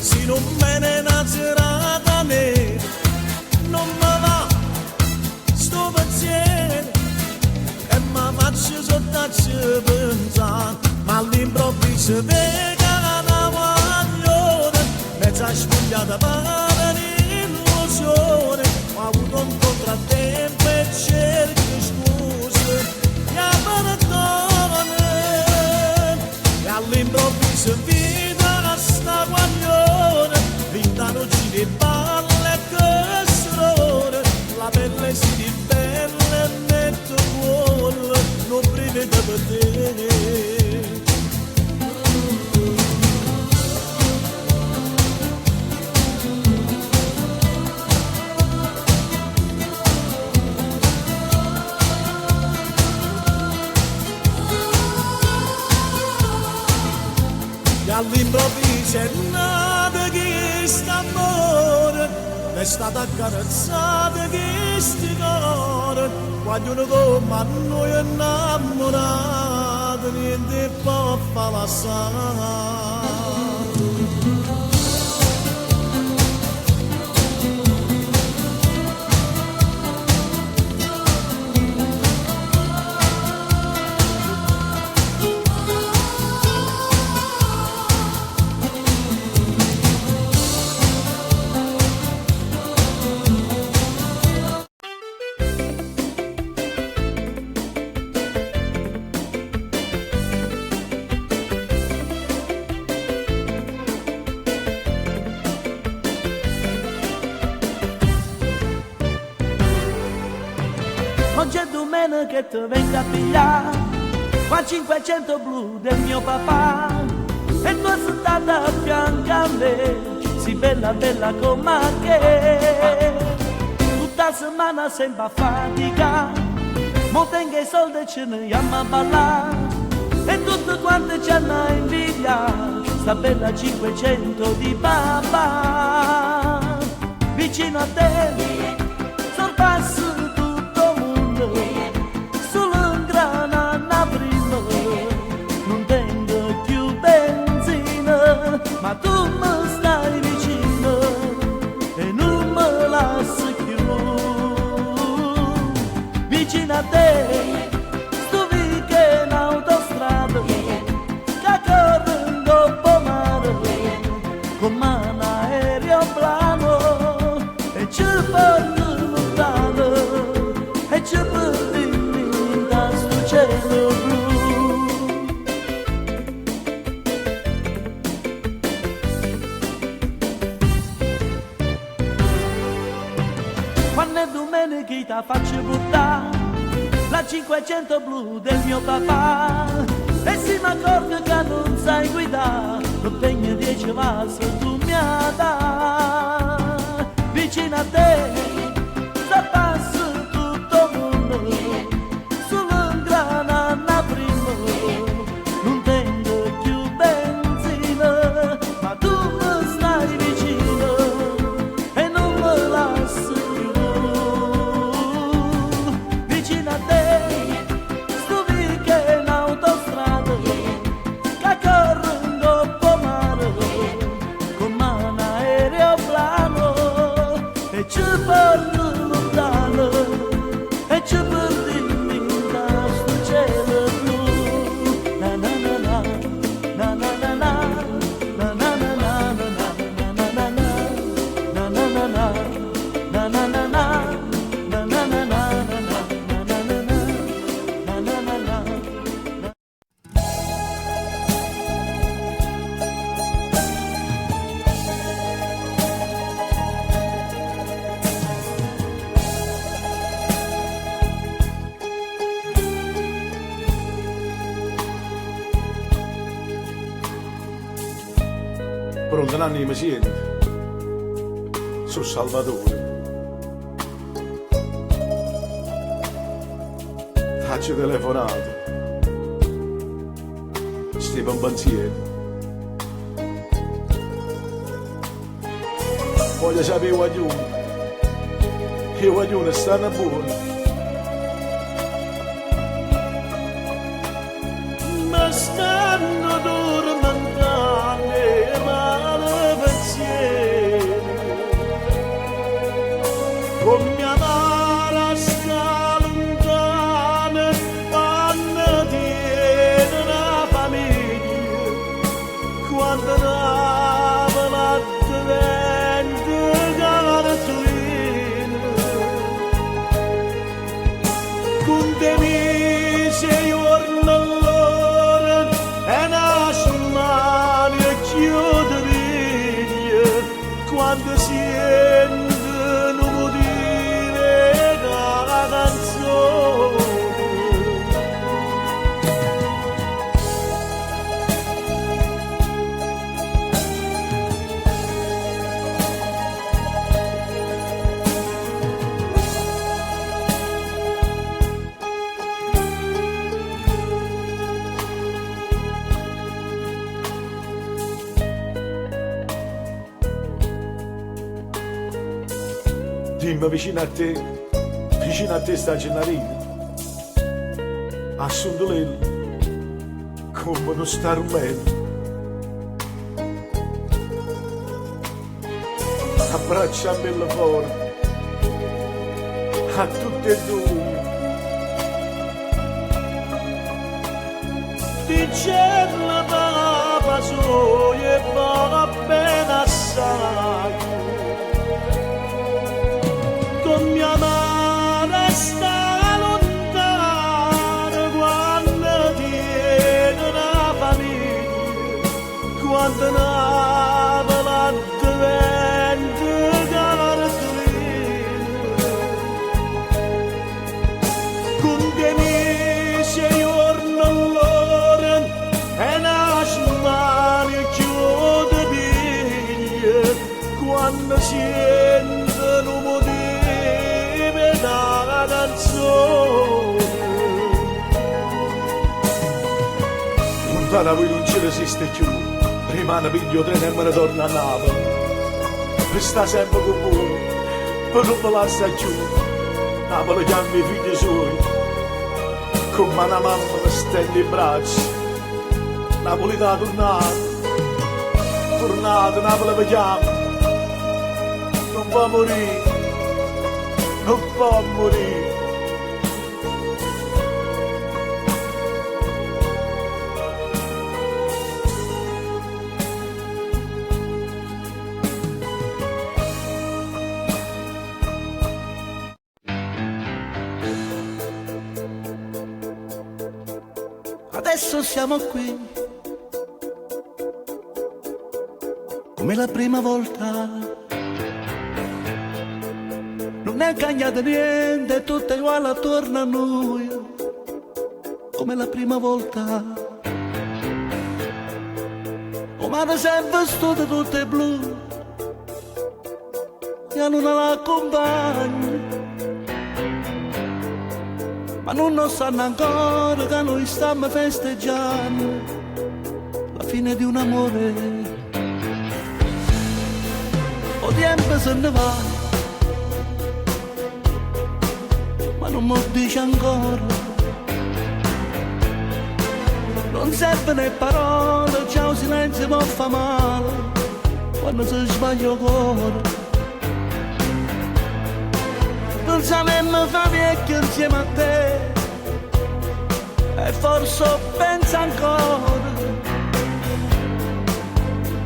Se non me ne una serata nera, non mi va sto pensiero e mi faccio soltanto pensare, ma all'improvviso vega una guaglione, mezza spogliata per un'illusione, ho avuto un contrattempo e cerco scuse, mi perdona, e all'improvviso vita sta guaglione, vint'anni di palle e casserone, la pelle si ribella e metto cuore, non prevede per te. All'improvviso è nata questo amore, è stata accarezzata questo cuore, quando come a noi innamorati, niente può far lasciare. Oggi è domenica che ti vengo a pigliare, qua 500 blu del mio papà, e tu sei stata a fianco a me, si bella bella come che, tutta la settimana sempre a fatica, mo tengo i soldi e ce ne andiamo a ballare, e tutti quanti ci hanno invidia, sta bella 500 di papà, vicino a te, sorpasso solo un grana a prima, non tengo più benzina, ma tu mi stai vicino e non me lasci più. Vicino a te, sto che in autostrada, che corre in dopo mare, con mano aeroplano, e ci porto lontano, e ci perdi da sto cielo blu. Quando è domenica ti faccio portare la 500 blu del mio papà, e se mi accorgo che non sai guidare, lo tengo 10 vasi tu mi dai. Vicino a te sorpasso tutto il mondo, solo un grana a prima, non tengo più benzina, ma tu mi stai vicino e non me lasci più. Vicino a te e ci porto lontano e ci perdiamo in questo cielo blu. Na na na na, na na na na, na na na na, na na na na, na na na na, na na na na, na na na na, na na na na. Pronto, Nanni, mi senti? Sono Salvatore. Faccio telefonato. Stiamo in pensiero. Voglio sapere i guaglioni. I guaglioni stanno buoni. Ma stanno dormentando e male pensieri, con mia mala sta lontana, quando tiene una famiglia, quando dava latte vende cartolina, con te mise giorno all'ora e nasce male e chiude riglie, quando sentono dire la canzone. Dimmi vicino a te sta Gennarina. Assunto lei come non sta rumeno. Abbraccia bella forte a tutte e due. Dice la papa soia e va bene assai, con mia madre sta lontana, quando tiene una famiglia, quando nava latte vende cartolina, con te mise giorno all'ora e nasce male e chiude biglie, quando sentono motivi da canzone. Lontana voi non ci resiste più. Rimane piglio treno e me ne torna a Napoli. Per sta sempre con voi, per non me lascia più. Napoli chiama i figli suoi, come una mamma mi stende i bracci. Napoli da tornato, Napoli mi chiama. Non può morire, non può morire. Adesso siamo qui, come la prima volta. Non è cambiato niente, è tutto uguale attorno a noi, come la prima volta. O mare sempre vestito tutte blu, e la luna l'accompagna, ma non sanno ancora che noi stiamo festeggiando la fine di un amore. O tempo se ne va, ma non mi dice ancora. Non servono parole, ciao silenzio mi fa male quando si sbaglia ancora. Gerusalemme fa vecchio insieme a te e forse pensa ancora,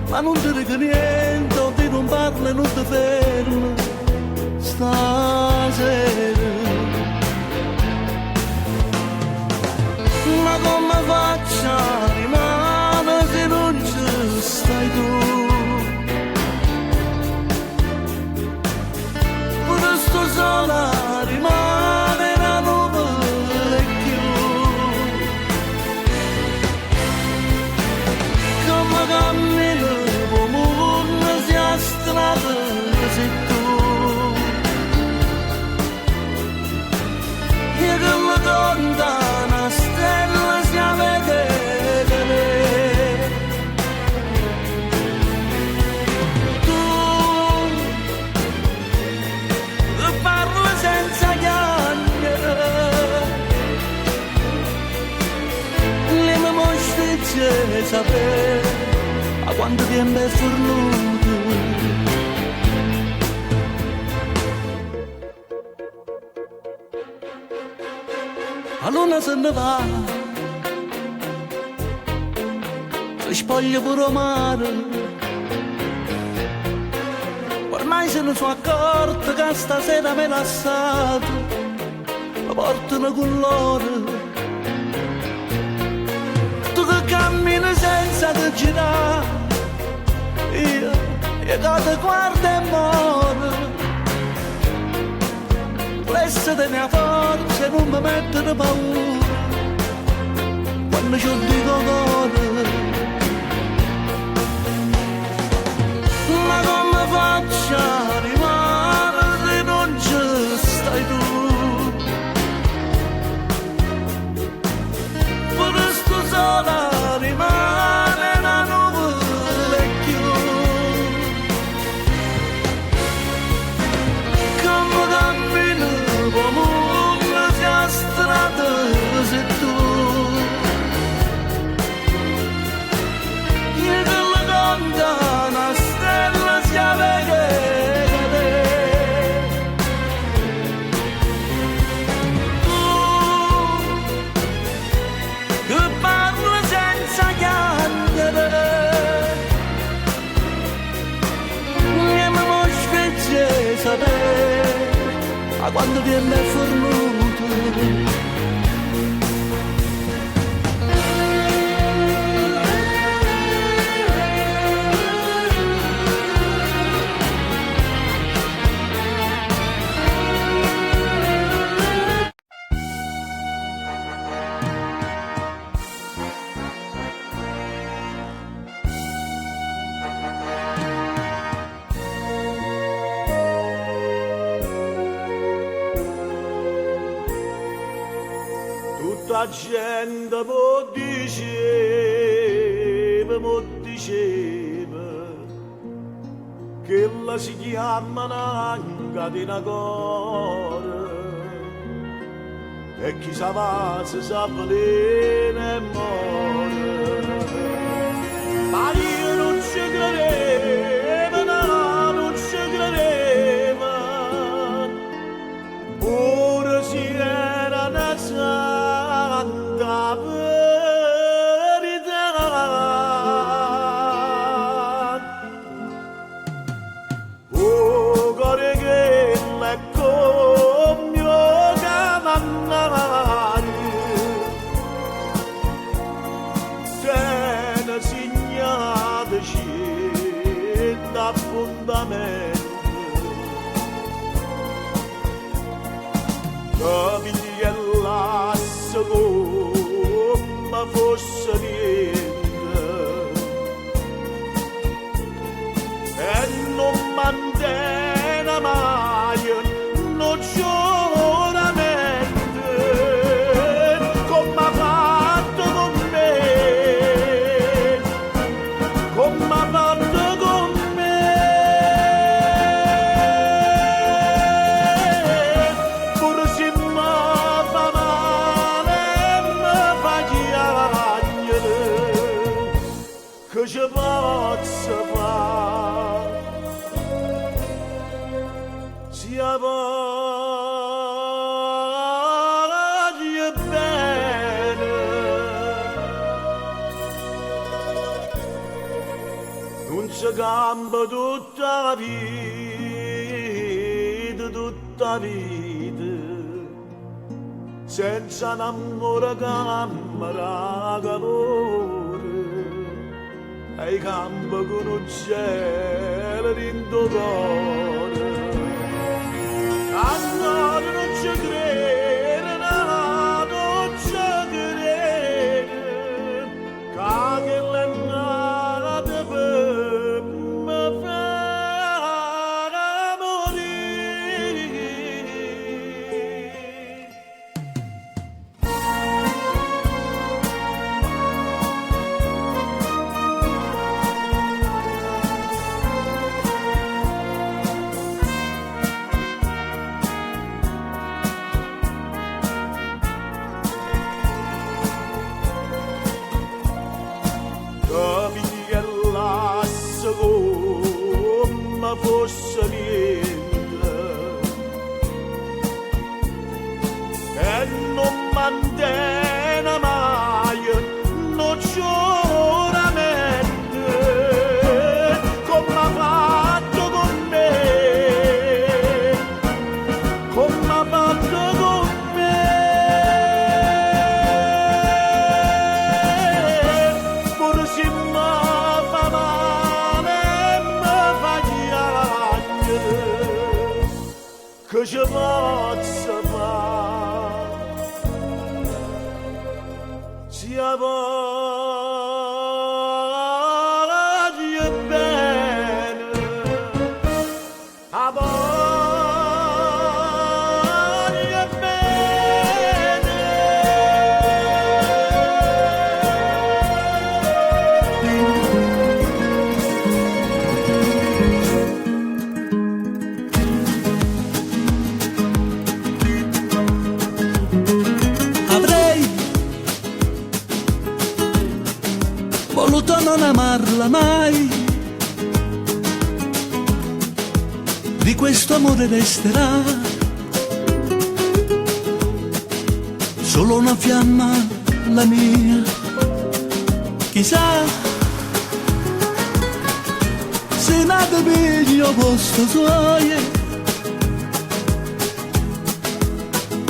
ma non ti dico niente, o ti non parla e non ti ferma stasera. Ma come faccio a rimanere se non ci stai tu? Pure sto sola rimane la nuvole più. Come cammino po' mondo sia strada sei tu. Io che mi conta una stella si vede da me. Tu parlo senza chiacchiere, le mie mostrizze sapere a quanto tempo è fornuto. La luna se ne va, si spoglia pure mare, ormai se ne sono accorto che stasera me l'ha lasciato, la portano con loro. Tu che cammini senza te girare, io che ti guardo e muore. Laissate mia forza e non mi mettere paura quando ci dico cuore. Ma come faccio a rimanere se non ci stai tu? Pure sto sola rimane la nuvole più. Come cammino come sia strada sei tu. Io che la conta una stella si vede. Tu che parli senza chiacchiere, io mi voglio sapere a quando viene fornuto. La gente mo diceva che la si chiama un'anca di una cuore e chi sa va se sa veleno e muore. Ma io non ci credevo, no, non ci credevo, pure si era una santa verità. Oh, cuore che l'è come mio camannario, te ne segnateci da fondamento. Capiti che l'asso come fosse niente e non mantiene mai non giuramento come ha fatto con me, come ha fatto con me. Pur se mi fa male mi fa piangere, che ci posso fare? Si avanti campa tutta vita, senza un amore camera calore, ai campi con un cielo rindodore. Allora non ci crede, non ci crede, che l'è nata per me fare morire. Capigliasse come fosse niente e non mantiene mai non giuramento come ha fatto con me, come ha fatto con me. Pur se mi fa male e mi fa piangere, che ci posso fare? Sia voglio bene, a voglio bene. Avrei voluto non amarla mai, di questo amore resterà solo una fiamma, la mia. Chissà se nato piglio posto suoie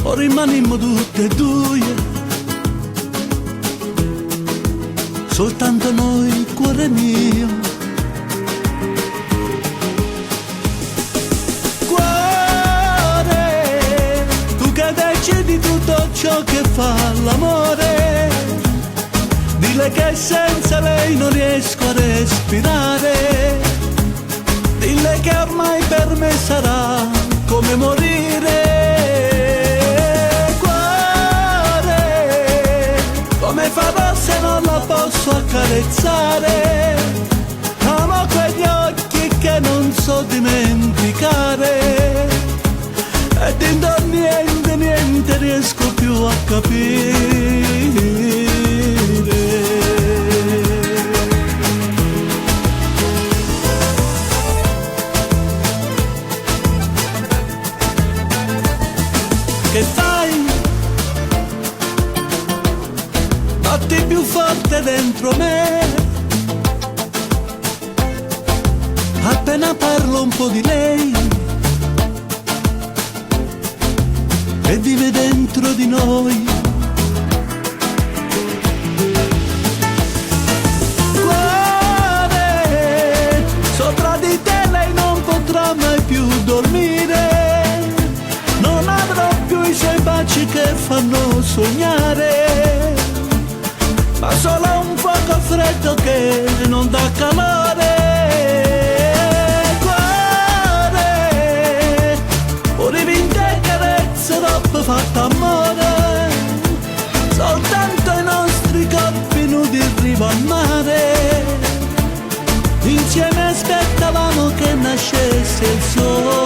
o rimanimmo tutte e due, soltanto noi, cuore mio. Cuore, tu che decidi tutto ciò che fa l'amore, dile che senza lei non riesco a respirare, dile che ormai per me sarà come morire. Come farò se non la posso accarezzare? Amo quegli occhi che non so dimenticare ed in niente, niente riesco più a capire. Che fai? Batti più forte dentro me, appena parlo un po' di lei e vive dentro di noi. Cuore, sopra di te lei non potrà mai più dormire, non avrò più i suoi baci che fanno sognare, ma solo un fuoco freddo che non dà calore. Cuore, pure vinte carezze dopo fatto amore, soltanto i nostri corpi nudi in riva al mare, insieme aspettavamo che nascesse il sole.